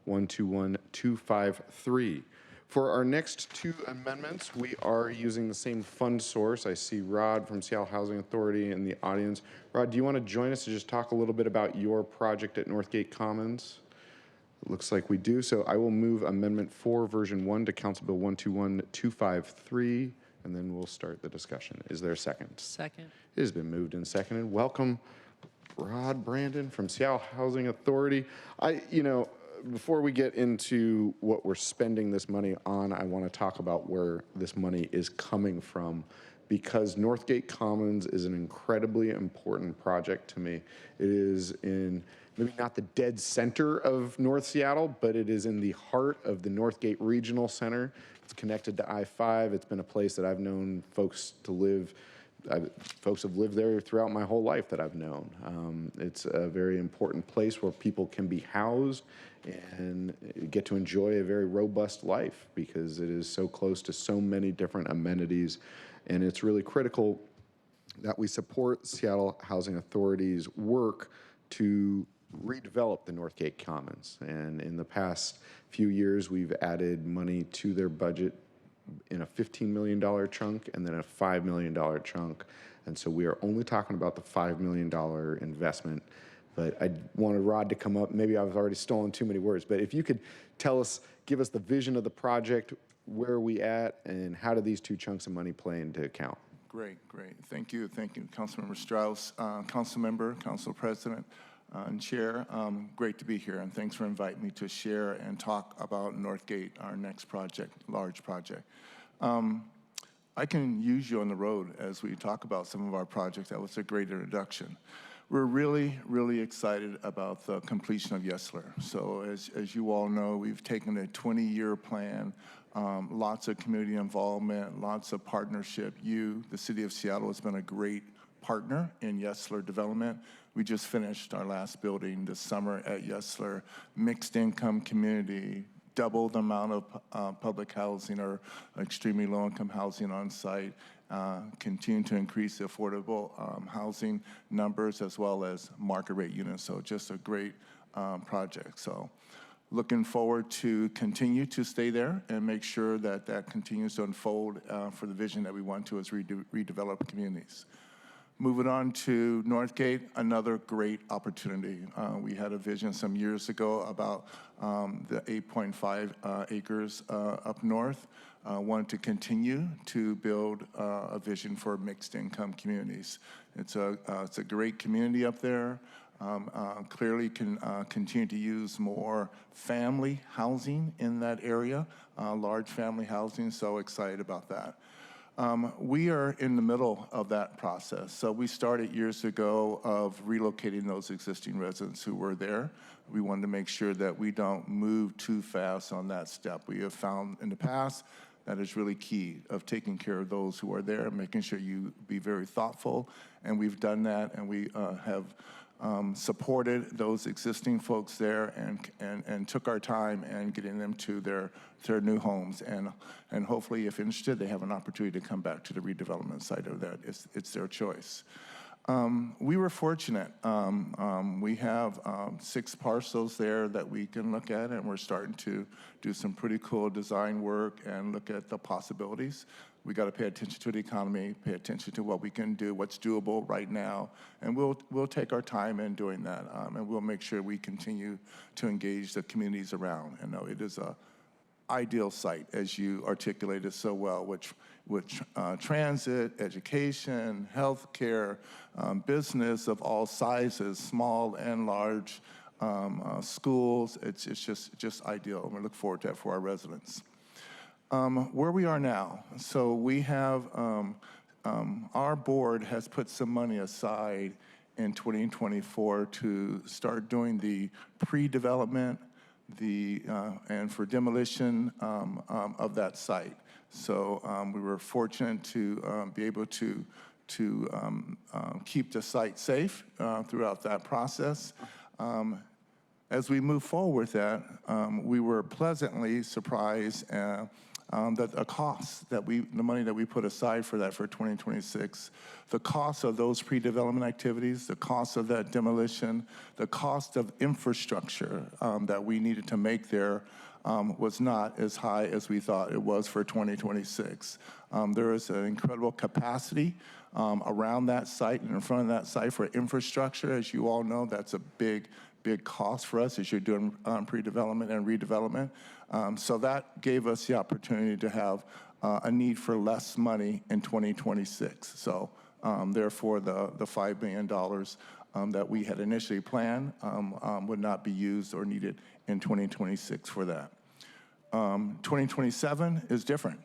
121253. For our next 2 amendments, we are using the same fund source. I see Rod from Seattle Housing Authority in the audience. Rod, do you want to join us to just talk a little bit about your project at Northgate Commons? It looks like we do. So I will move Amendment 4, Version 1 to Council Bill 121253, and then we'll start the discussion. Is there a second? Second. It has been moved and seconded. Welcome, Rod Brandon from Seattle Housing Authority. Before we get into what we're spending this money on, I want to talk about where this money is coming from, because Northgate Commons is an incredibly important project to me. It is in maybe not the dead center of North Seattle, but it is in the heart of the Northgate Regional Center. It's connected to I-5. It's been a place that I've known folks to live. Folks have lived there throughout my whole life that I've known. It's a very important place where people can be housed and get to enjoy a very robust life, because it is so close to so many different amenities. And it's really critical that we support Seattle Housing Authority's work to redevelop the Northgate Commons. And in the past few years, we've added money to their budget in a $15 million chunk and then a $5 million chunk. And so we are only talking about the $5 million investment. But I wanted Rod to come up. Maybe I've already stolen too many words, but if you could give us the vision of the project, where are we at, and how do these 2 chunks of money play into account? Great. Thank you, Councilmember Strauss, Council Member, Council President, and Chair. Great to be here, and thanks for inviting me to share and talk about Northgate, our next project, large project. I can use you on the road as we talk about some of our projects. That was a great introduction. We're really, really excited about the completion of Yesler. So as you all know, we've taken a 20-year plan, lots of community involvement, lots of partnership. The City of Seattle, has been a great partner in Yesler development. We just finished our last building this summer at Yesler, mixed income community, double the amount of public housing or extremely low income housing on site, continue to increase the affordable housing numbers as well as market rate units. So just a great project. So looking forward to continue to stay there and make sure that that continues to unfold for the vision that we want to as redevelop communities. Moving on to Northgate, another great opportunity. We had a vision some years ago about the 8.5 acres up north. Wanted to continue to build a vision for mixed income communities. It's a great community up there. Clearly can continue to use more family housing in that area, large family housing, so excited about that. We are in the middle of that process. So we started years ago of relocating those existing residents who were there. We wanted to make sure that we don't move too fast on that step. We have found in the past That is really key of taking care of those who are there, making sure you be very thoughtful. And we've done that, and we have supported those existing folks there and took our time and getting them to their new homes. And hopefully, if interested, they have an opportunity to come back to the redevelopment site of that. It's their choice. We were fortunate. We have 6 parcels there that we can look at, and we're starting to do some pretty cool design work and look at the possibilities. We got to pay attention to the economy, pay attention to what we can do, what's doable right now, and we'll take our time in doing that, and we'll make sure we continue to engage the communities around. And know it is a ideal site, as you articulated so well, which transit, education, healthcare, business of all sizes, small and large, schools. It's just ideal, and we look forward to that for our residents. Where we are now, so we have, our board has put some money aside in 2024 to start doing the pre-development, and for demolition of that site. So we were fortunate to be able to keep the site safe throughout that process. As we move forward with that, we were pleasantly surprised that the money that we put aside for that for 2026, the cost of those pre-development activities, the cost of that demolition, the cost of infrastructure that we needed to make there was not as high as we thought it was for 2026. There is an incredible capacity around that site and in front of that site for infrastructure. As you all know, that's a big cost for us as you're doing pre-development and redevelopment. So that gave us the opportunity to have a need for less money in 2026. So therefore, the $5 million that we had initially planned would not be used or needed in 2026 for that. 2027 is different.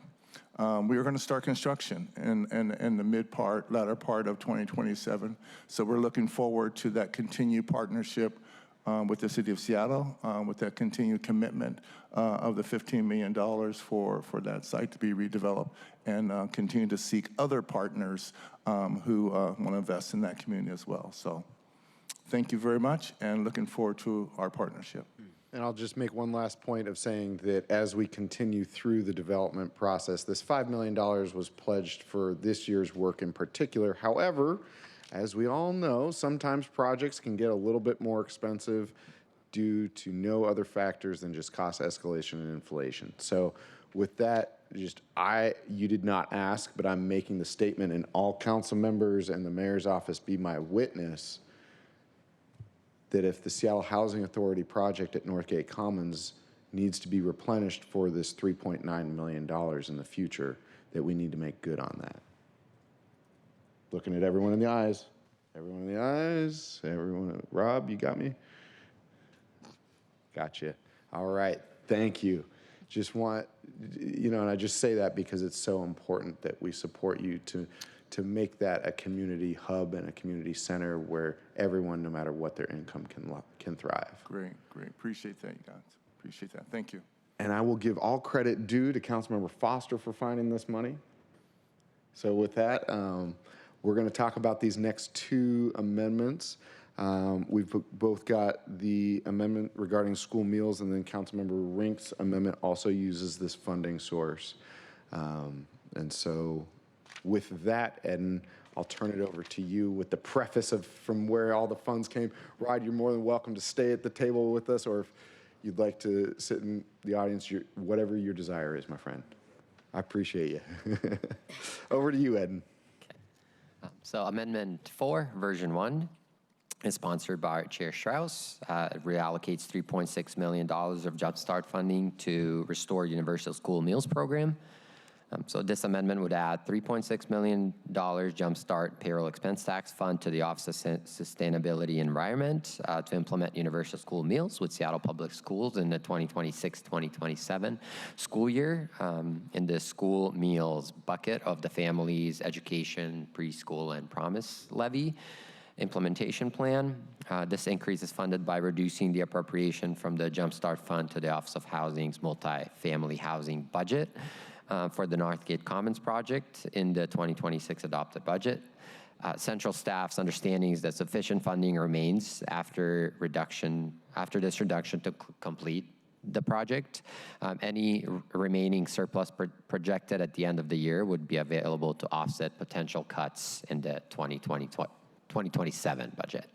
We are going to start construction in the latter part of 2027. So we're looking forward to that continued partnership with the City of Seattle, with that continued commitment of the $15 million for that site to be redeveloped, and continue to seek other partners who want to invest in that community as well. So thank you very much, and looking forward to our partnership. And I'll just make one last point of saying that as we continue through the development process, this $5 million was pledged for this year's work in particular. However, as we all know, sometimes projects can get a little bit more expensive due to no other factors than just cost escalation and inflation. So with that, you did not ask, but I'm making the statement, and all council members and the mayor's office be my witness, that if the Seattle Housing Authority project at Northgate Commons needs to be replenished for this $3.9 million in the future, that we need to make good on that. Looking at everyone in the eyes. Everyone in the eyes. Rob, you got me? Gotcha. All right. Thank you. Just want, and I just say that because it's so important that we support you to make that a community hub and a community center where everyone, no matter what their income, can thrive. Great. Appreciate that, you guys. Appreciate that. Thank you. And I will give all credit due to Councilmember Foster for finding this money. So with that, we're going to talk about these next 2 amendments. We've both got the amendment regarding school meals, and then Councilmember Rink's amendment also uses this funding source. And so with that, Eden, I'll turn it over to you with the preface of from where all the funds came. Rod, you're more than welcome to stay at the table with us, or if you'd like to sit in the audience, whatever your desire is, my friend. I appreciate you. Over to you, Eden. So Amendment 4, Version 1, is sponsored by Chair Strauss. It reallocates $3.6 million of Jumpstart funding to restore Universal School Meals Program. So this amendment would add $3.6 million Jumpstart Payroll Expense Tax Fund to the Office of Sustainability Environment to implement Universal School Meals with Seattle Public Schools in the 2026-2027 school year in the school meals bucket of the Families, Education, Preschool, and Promise Levy implementation plan. This increase is funded by reducing the appropriation from the Jumpstart Fund to the Office of Housing's multi-family housing budget. for the Northgate Commons project in the 2026 adopted budget. Central staff's understanding is that sufficient funding remains after this reduction to complete the project. Any remaining surplus projected at the end of the year would be available to offset potential cuts in the 2027 budget.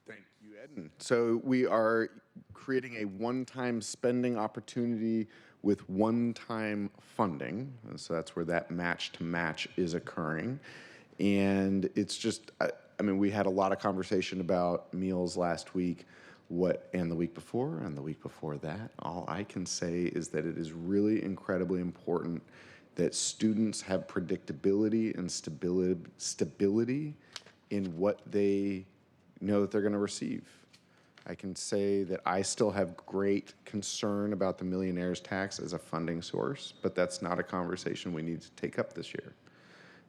Thank you, Ed. So we are creating a one-time spending opportunity with one-time funding. And so that's where that match to match is occurring. And it's just, I mean, we had a lot of conversation about meals last week, and the week before, and the week before that. All I can say is that it is really incredibly important that students have predictability and stability in what they know that they're going to receive. I can say that I still have great concern about the millionaire's tax as a funding source, but that's not a conversation we need to take up this year.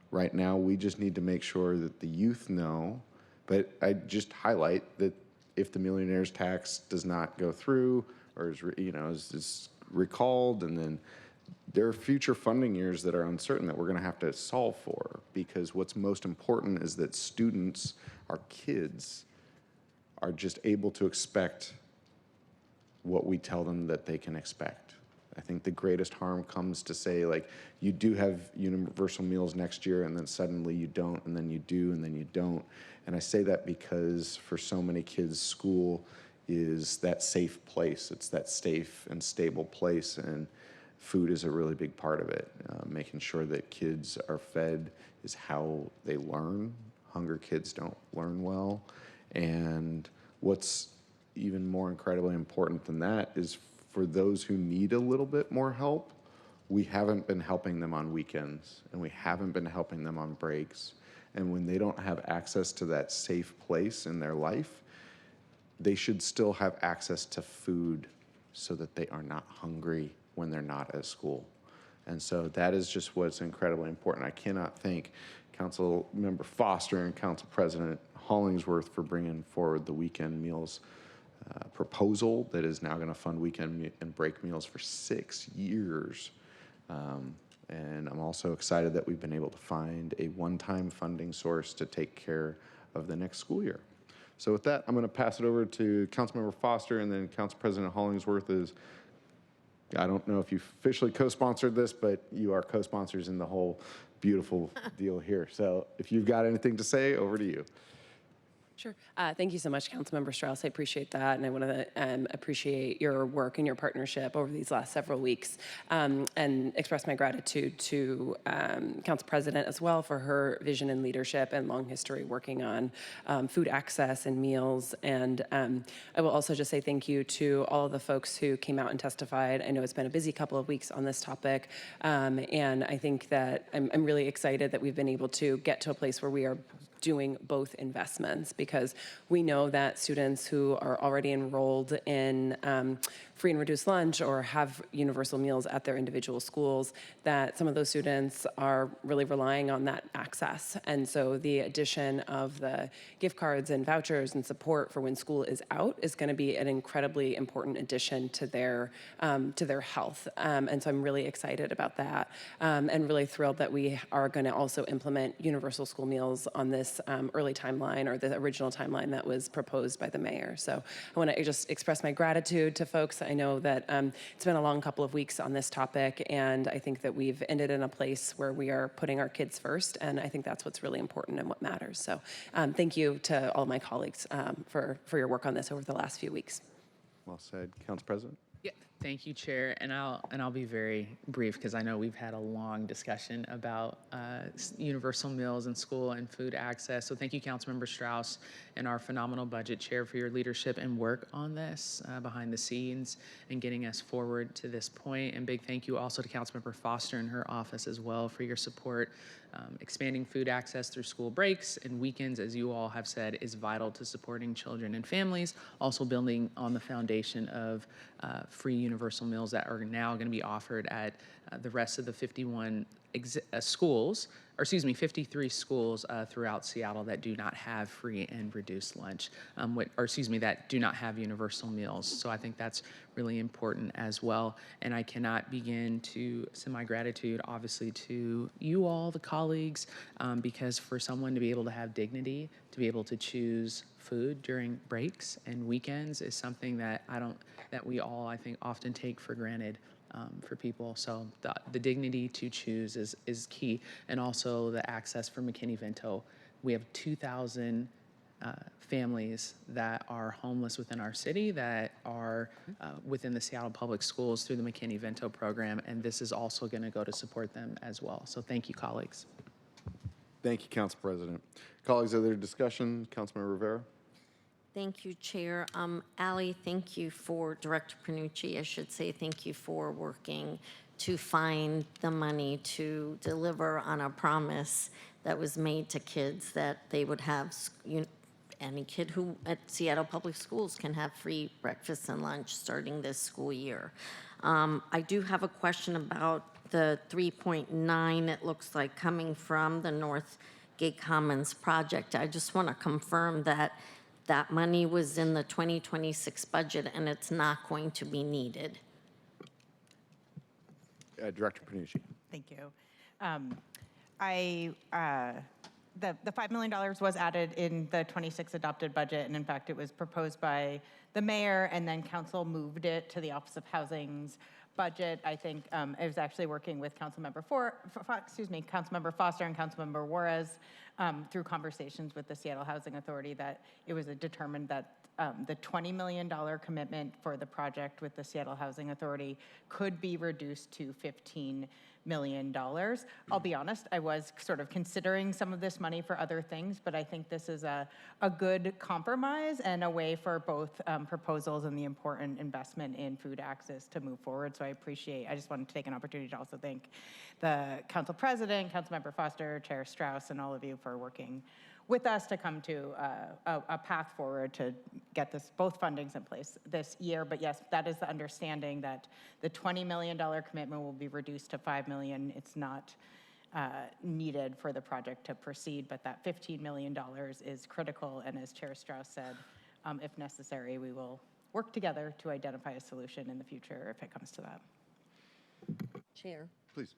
Right now, we just need to make sure that the youth know, but I just highlight that if the millionaire's tax does not go through or is recalled, and then there are future funding years that are uncertain that we're going to have to solve for, because what's most important is that students, our kids, are just able to expect what we tell them that they can expect. I think the greatest harm comes to say, like, you do have universal meals next year, and then suddenly you don't, and then you do, and then you don't. And I say that because for so many kids, school is that safe place. It's that safe and stable place, and food is a really big part of it. Making sure that kids are fed is how they learn. Hunger kids don't learn well. And what's even more incredibly important than that is for those who need a little bit more help, we haven't been helping them on weekends, and we haven't been helping them on breaks. And when they don't have access to that safe place in their life, they should still have access to food so that they are not hungry when they're not at school. And so that is just what's incredibly important. I cannot thank Council Member Foster and Council President Hollingsworth for bringing forward the weekend meals proposal that is now going to fund weekend and break meals for 6 years. And I'm also excited that we've been able to find a one-time funding source to take care of the next school year. So with that, I'm going to pass it over to Councilmember Foster, and then Council President Hollingsworth is, I don't know if you officially co-sponsored this, but you are co-sponsors in the whole beautiful deal here. So if you've got anything to say, over to you. Sure. Thank you so much, Councilmember Strauss. I appreciate that, and I want to appreciate your work and your partnership over these last several weeks, and express my gratitude to Council President as well for her vision and leadership and long history working on food access and meals. And I will also just say thank you to all of the folks who came out and testified. I know it's been a busy couple of weeks on this topic, and I think that I'm really excited that we've been able to get to a place where we are doing both investments, because we know that students who are already enrolled in free and reduced lunch or have universal meals at their individual schools, that some of those students are really relying on that access. And so the addition of the gift cards and vouchers and support for when school is out is going to be an incredibly important addition to their health. And so I'm really excited about that, and really thrilled that we are going to also implement universal school meals on this early timeline, or the original timeline that was proposed by the mayor. So I want to just express my gratitude to folks. I know that it's been a long couple of weeks on this topic, and I think that we've ended in a place where we are putting our kids first, and I think that's what's really important and what matters. So thank you to all my colleagues for your work on this over the last few weeks. Well said. Council President? Yeah, thank you, Chair, and I'll be very brief, because I know we've had a long discussion about universal meals in school and food access. So thank you, Councilmember Strauss, and our phenomenal budget chair for your leadership and work on this behind the scenes and getting us forward to this point. And big thank you also to Councilmember Foster and her office as well for your support. Expanding food access through school breaks and weekends, as you all have said, is vital to supporting children and families. Also building on the foundation of free universal meals that are now going to be offered at the rest of the 51 schools, or excuse me, 53 schools throughout Seattle that do not have free and reduced lunch, or excuse me, that do not have universal meals. So I think that's really important as well. And I cannot begin to send my gratitude, obviously, to you all, the colleagues, because for someone to be able to have dignity, to be able to choose food during breaks and weekends is something that we all, I think, often take for granted. For people. So the dignity to choose is key. And also the access for McKinney-Vento. We have 2,000 families that are homeless within our city that are within the Seattle Public Schools through the McKinney-Vento program. And this is also going to go to support them as well. So thank you, colleagues. Thank you, Council President. Colleagues, other discussion? Councilmember Rivera? Thank you, Chair. Ally, thank you for, Director Panucci, I should say, thank you for working to find the money to deliver on a promise that was made to kids that they would have, any kid who at Seattle Public Schools can have free breakfast and lunch starting this school year. I do have a question about the 3.9, it looks like, coming from the Northgate Commons project. I just want to confirm that that money was in the 2026 budget and it's not going to be needed. Director Panucci. Thank you. The $5 million was added in the 26 adopted budget, and in fact, it was proposed by the mayor, and then council moved it to the Office of Housing's budget. I think I was actually working with Councilmember Councilmember Foster and Councilmember Juarez through conversations with the Seattle Housing Authority that it was determined that the $20 million commitment for the project with the Seattle Housing Authority could be reduced to $15 million. I'll be honest, I was sort of considering some of this money for other things, but I think this is a good compromise and a way for both proposals and the important investment in food access to move forward. So I just wanted to take an opportunity to also thank the Council President, Councilmember Foster, Chair Strauss, and all of you for working with us to come to a path forward to get both fundings in place this year. But yes, that is the understanding that the $20 million commitment will be reduced to $5 million. It's not needed for the project to proceed, but that $15 million is critical. And as Chair Strauss said, if necessary, we will work together to identify a solution in the future if it comes to that. Chair. Please.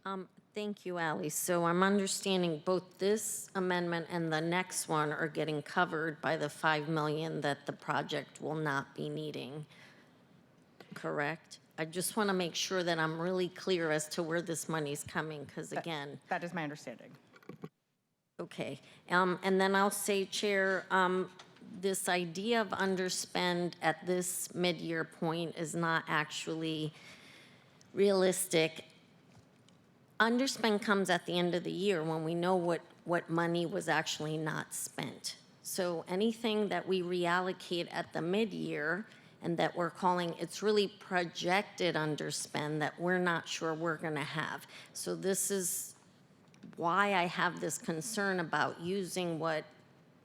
Thank you, Ally. So I'm understanding both this amendment and the next one are getting covered by the $5 million that the project will not be needing, correct? I just want to make sure that I'm really clear as to where this money's coming, because again... That is my understanding. Okay. And then I'll say, Chair, this idea of underspend at this mid-year point is not actually realistic. Underspend comes at the end of the year when we know what money was actually not spent. So anything that we reallocate at the mid-year and that we're calling, it's really projected underspend that we're not sure we're going to have. So this is why I have this concern about using what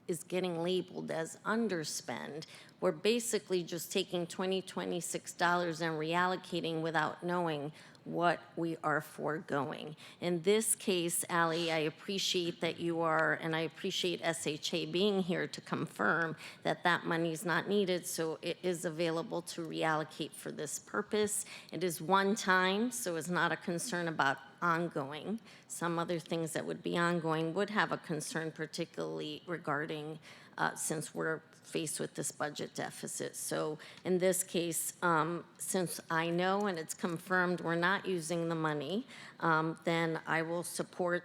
is getting labeled as underspend. We're basically just taking $2026 and reallocating without knowing what we are foregoing. In this case, Ally, I appreciate that you are, and I appreciate SHA being here to confirm that that money is not needed, so it is available to reallocate for this purpose. It is one time, so it's not a concern about ongoing. Some other things that would be ongoing would have a concern, particularly regarding since we're faced with this budget deficit. So in this case, since I know and it's confirmed we're not using the money, then I will support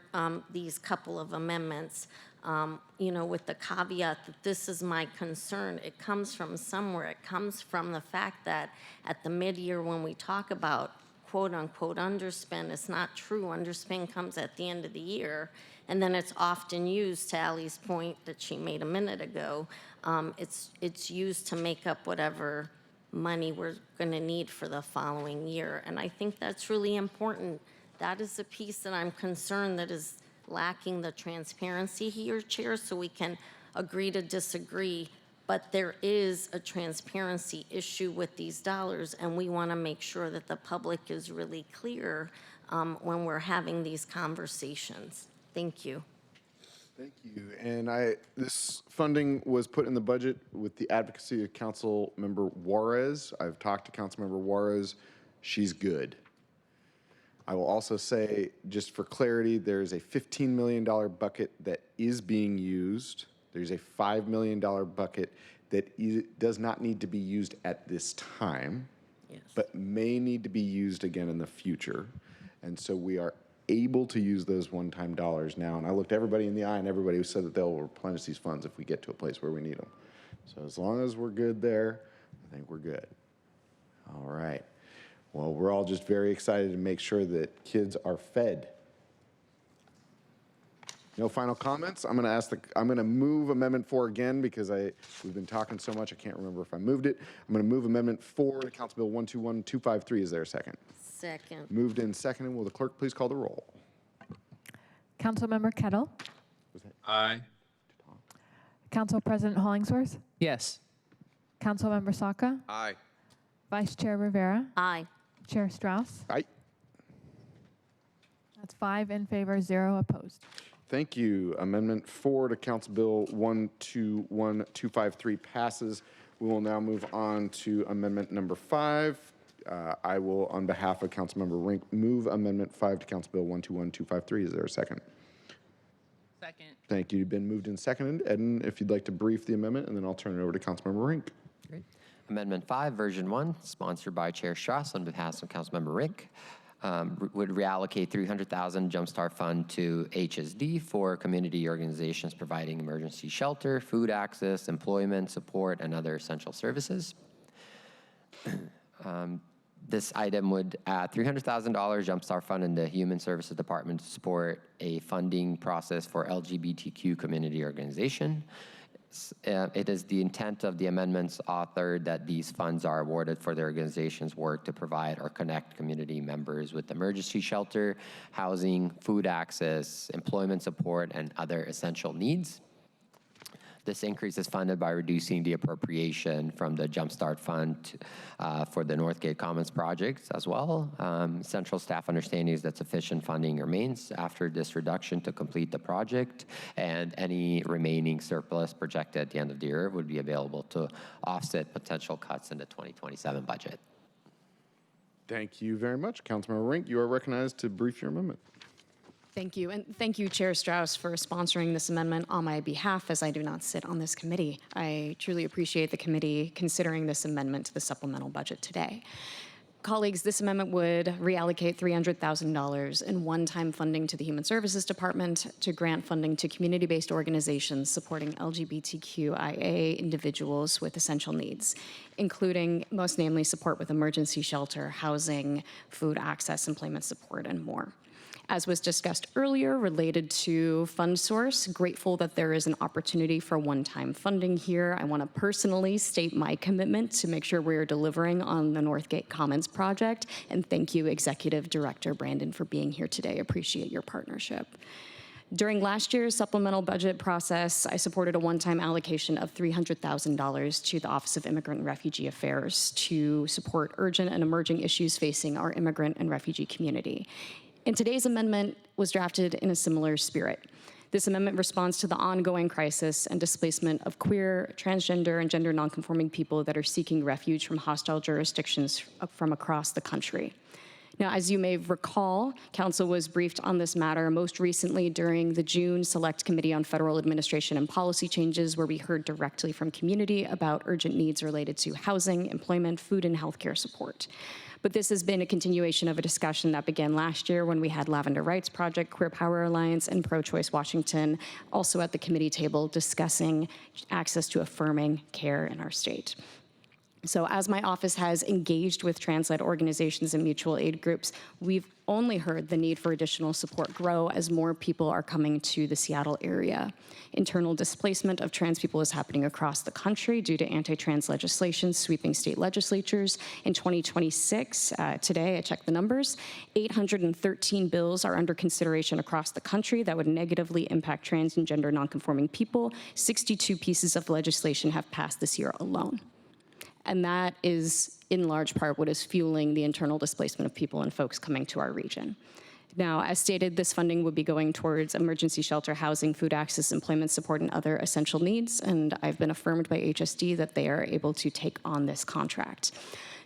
these couple of amendments, with the caveat that this is my concern. It comes from somewhere. It comes from the fact that at the mid-year when we talk about quote-unquote underspend, it's not true. Underspend comes at the end of the year. And then it's often used, to Ally's point that she made a minute ago, it's used to make up whatever money we're going to need for the following year. And I think that's really important. That is the piece that I'm concerned that is lacking the transparency here, Chair, so we can agree to disagree but there is a transparency issue with these dollars, and we want to make sure that the public is really clear when we're having these conversations. Thank you. Thank you. And this funding was put in the budget with the advocacy of Council Member Juarez. I've talked to Council Member Juarez. She's good. I will also say, just for clarity, there's a $15 million bucket that is being used. There's a $5 million bucket that does not need to be used at this time, but may need to be used again in the future. And so we are able to use those one-time dollars now. And I looked everybody in the eye, and everybody said that they'll replenish these funds if we get to a place where we need them. So as long as we're good there, I think we're good. All right. Well, we're all just very excited to make sure that kids are fed. No final comments. I'm going to move Amendment 4 again because we've been talking so much I can't remember if I moved it. I'm going to move Amendment 4 to Council Bill 121253. Is there a second? Second. Moved and seconded. Will the clerk please call the roll? Councilmember Kettle. Aye. Council President Hollingsworth. Yes. Councilmember Saka. Aye. Vice Chair Rivera. Aye. Chair Strauss. Aye. That's 5 in favor, 0 opposed. Thank you. Amendment 4 to Council Bill 121253 passes. We will now move on to Amendment number 5. I will, on behalf of Councilmember Rink, move Amendment 5 to Council Bill 121253. Is there a second? Second. Thank you. Been moved and seconded. Eden, if you'd like to brief the amendment, and then I'll turn it over to Councilmember Rink. Great. Amendment 5, Version 1, sponsored by Chair Strauss on behalf of Councilmember Rink, would reallocate $300,000 Jumpstart Fund to HSD for community organizations providing emergency shelter, food access, employment support, and other essential services. This item would add $300,000 Jumpstart Fund in the Human Services Department to support a funding process for LGBTQ community organization. It is the intent of the amendments authored that these funds are awarded for the organization's work to provide or connect community members with emergency shelter, housing, food access, employment support, and other essential needs. This increase is funded by reducing the appropriation from the Jumpstart Fund for the Northgate Commons projects as well. Central staff understanding is that sufficient funding remains after this reduction to complete the project, and any remaining surplus projected at the end of the year would be available to offset potential cuts in the 2027 budget. Thank you very much. Councilmember Rink, you are recognized to brief your amendment. Thank you, and thank you, Chair Strauss, for sponsoring this amendment on my behalf, as I do not sit on this committee. I truly appreciate the committee considering this amendment to the supplemental budget today. Colleagues, this amendment would reallocate $300,000 in one-time funding to the Human Services Department to grant funding to community-based organizations supporting LGBTQIA individuals with essential needs, including, most namely, support with emergency shelter, housing, food access, employment support, and more. As was discussed earlier, related to fund source, grateful that there is an opportunity for one-time funding here. I want to personally state my commitment to make sure we're delivering on the Northgate Commons project. And thank you, Executive Director Brandon, for being here today. Appreciate your partnership. During last year's supplemental budget process, I supported a one-time allocation of $300,000 to the Office of Immigrant and Refugee Affairs to support urgent and emerging issues facing our immigrant and refugee community. And today's amendment was drafted in a similar spirit. This amendment responds to the ongoing crisis and displacement of queer, transgender, and gender nonconforming people that are seeking refuge from hostile jurisdictions from across the country. Now, as you may recall, Council was briefed on this matter most recently during the June Select Committee on Federal Administration and Policy Changes, where we heard directly from community about urgent needs related to housing, employment, food, and healthcare support. But this has been a continuation of a discussion that began last year when we had Lavender Rights Project, Queer Power Alliance, and Pro-Choice Washington also at the committee table discussing access to affirming care in our state. So as my office has engaged with trans-led organizations and mutual aid groups, we've only heard the need for additional support grow as more people are coming to the Seattle area. Internal displacement of trans people is happening across the country due to anti-trans legislation sweeping state legislatures. In 2026, today I checked the numbers, 813 bills are under consideration across the country that would negatively impact trans and gender nonconforming people. 62 pieces of legislation have passed this year alone. And that is, in large part, what is fueling the internal displacement of people and folks coming to our region. Now, as stated, this funding would be going towards emergency shelter, housing, food access, employment support, and other essential needs. And I've been affirmed by HSD that they are able to take on this contract.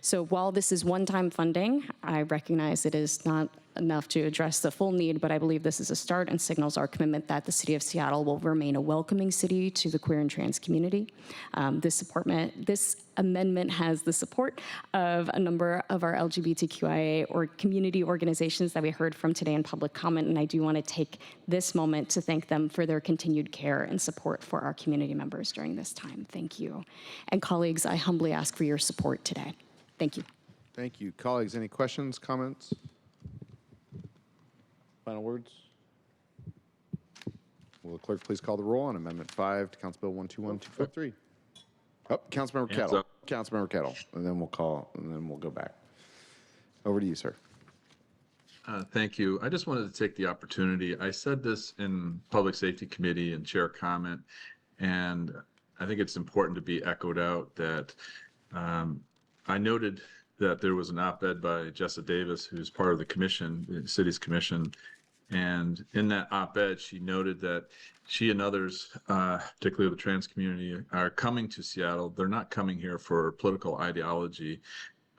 So while this is one-time funding, I recognize it is not enough to address the full need, but I believe this is a start and signals our commitment that the City of Seattle will remain a welcoming city to the queer and trans community. This amendment has the support of a number of our LGBTQIA or community organizations that we heard from today in public comment, and I do want to take this moment to thank them for their continued care and support for our community members during this time. Thank you. And colleagues, I humbly ask for your support today. Thank you. Thank you. Colleagues, any questions, comments? Final words? Will the clerk please call the roll on Amendment 5 to Council Bill 121253? Oh, Councilmember Hands Kettle. up. Councilmember Kettle, and then we'll go back. Over to you, sir. Thank you. I just wanted to take the opportunity. I said this in Public Safety Committee and chair comment, and I think it's important to be echoed out that I noted that there was an op-ed by Jessa Davis, who's part of the commission, the city's commission. And in that op-ed, she noted that she and others, particularly the trans community, are coming to Seattle. They're not coming here for political ideology,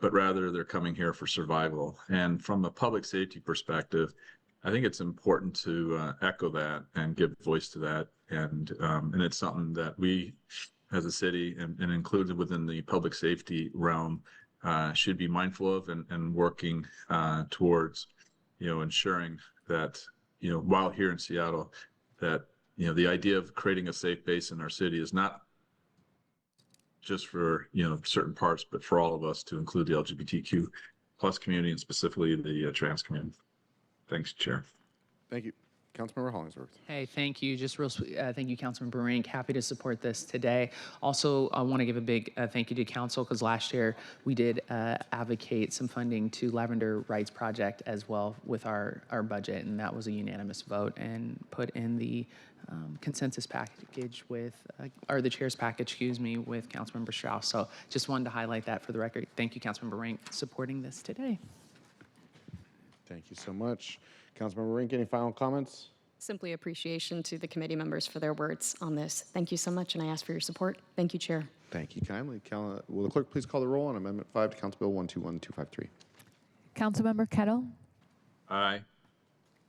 but rather they're coming here for survival. And from a public safety perspective, I think it's important to echo that and give voice to that. And it's something that we, as a city, and included within the public safety realm, should be mindful of and working towards, ensuring that, while here in Seattle, that, the idea of creating a safe base in our city is not just for, certain parts, but for all of us, to include the LGBTQ plus community and specifically the trans community. Thanks, Chair. Thank you. Councilmember Hollingsworth. Hey, thank you. Just real sweet. Thank you, Councilmember Rink. Happy to support this today. Also, I want to give a big thank you to council, because last year we did advocate some funding to Lavender Rights Project as well with our budget, and that was a unanimous vote and put in the consensus package with, or the chair's package, excuse me, with Councilmember Strauss. So just wanted to highlight that for the record. Thank you, Councilmember Rink, supporting this today. Thank you so much. Councilmember Rink, any final comments? Simply appreciation to the committee members for their words on this. Thank you so much, and I ask for your support. Thank you, Chair. Thank you kindly. Will the clerk please call the roll on Amendment 5 to Council Bill 121253? Councilmember Kettle, Aye.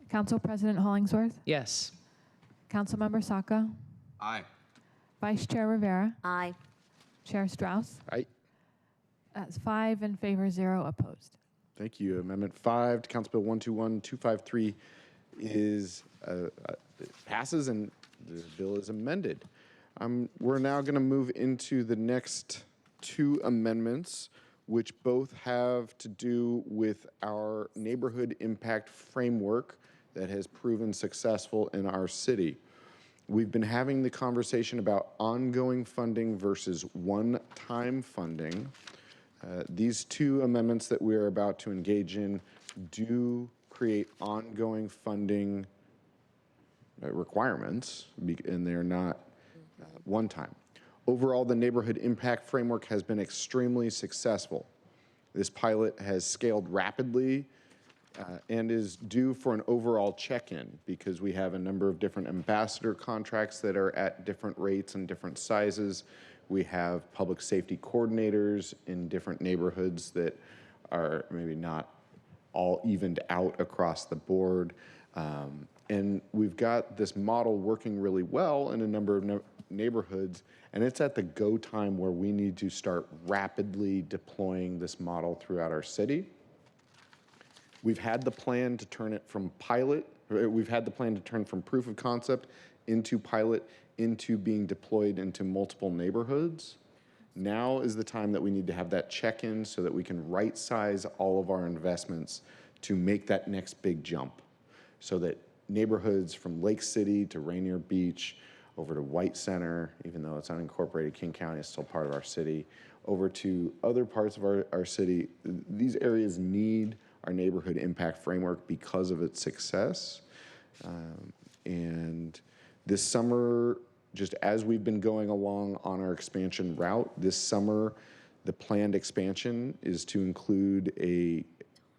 Council President Hollingsworth, Yes. Councilmember Saka, Aye. Vice Chair Rivera, Aye. Chair Strauss. Aye. That's 5 in favor, 0 opposed. Thank you. Amendment 5 to Council Bill 121253 passes, and the bill is amended. We're now going to move into the next two amendments, which both have to do with our neighborhood impact framework that has proven successful in our city. We've been having the conversation about ongoing funding versus one-time funding. These two amendments that we're about to engage in do create ongoing funding requirements, and they're not one time. Overall, the neighborhood impact framework has been extremely successful. This pilot has scaled rapidly and is due for an overall check-in, because we have a number of different ambassador contracts that are at different rates and different sizes. We have public safety coordinators in different neighborhoods that are maybe not all evened out across the board. And we've got this model working really well in a number of neighborhoods, and it's at the go time where we need to start rapidly deploying this model throughout our city. We've had the plan to turn it from pilot, we've had the plan to turn from proof of concept into pilot, into being deployed into multiple neighborhoods. Now is the time that we need to have that check-in so that we can right-size all of our investments to make that next big jump, so that neighborhoods from Lake City to Rainier Beach, over to White Center, even though it's unincorporated, King County is still part of our city, over to other parts of our city, these areas need our neighborhood impact framework because of its success. And this summer, just as we've been going along on our expansion route, this summer, the planned expansion is to include a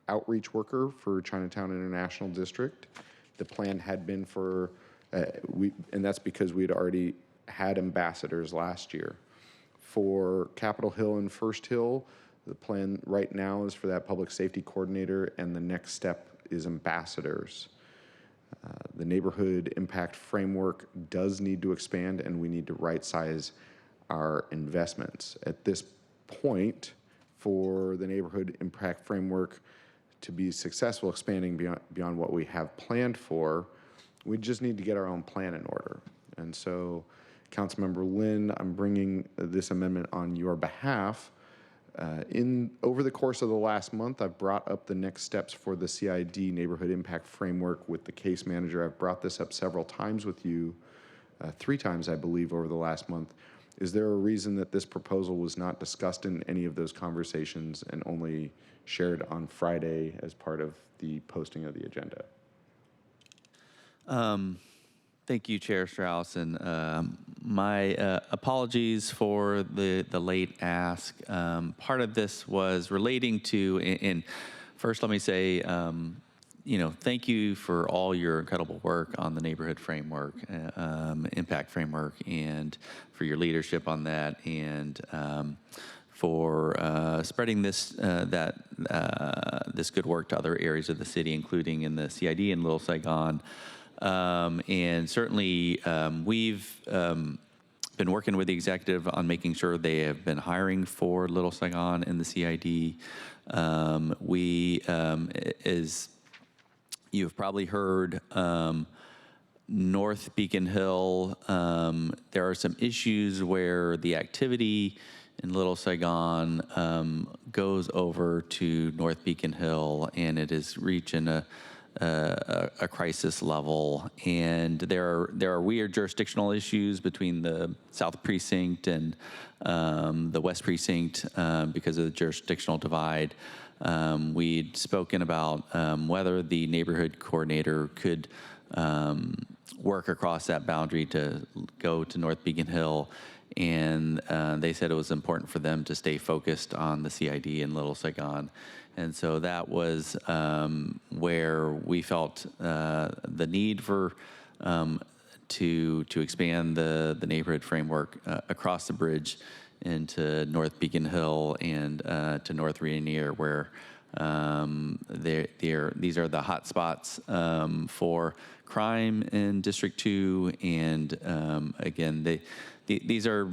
outreach worker for Chinatown International District. The plan had been for, and that's because we'd already had ambassadors last year. For Capitol Hill and First Hill, the plan right now is for that public safety coordinator, and the next step is ambassadors. The neighborhood impact framework does need to expand, and we need to right-size our investments. At this point, for the neighborhood impact framework to be successful expanding beyond what we have planned for, we just need to get our own plan in order. And so, Councilmember Lynn, I'm bringing this amendment on your behalf. Over the course of the last month, I've brought up the next steps for the CID Neighborhood Impact Framework with the case manager. I've brought this up several times with you, 3 times, I believe, over the last month. Is there a reason that this proposal was not discussed in any of those conversations and only shared on Friday as part of the posting of the agenda? Thank you, Chair Strauss, and my apologies for the late ask. Part of this was relating to, and first let me say, thank you for all your incredible work on the neighborhood framework, impact framework, and for your leadership on that, and for spreading this this good work to other areas of the city, including in the CID in Little Saigon. And certainly we've been working with the executive on making sure they have been hiring for Little Saigon in the CID. As you've probably heard, North Beacon Hill, there are some issues where the activity in Little Saigon goes over to North Beacon Hill, and it is reaching a crisis level, and there are weird jurisdictional issues between the South Precinct and the West Precinct because of the jurisdictional divide. We'd spoken about whether the neighborhood coordinator could work across that boundary to go to North Beacon Hill, and they said it was important for them to stay focused on the CID in Little Saigon. And so that was where we felt the need for to expand the neighborhood framework across the bridge into North Beacon Hill and to North Rainier, where these are the hot spots for crime in District 2. And again, these are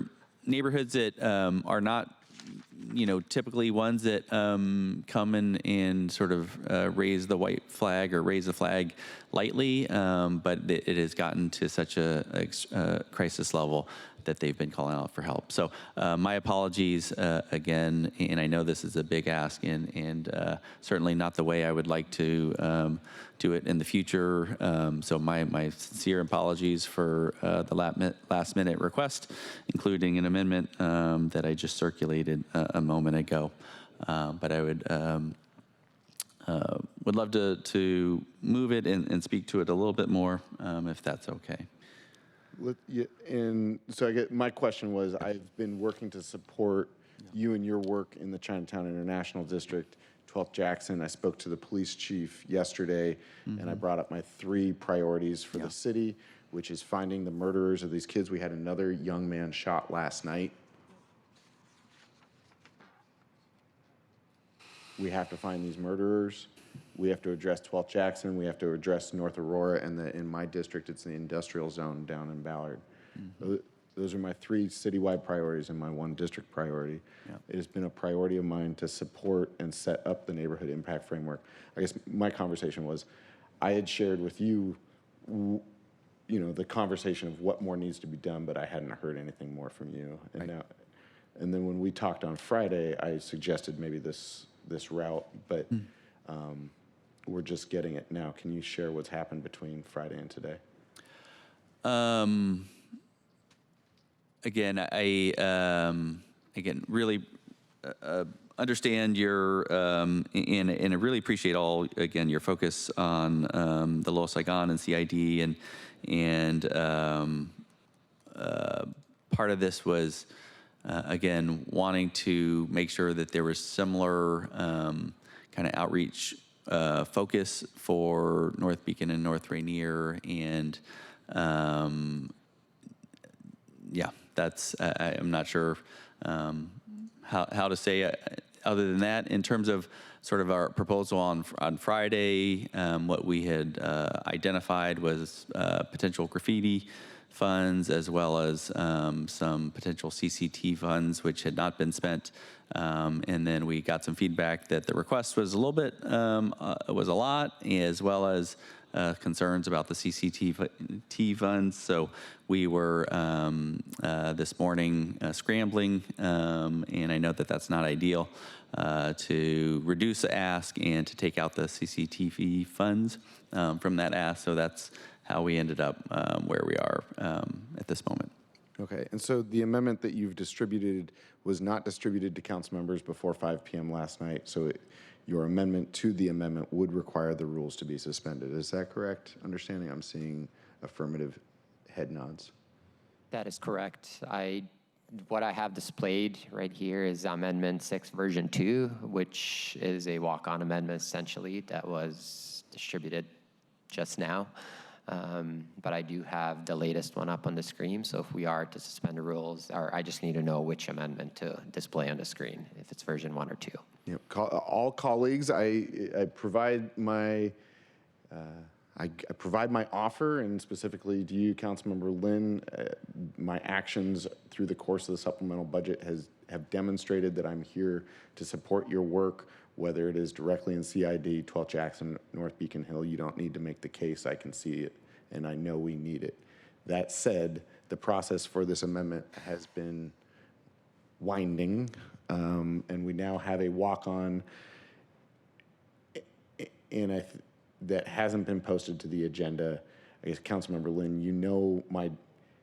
neighborhoods that are not typically ones that come in and sort of raise the white flag or raise the flag lightly, but it has gotten to such a crisis level that they've been calling out for help. So my apologies again, and I know this is a big ask, and certainly not the way I would like to do it in the future. So my sincere apologies for the last minute request, including an amendment that I just circulated a moment ago. But I would love to move it and speak to it a little bit more, if that's okay. And so my question was, I've been working to support you and your work in the Chinatown International District, 12th Jackson. I spoke to the police chief yesterday, and I brought up my 3 priorities for the city, which is finding the murderers of these kids. We had another young man shot last night. We have to find these murderers. We have to address 12th Jackson. We have to address North Aurora, and in my district, it's the industrial zone down in Ballard. Those are my 3 citywide priorities and my 1 district priority. It has been a priority of mine to support and set up the neighborhood impact framework. I guess my conversation was, I had shared with you, the conversation of what more needs to be done, but I hadn't heard anything more from you. And And then when we talked on Friday, I suggested maybe this route, but we're just getting it now. Can you share what's happened between Friday and today? Again, I really understand your and I really appreciate your focus on the Lower Saigon and CID and part of this was again wanting to make sure that there was similar kind of outreach focus for North Beacon and North Rainier and that's I'm not sure how to say other than that. In terms of sort of our proposal on Friday, what we had identified was potential graffiti funds as well as some potential CCT funds which had not been spent. And then we got some feedback that the request was a little bit, was a lot, as well as concerns about the CCT funds. So we were this morning scrambling, and I know that that's not ideal, to reduce the ask and to take out the CCTV funds from that ask. So that's how we ended up where we are at this moment. Okay, and so the amendment that you've distributed was not distributed to council members before 5 p.m. last night. So your amendment to the amendment would require the rules to be suspended. Is that correct understanding? I'm seeing affirmative head nods. That is correct. What I have displayed right here is Amendment 6 version 2, which is a walk-on amendment essentially that was distributed just now. But I do have the latest one up on the screen. So if we are to suspend the rules, or I just need to know which amendment to display on the screen, if it's version 1 or 2. Yep. All colleagues, I provide my I provide my offer, and specifically to you, Councilmember Lynn, my actions through the course of the supplemental budget have demonstrated that I'm here to support your work, whether it is directly in CID, 12 Jackson, North Beacon Hill. You don't need to make the case. I can see it, and I know we need it. That said, the process for this amendment has been winding, and we now have a walk-on, and that hasn't been posted to the agenda. I guess, Councilmember Lynn, you know my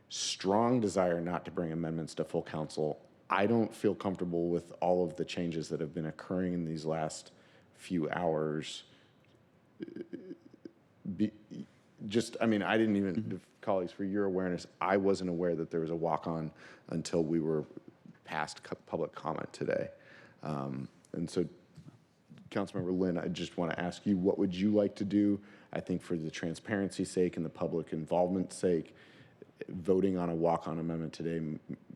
strong desire not to bring amendments to full council. I don't feel comfortable with all of the changes that have been occurring in these last few hours. I didn't even, colleagues, for your awareness, I wasn't aware that there was a walk-on until we were past public comment today. And so, Councilmember Lynn, I just want to ask you, what would you like to do? I think for the transparency's sake and the public involvement's sake, voting on a walk-on amendment today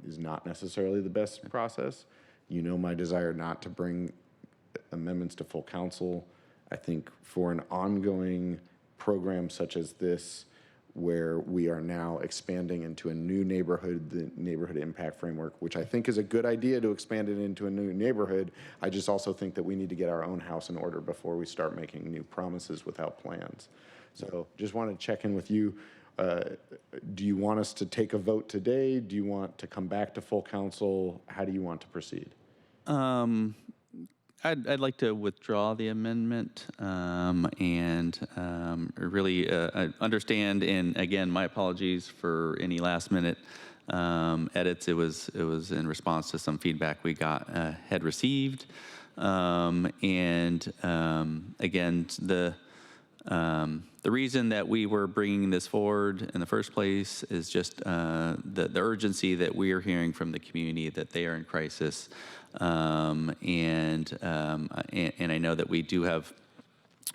is not necessarily the best process. You know my desire not to bring amendments to full council. I think for an ongoing program such as this, where we are now expanding into a new neighborhood, the neighborhood impact framework, which I think is a good idea to expand it into a new neighborhood. I just also think that we need to get our own house in order before we start making new promises without plans. So just want to check in with you. Do you want us to take a vote today? Do you want to come back to full council? How do you want to proceed? I'd like to withdraw the amendment and really understand. And again, my apologies for any last minute edits. It was in response to some feedback we had received. Again, the reason that we were bringing this forward in the first place is just the urgency that we are hearing from the community that they are in crisis. And I know that we do have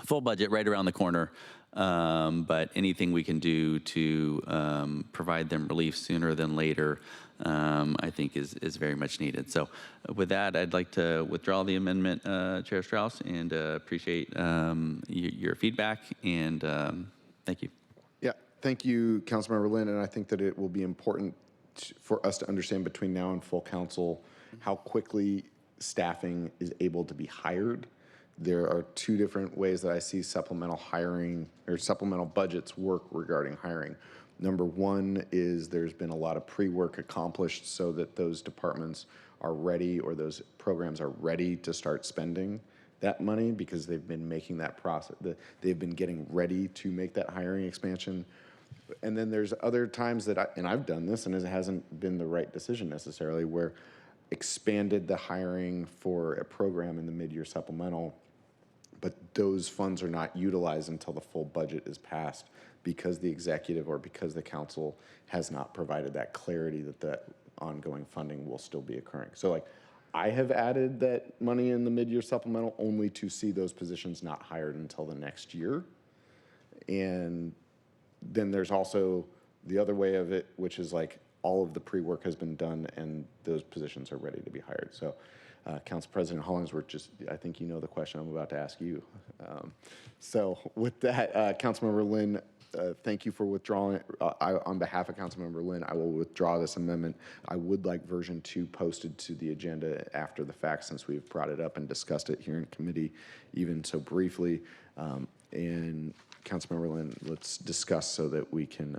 full budget right around the corner, but anything we can do to provide them relief sooner than later, I think is very much needed. So with that, I'd like to withdraw the amendment, Chair Strauss, and appreciate your feedback, and thank you. Yeah, thank you, Councilmember Lynn, and I think that it will be important for us to understand between now and full council how quickly staffing is able to be hired. There are two different ways that I see supplemental hiring or supplemental budgets work regarding hiring. Number one is there's been a lot of pre-work accomplished so that those departments are ready, or those programs are ready to start spending that money because they've been making that process, they've been getting ready to make that hiring expansion. And then there's other times that I've done this and it hasn't been the right decision necessarily, where expanded the hiring for a program in the mid-year supplemental, but those funds are not utilized until the full budget is passed because the executive or because the council has not provided that clarity that that ongoing funding will still be occurring. So like, I have added that money in the mid-year supplemental only to see those positions not hired until the next year. And then there's also the other way of it, which is like all of the pre-work has been done and those positions are ready to be hired. So Council President Hollingsworth, I think you know the question I'm about to ask you. So with that, Councilmember Lynn, thank you for withdrawing. On behalf of Councilmember Lynn, I will withdraw this amendment. I would like version 2 posted to the agenda after the fact, since we've brought it up and discussed it here in committee, even so briefly. And Councilmember Lynn, let's discuss so that we can,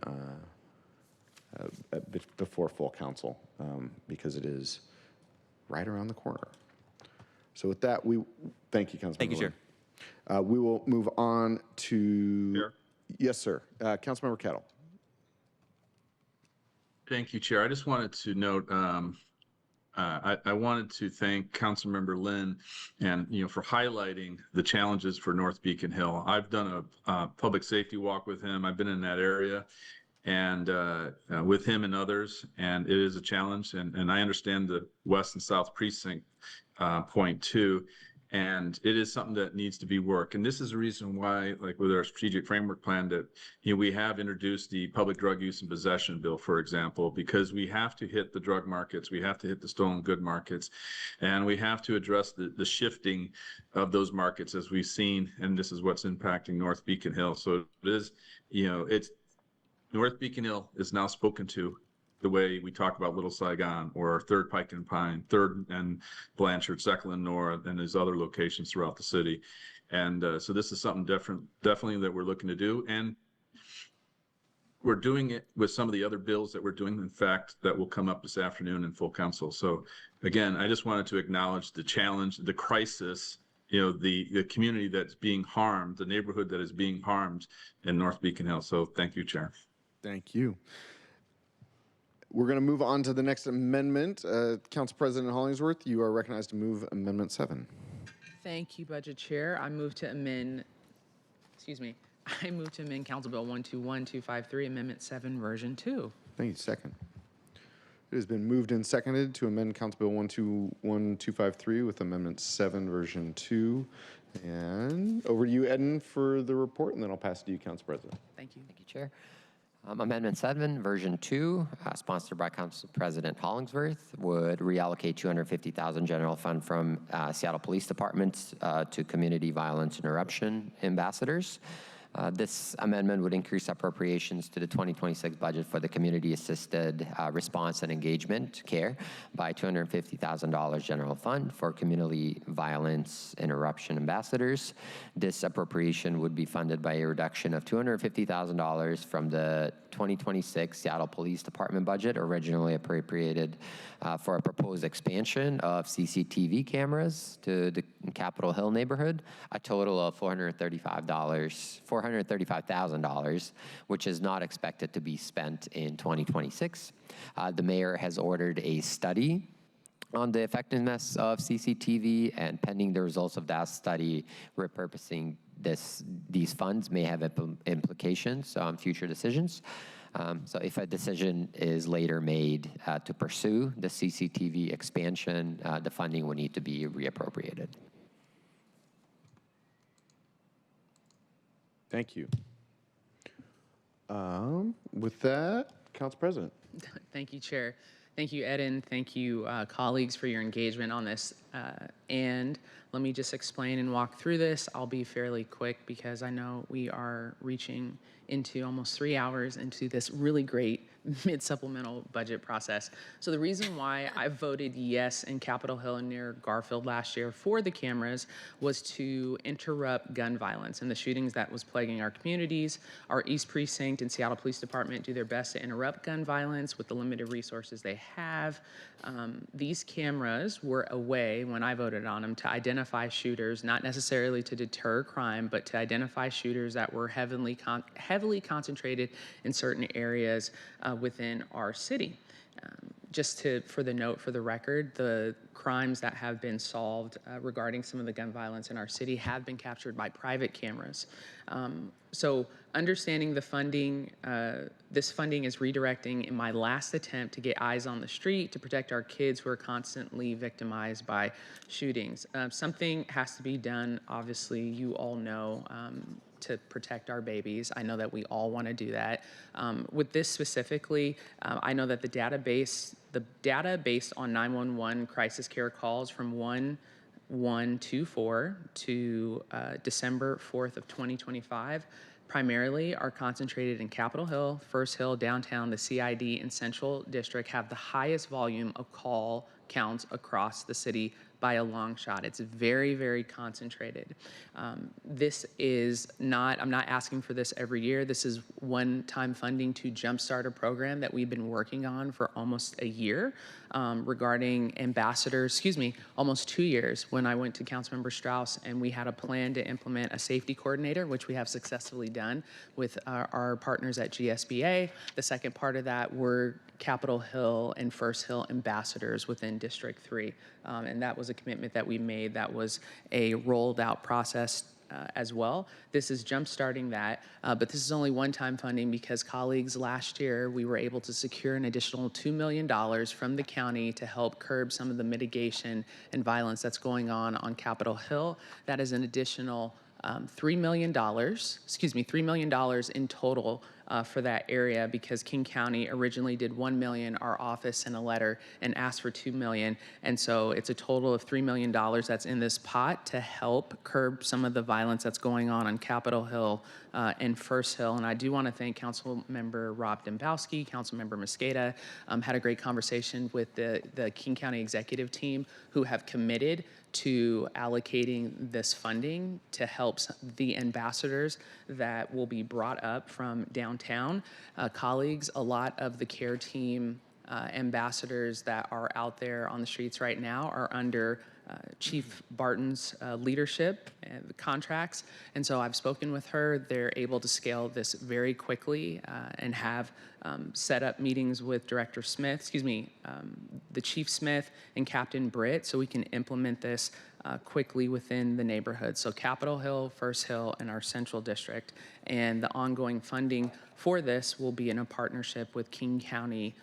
before full council, because it is right around the corner. So with that, thank you, Councilmember. Thank you, Chair. We will move on to. Chair? Yes, sir. Councilmember Kettle. Thank you, Chair. I just wanted to note, I wanted to thank Councilmember Lynn and, for highlighting the challenges for North Beacon Hill. I've done a public safety walk with him. I've been in that area and with him and others, and it is a challenge. And I understand the West and South Precinct point too. And it is something that needs to be worked. And this is the reason why, like with our strategic framework plan, that we have introduced the public drug use and possession bill, for example, because we have to hit the drug markets, we have to hit the stolen good markets, and we have to address the shifting of those markets as we've seen. And this is what's impacting North Beacon Hill. So it is, it's North Beacon Hill is now spoken to the way we talk about Little Saigon or Third Pike and Pine, Third and Blanchard, Second and Nora, and there's other locations throughout the city. And so this is something definitely that we're looking to do. And we're doing it with some of the other bills that we're doing, in fact, that will come up this afternoon in full council. So again, I just wanted to acknowledge the challenge, the crisis, the community that's being harmed, the neighborhood that is being harmed in North Beacon Hill. So thank you, Chair. Thank you. We're going to move on to the next amendment. Council President Hollingsworth, you are recognized to move Amendment 7. Thank you, Budget Chair. I move to amend Council Bill 121253, Amendment 7, Version 2. Thank you. Second. It has been moved and seconded to amend Council Bill 121253 with Amendment 7, Version 2. And over to you, Eden, for the report, and then I'll pass it to you, Council President. Thank you. Thank you, Chair. Amendment 7, Version 2, sponsored by Council President Hollingsworth, would reallocate $250,000 general fund from Seattle Police Department to community violence interruption ambassadors. This amendment would increase appropriations to the 2026 budget for the community assisted response and engagement care by $250,000 general fund for community violence interruption ambassadors. This appropriation would be funded by a reduction of $250,000 from the 2026 Seattle Police Department budget, originally appropriated for a proposed expansion of CCTV cameras to the Capitol Hill neighborhood, a total of $435,000, which is not expected to be spent in 2026. The mayor has ordered a study on the effectiveness of CCTV, and pending the results of that study, repurposing these funds may have implications on future decisions. So if a decision is later made to pursue the CCTV expansion, the funding will need to be reappropriated. Thank you. With that, Council President. Thank you, Chair. Thank you, Eden. Thank you, colleagues, for your engagement on this And let me just explain and walk through this. I'll be fairly quick because I know we are reaching into almost 3 hours into this really great mid-supplemental budget process. So the reason why I voted yes in Capitol Hill and near Garfield last year for the cameras was to interrupt gun violence and the shootings that was plaguing our communities. Our East Precinct and Seattle Police Department do their best to interrupt gun violence with the limited resources they have. These cameras were a way, when I voted on them, to identify shooters, not necessarily to deter crime, but to identify shooters that were heavily concentrated in certain areas within our city. For the note for the record, the crimes that have been solved regarding some of the gun violence in our city have been captured by private cameras. So understanding the funding, this funding is redirecting in my last attempt to get eyes on the street to protect our kids who are constantly victimized by shootings. Something has to be done, obviously, you all know, to protect our babies. I know that we all want to do that. With this specifically, I know that the data based on 911 crisis care calls from 1/1/24 to December 4th of 2025 primarily are concentrated in Capitol Hill, First Hill, downtown, the CID, and Central District have the highest volume of call counts across the city by a long shot. It's very, very concentrated. This is not, I'm not asking for this every year. This is one-time funding to jumpstart a program that we've been working on for almost a year regarding ambassadors, almost 2 years when I went to Councilmember Strauss and we had a plan to implement a safety coordinator, which we have successfully done with our partners at GSBA. The second part of that were Capitol Hill and First Hill ambassadors within District 3. And that was a commitment that we made. That was a rolled out process as well. This is jumpstarting that, but this is only one-time funding because colleagues, last year we were able to secure an additional $2 million from the county to help curb some of the mitigation and violence that's going on Capitol Hill. That is an additional $3 million in total for that area because King County originally did $1 million. Our office sent a letter and asked for $2 million. And so it's a total of $3 million that's in this pot to help curb some of the violence that's going on Capitol Hill and First Hill. And I do want to thank Councilmember Rob Dembowski, Councilmember Mosqueda, had a great conversation with the King County executive team who have committed to allocating this funding to help the ambassadors that will be brought up from downtown. Colleagues, a lot of the care team ambassadors that are out there on the streets right now are under Chief Barton's leadership and the contracts. And so I've spoken with her. They're able to scale this very quickly and have set up meetings with Director Smith, the Chief Smith and Captain Britt, so we can implement this quickly within the neighborhood. So Capitol Hill, First Hill, and our Central District. And the ongoing funding for this will be in a partnership with King County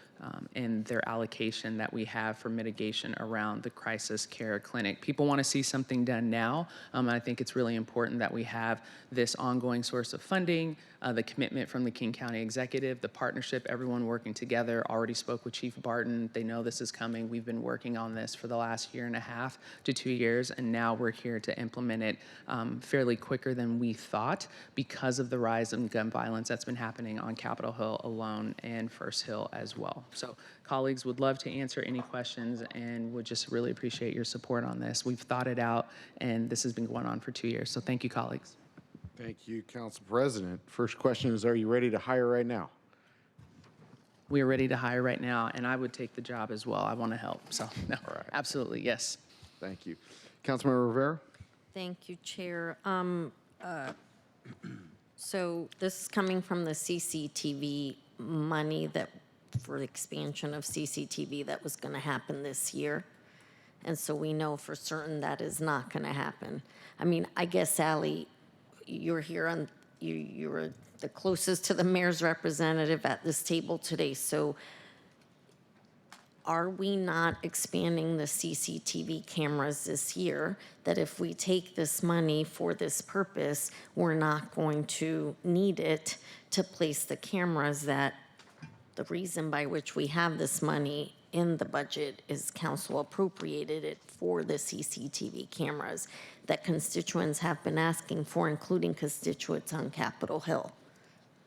and their allocation that we have for mitigation around the crisis care clinic. People want to see something done now. And I think it's really important that we have this ongoing source of funding, the commitment from the King County executive, the partnership, everyone working together. Already spoke with Chief Barton. They know this is coming. We've been working on this for the last 1.5 to 2 years, and now we're here to implement it fairly quicker than we thought because of the rise in gun violence that's been happening on Capitol Hill alone and First Hill as well. So colleagues, would love to answer any questions and would just really appreciate your support on this. We've thought it out, and this has been going on for 2 years. So thank you, colleagues. Thank you, Council President. First question is, are you ready to hire right now? We are ready to hire right now, and I would take the job as well. I want to help. So, no, right. Absolutely, yes. Thank you. Councilmember Rivera? Thank you, Chair. So this is coming from the CCTV money for the expansion of CCTV that was going to happen this year. And so we know for certain that is not going to happen. I mean, I guess, Sally, you're here you're the closest to the mayor's representative at this table today. So are we not expanding the CCTV cameras this year, that if we take this money for this purpose, we're not going to need it to place the cameras, that the reason by which we have this money in the budget is council appropriated it for the CCTV cameras that constituents have been asking for, including constituents on Capitol Hill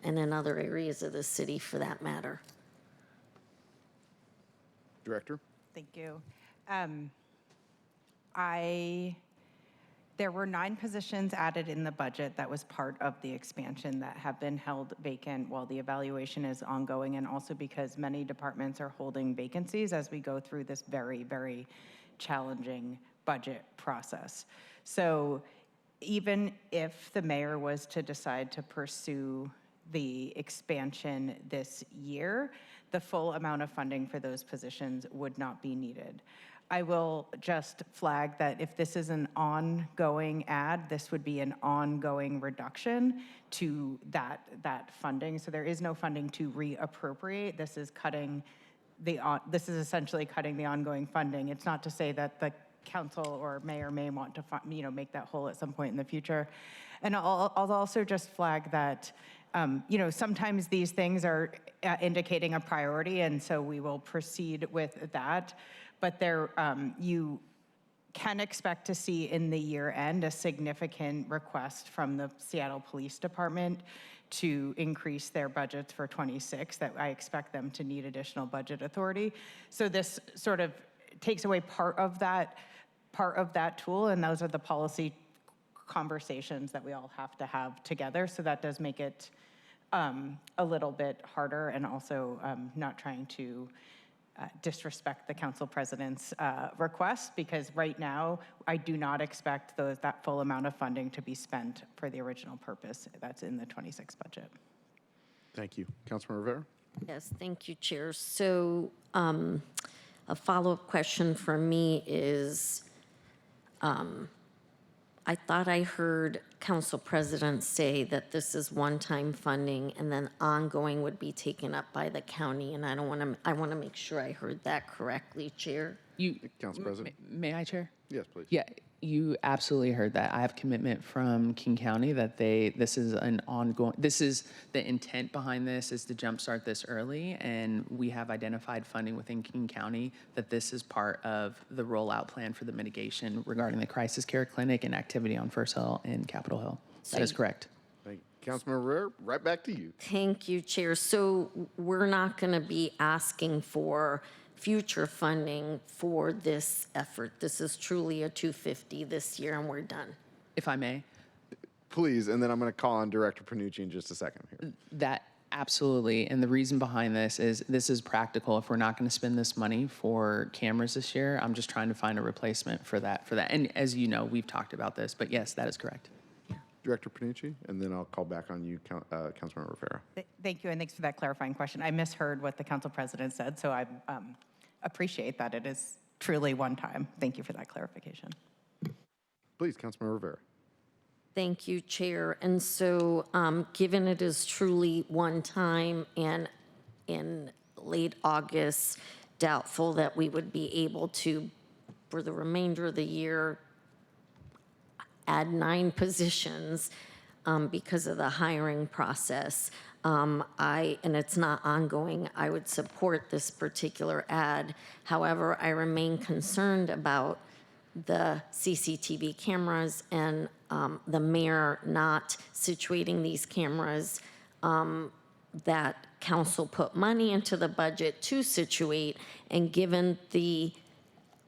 and in other areas of the city for that matter. Director? Thank you. There were 9 positions added in the budget that was part of the expansion that have been held vacant while the evaluation is ongoing, and also because many departments are holding vacancies as we go through this very, very challenging budget process. So even if the mayor was to decide to pursue the expansion this year, the full amount of funding for those positions would not be needed. I will just flag that if this is an ongoing ad, this would be an ongoing reduction to that funding. So there is no funding to reappropriate. This is essentially cutting the ongoing funding. It's not to say that the council or mayor may want to make that whole at some point in the future. And I'll also just flag that sometimes these things are indicating a priority, and so we will proceed with that. But you can expect to see in the year end a significant request from the Seattle Police Department to increase their budgets for 26, that I expect them to need additional budget authority. So this sort of takes away part of that tool, and those are the policy conversations that we all have to have together. So that does make it a little bit harder, and also not trying to disrespect the council president's request, because right now I do not expect that full amount of funding to be spent for the original purpose that's in the 26 budget. Thank you. Councilmember Rivera? Yes, thank you, Chair. So a follow-up question for me is, I thought I heard Council President say that this is one-time funding and then ongoing would be taken up by the county, and I want to make sure I heard that correctly, Chair. Council President? May I, Chair? Yes, please. Yeah, you absolutely heard that. I have commitment from King County that this is an ongoing, this is the intent behind this is to jumpstart this early, and we have identified funding within King County that this is part of the rollout plan for the mitigation regarding the crisis care clinic and activity on First Hill and Capitol Hill. That is correct. Thank you. Councilmember Rivera, right back to you. Thank you, Chair. So we're not going to be asking for future funding for this effort. This is truly a 250 this year, and we're done. If I may. Please, and then I'm going to call on Director Panucci in just a second here. That absolutely, and the reason behind this is practical. If we're not going to spend this money for cameras this year, I'm just trying to find a replacement for that. And as you know, we've talked about this, but yes, that is correct. Director Panucci, and then I'll call back on you, Councilmember Rivera. Thank you, and thanks for that clarifying question. I misheard what the council president said, so I appreciate that it is truly one time. Thank you for that clarification. Please, Councilmember Rivera. Thank you, Chair. And so given it is truly one time and in late August, doubtful that we would be able to, for the remainder of the year, add 9 positions because of the hiring process. And it's not ongoing, I would support this particular ad. However, I remain concerned about the CCTV cameras and the mayor not situating these cameras that council put money into the budget to situate, and given the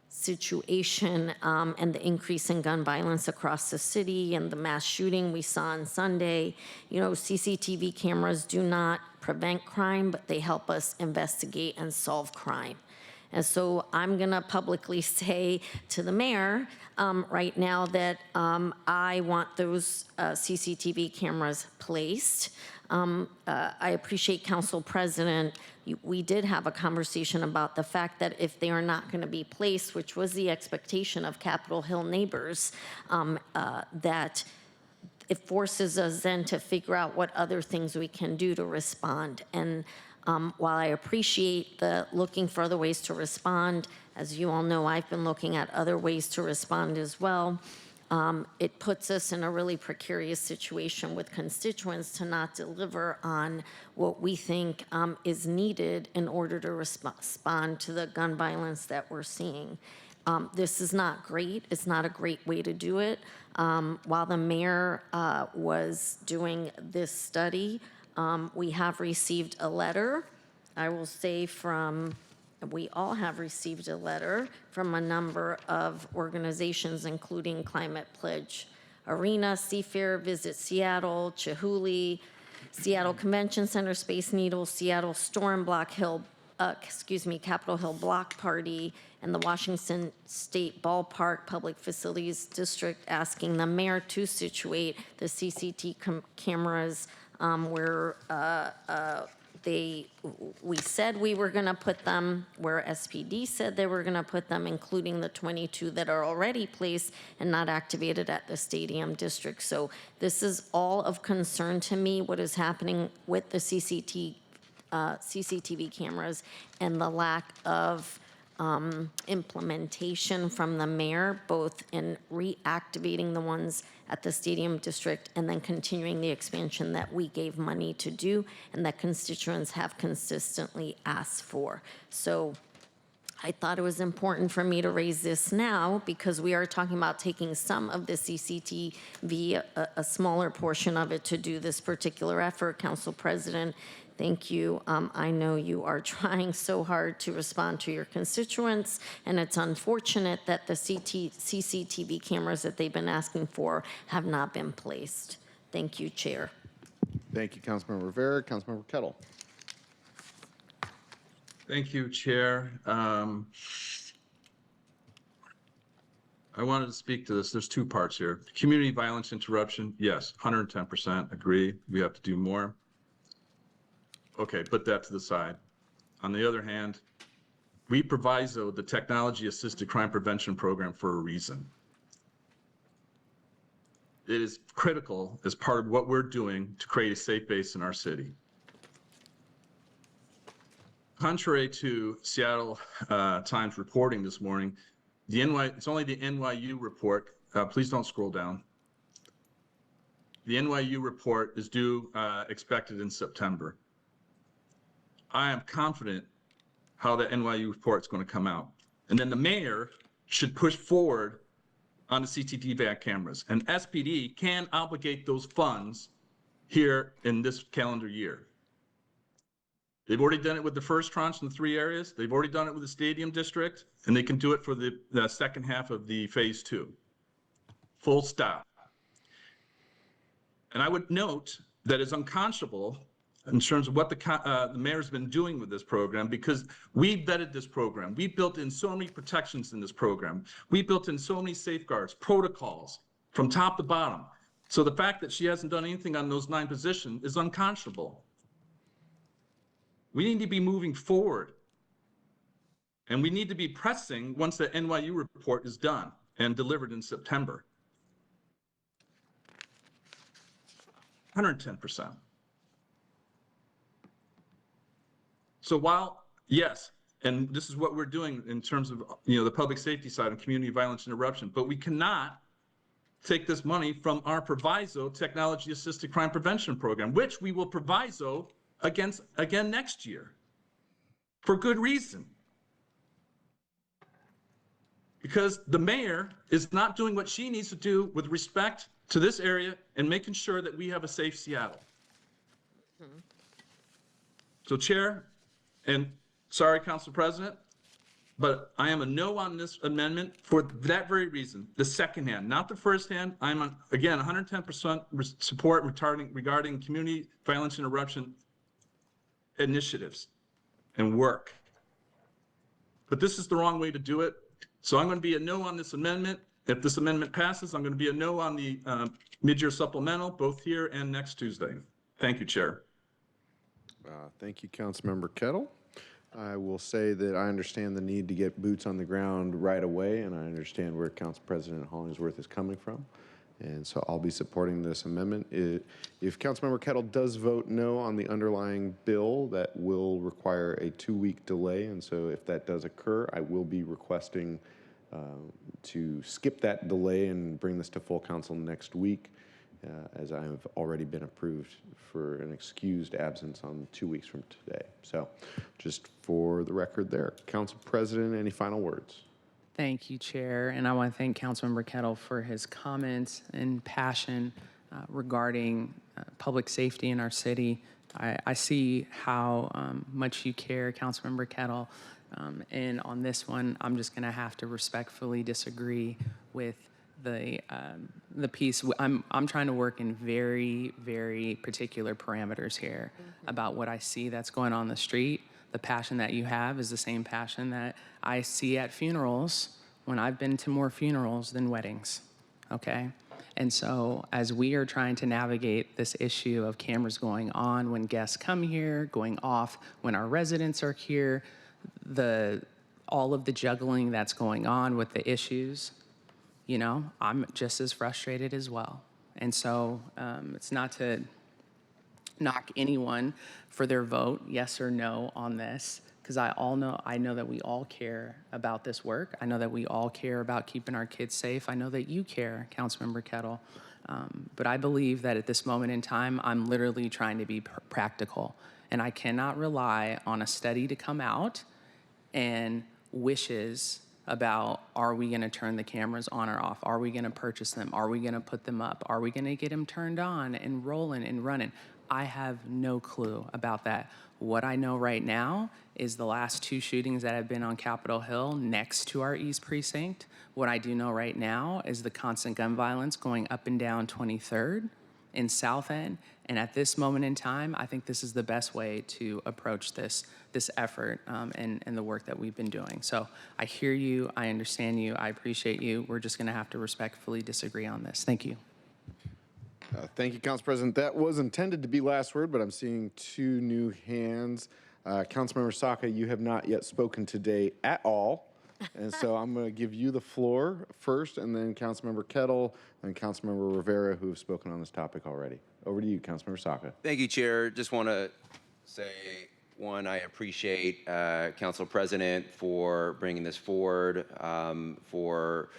situation and the increase in gun violence across the city and the mass shooting we saw on Sunday, CCTV cameras do not prevent crime, but they help us investigate and solve crime. And so I'm going to publicly say to the mayor right now that I want those CCTV cameras placed. I appreciate Council President. We did have a conversation about the fact that if they are not going to be placed, which was the expectation of Capitol Hill neighbors, that it forces us then to figure out what other things we can do to respond. And while I appreciate the looking for other ways to respond, as you all know, I've been looking at other ways to respond as well. it puts us in a really precarious situation with constituents to not deliver on what we think is needed in order to respond to the gun violence that we're seeing. This is not great. It's not a great way to do it. While the mayor was doing this study, we have received a letter, I will say we all have received a letter from a number of organizations, including Climate Pledge Arena, Seafair, Visit Seattle, Chihuly, Seattle Convention Center, Space Needle, Seattle Storm, Capitol Hill Block Party, and the Washington State Ballpark Public Facilities District, asking the mayor to situate the CCTV cameras where we said we were going to put them, where SPD said they were going to put them, including the 22 that are already placed and not activated at the stadium district. So this is all of concern to me, what is happening with the CCTV cameras and the lack of implementation from the mayor, both in reactivating the ones at the stadium district and then continuing the expansion that we gave money to do and that constituents have consistently asked for. So I thought it was important for me to raise this now because we are talking about taking some of the CCTV, a smaller portion of it, to do this particular effort. Council President, thank you. I know you are trying so hard to respond to your constituents, and it's unfortunate that the CCTV cameras that they've been asking for have not been placed. Thank you, Chair. Thank you, Councilmember Rivera. Councilmember Kettle. Thank you, Chair. I wanted to speak to this. There's two parts here. Community violence interruption, yes, 110% agree. We have to do more. Okay, put that to the side. On the other hand, we provisoed the technology-assisted crime prevention program for a reason. It is critical as part of what we're doing to create a safe base in our city. Contrary to Seattle Times reporting this morning, it's only the NYU report. Please don't scroll down. The NYU report is due, expected in September. I am confident how the NYU report is going to come out. And then the mayor should push forward on the CCTV cameras. And SPD can obligate those funds here in this calendar year. They've already done it with the first tranche in the 3 areas. They've already done it with the stadium district, and they can do it for the second half of the phase 2. Full stop. And I would note that it's unconscionable in terms of what the mayor's been doing with this program, because we vetted this program. We built in so many protections in this program. We built in so many safeguards, protocols from top to bottom. So the fact that she hasn't done anything on those 9 positions is unconscionable. We need to be moving forward. And we need to be pressing once the NYU report is done and delivered in September. 110%. So while, yes, and this is what we're doing in terms of the public safety side and community violence interruption, but we cannot take this money from our proviso technology-assisted crime prevention program, which we will proviso again next year for good reason. Because the mayor is not doing what she needs to do with respect to this area and making sure that we have a safe Seattle. Mm-hmm. So Chair, and sorry, Council President, but I am a no on this amendment for that very reason. The second hand, not the first hand. I'm on, again, 110% support regarding community violence interruption initiatives and work. But this is the wrong way to do it. So I'm going to be a no on this amendment. If this amendment passes, I'm going to be a no on the mid-year supplemental, both here and next Tuesday. Thank you, Chair. Thank you, Councilmember Kettle. I will say that I understand the need to get boots on the ground right away, and I understand where Council President Hollingsworth is coming from. And so I'll be supporting this amendment. If Councilmember Kettle does vote no on the underlying bill, that will require a 2-week delay. And so if that does occur, I will be requesting to skip that delay and bring this to full council next week, as I have already been approved for an excused absence on 2 weeks from today. So just for the record there. Council President, any final words? Thank you, Chair. And I want to thank Councilmember Kettle for his comments and passion regarding public safety in our city. I see how much you care, Councilmember Kettle. And on this one, I'm just going to have to respectfully disagree with the piece. I'm trying to work in very, very particular parameters here about what I see that's going on the street. The passion that you have is the same passion that I see at funerals when I've been to more funerals than weddings, okay? And so as we are trying to navigate this issue of cameras going on when guests come here, going off when our residents are here, all of the juggling that's going on with the issues, you know, I'm just as frustrated as well. And so it's not to knock anyone for their vote, yes or no, on this, because I know that we all care about this work. I know that we all care about keeping our kids safe. I know that you care, Councilmember Kettle. But I believe that at this moment in time, I'm literally trying to be practical. And I cannot rely on a study to come out and wishes about, are we going to turn the cameras on or off? Are we going to purchase them? Are we going to put them up? Are we going to get them turned on and rolling and running? I have no clue about that. What I know right now is the last 2 shootings that have been on Capitol Hill next to our East Precinct. What I do know right now is the constant gun violence going up and down 23rd in South End. And at this moment in time, I think this is the best way to approach this effort and the work that we've been doing. So I hear you, I understand you, I appreciate you. We're just gonna have to respectfully disagree on this. Thank you. Thank you, Council President. That was intended to be last word, but I'm seeing 2 new hands. Councilmember Saka, you have not yet spoken today at all. And so I'm going to give you the floor first, and then Councilmember Kettle and Councilmember Rivera, who have spoken on this topic already. Over to you, Councilmember Saka. Thank you, Chair. Just want to say, one, I appreciate Council President for bringing this forward, for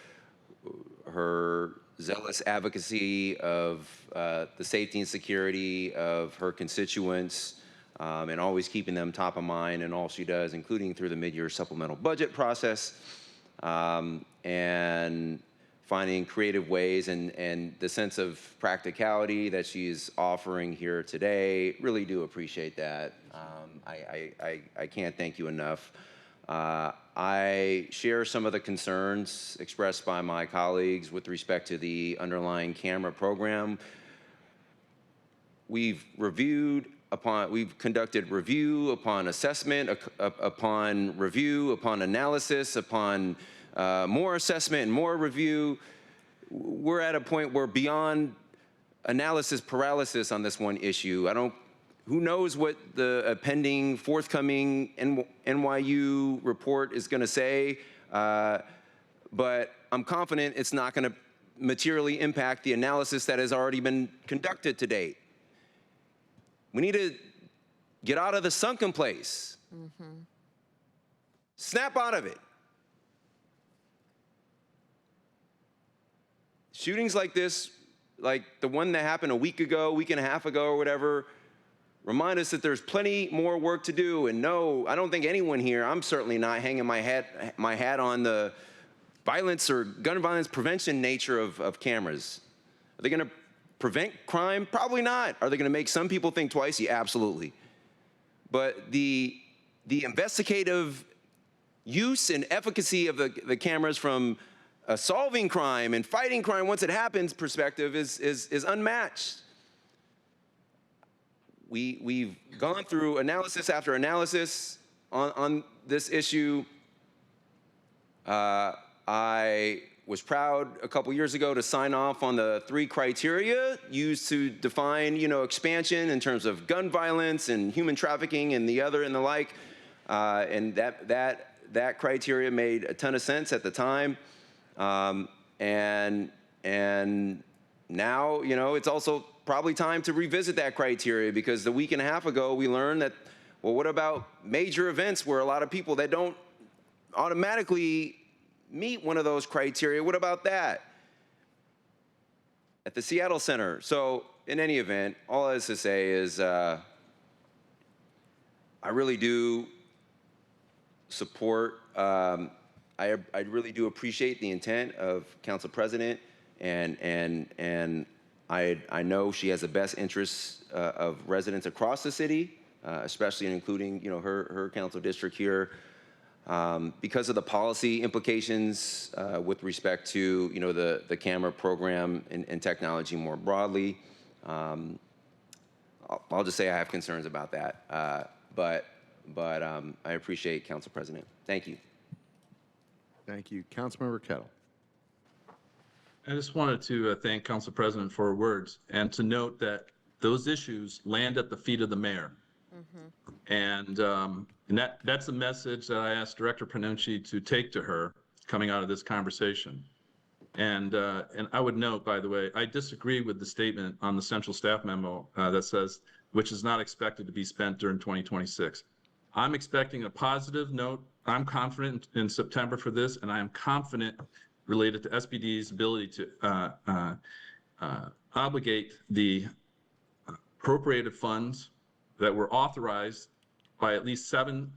her zealous advocacy of the safety and security of her constituents, and always keeping them top of mind in all she does, including through the mid-year supplemental budget process, and finding creative ways and the sense of practicality that she's offering here today. Really do appreciate that. I can't thank you enough. I share some of the concerns expressed by my colleagues with respect to the underlying camera program. We've conducted review upon assessment, upon review, upon analysis, upon more assessment and more review. We're at a point where beyond analysis paralysis on this one issue. Who knows what the pending forthcoming NYU report is going to say, but I'm confident it's not going to materially impact the analysis that has already been conducted to date. We need to get out of the sunken place. Snap out of it. Shootings like this, like the one that happened a week ago, week and a half ago or whatever, remind us that there's plenty more work to do. And no, I don't think anyone here, I'm certainly not hanging my hat on the violence or gun violence prevention nature of cameras. Are they going to prevent crime? Probably not. Are they going to make some people think twice? Yeah, absolutely. But the investigative use and efficacy of the cameras from solving crime and fighting crime once it happens perspective is unmatched. We've gone through analysis after analysis on this issue. I was proud a couple years ago to sign off on the 3 criteria used to define, expansion in terms of gun violence and human trafficking and the other and the like. And that criteria made a ton of sense at the time. And now, it's also probably time to revisit that criteria, because the week and a half ago we learned that, well, what about major events where a lot of people that don't automatically meet one of those criteria, what about that? At the Seattle Center. So in any event, all I has to say is I really do support, I really do appreciate the intent of Council President, and I know she has the best interests of residents across the city, especially including her council district here. Because of the policy implications with respect to the camera program and technology more broadly, I'll just say I have concerns about that. But I appreciate Council President. Thank you. Thank you. Councilmember Kettle. I just wanted to thank Council President for her words and to note that those issues land at the feet of the mayor. And that's a message that I asked Director Panucci to take to her coming out of this conversation. And I would note, by the way, I disagree with the statement on the central staff memo that says, which is not expected to be spent during 2026. I'm expecting a positive note. I'm confident in September for this, and I am confident related to SPD's ability to obligate the appropriated funds that were authorized by at least 7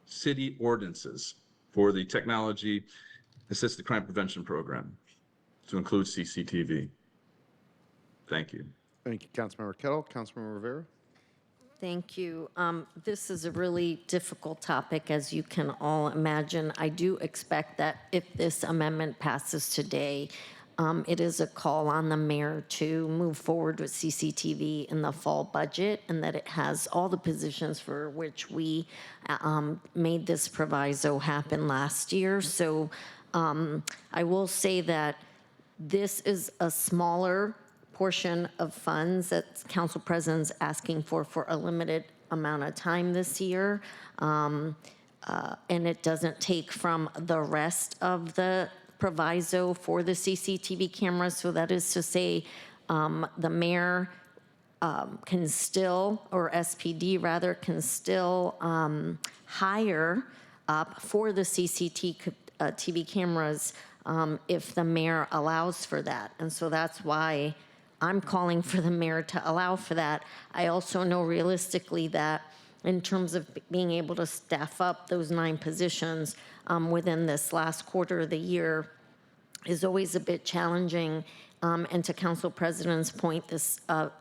city ordinances for the technology assisted crime prevention program to include CCTV. Thank you. Thank you, Councilmember Kettle. Councilmember Rivera. Thank you. This is a really difficult topic, as you can all imagine. I do expect that if this amendment passes today, it is a call on the mayor to move forward with CCTV in the fall budget, and that it has all the positions for which we made this proviso happen last year. So I will say that this is a smaller portion of funds that Council President's asking for a limited amount of time this year. And it doesn't take from the rest of the proviso for the CCTV cameras. So that is to say, the mayor can still, or SPD rather, can still hire up for the CCTV cameras if the mayor allows for that. And so that's why I'm calling for the mayor to allow for that. I also know realistically that in terms of being able to staff up those 9 positions within this last quarter of the year is always a bit challenging. And to Council President's point, this a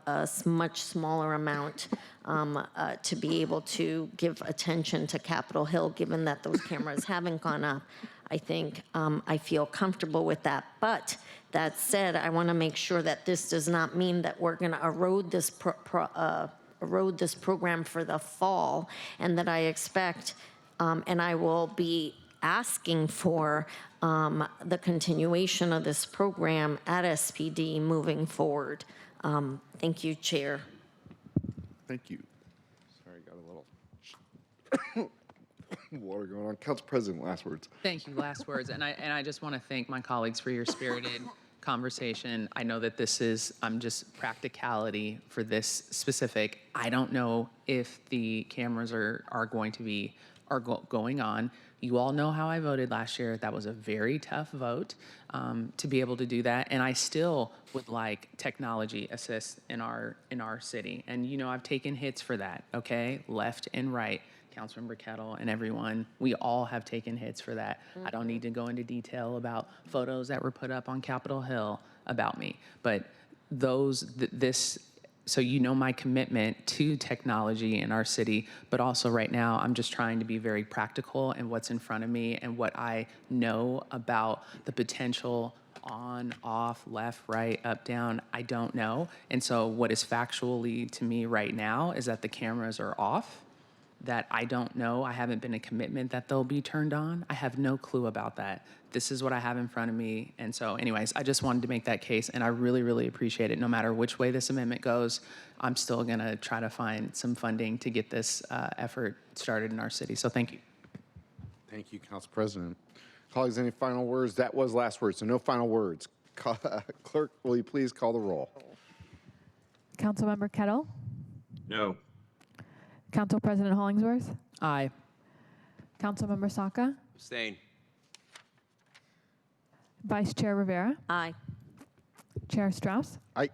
much smaller amount to be able to give attention to Capitol Hill, given that those cameras haven't gone up. I think I feel comfortable with that. But that said, I want to make sure that this does not mean that we're going to erode this program for the fall, and that I expect, and I will be asking for the continuation of this program at SPD moving forward. Thank you, Chair. Thank you. Sorry, got a little water going on. Council President, last words. Thank you. Last words. And I just want to thank my colleagues for your spirited conversation. I know that this is just practicality for this specific. I don't know if the cameras are going to be going on. You all know how I voted last year. That was a very tough vote to be able to do that. And I still would like technology assist in our city. And I've taken hits for that, okay? Left and right. Councilmember Kettle and everyone, we all have taken hits for that. I don't need to go into detail about photos that were put up on Capitol Hill about me, but so my commitment to technology in our city, but also right now, I'm just trying to be very practical in what's in front of me and what I know about the potential on, off, left, right, up, down, I don't know. And so what is factually to me right now is that the cameras are off, that I don't know. I haven't been a commitment that they'll be turned on. I have no clue about that. This is what I have in front of me. And so anyways, I just wanted to make that case, and I really, really appreciate it. No matter which way this amendment goes, I'm still gonna try to find some funding to get this effort started in our city. So thank you. Thank you, Council President. Colleagues, any final words? That was last words, so no final words. Clerk, will you please call the roll? Councilmember Kettle? No. Council President Hollingsworth? Aye. Councilmember Saka? Abstain. Vice Chair Rivera. Aye. Chair Strauss. Aye.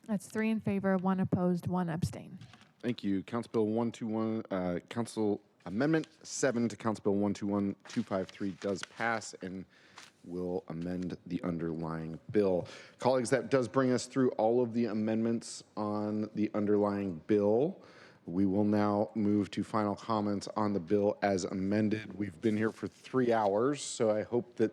That's 3 in favor, 1 opposed, 1 abstain. Thank you. Council Bill 121, Council Amendment 7 to Council Bill 121253 does pass and will amend the underlying bill. Colleagues, that does bring us through all of the amendments on the underlying bill. We will now move to final comments on the bill as amended. We've been here for 3 hours, so I hope that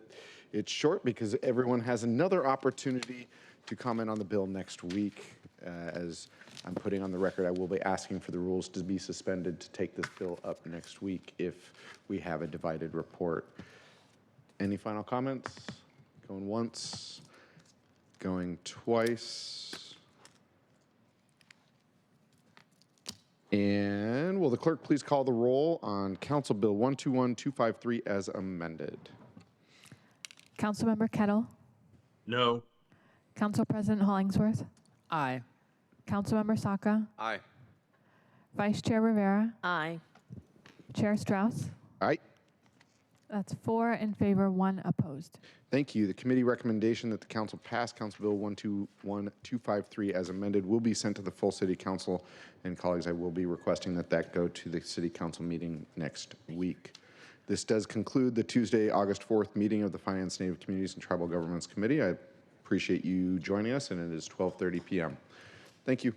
it's short because everyone has another opportunity to comment on the bill next week. As I'm putting on the record, I will be asking for the rules to be suspended to take this bill up next week if we have a divided report. Any final comments? Going once, going twice. And will the clerk please call the roll on Council Bill 121253 as amended? Councilmember Kettle. No. Council President Hollingsworth. Aye. Councilmember Saka. Aye. Vice Chair Rivera. Aye. Chair Strauss. Aye. That's 4 in favor, 1 opposed. Thank you. The committee recommendation that the council pass Council Bill 121253 as amended will be sent to the full city council. And colleagues, I will be requesting that that go to the city council meeting next week. This does conclude the Tuesday, August 4th meeting of the Finance, Native Communities, and Tribal Governments Committee. I appreciate you joining us, and it is 12:30 p.m. Thank you.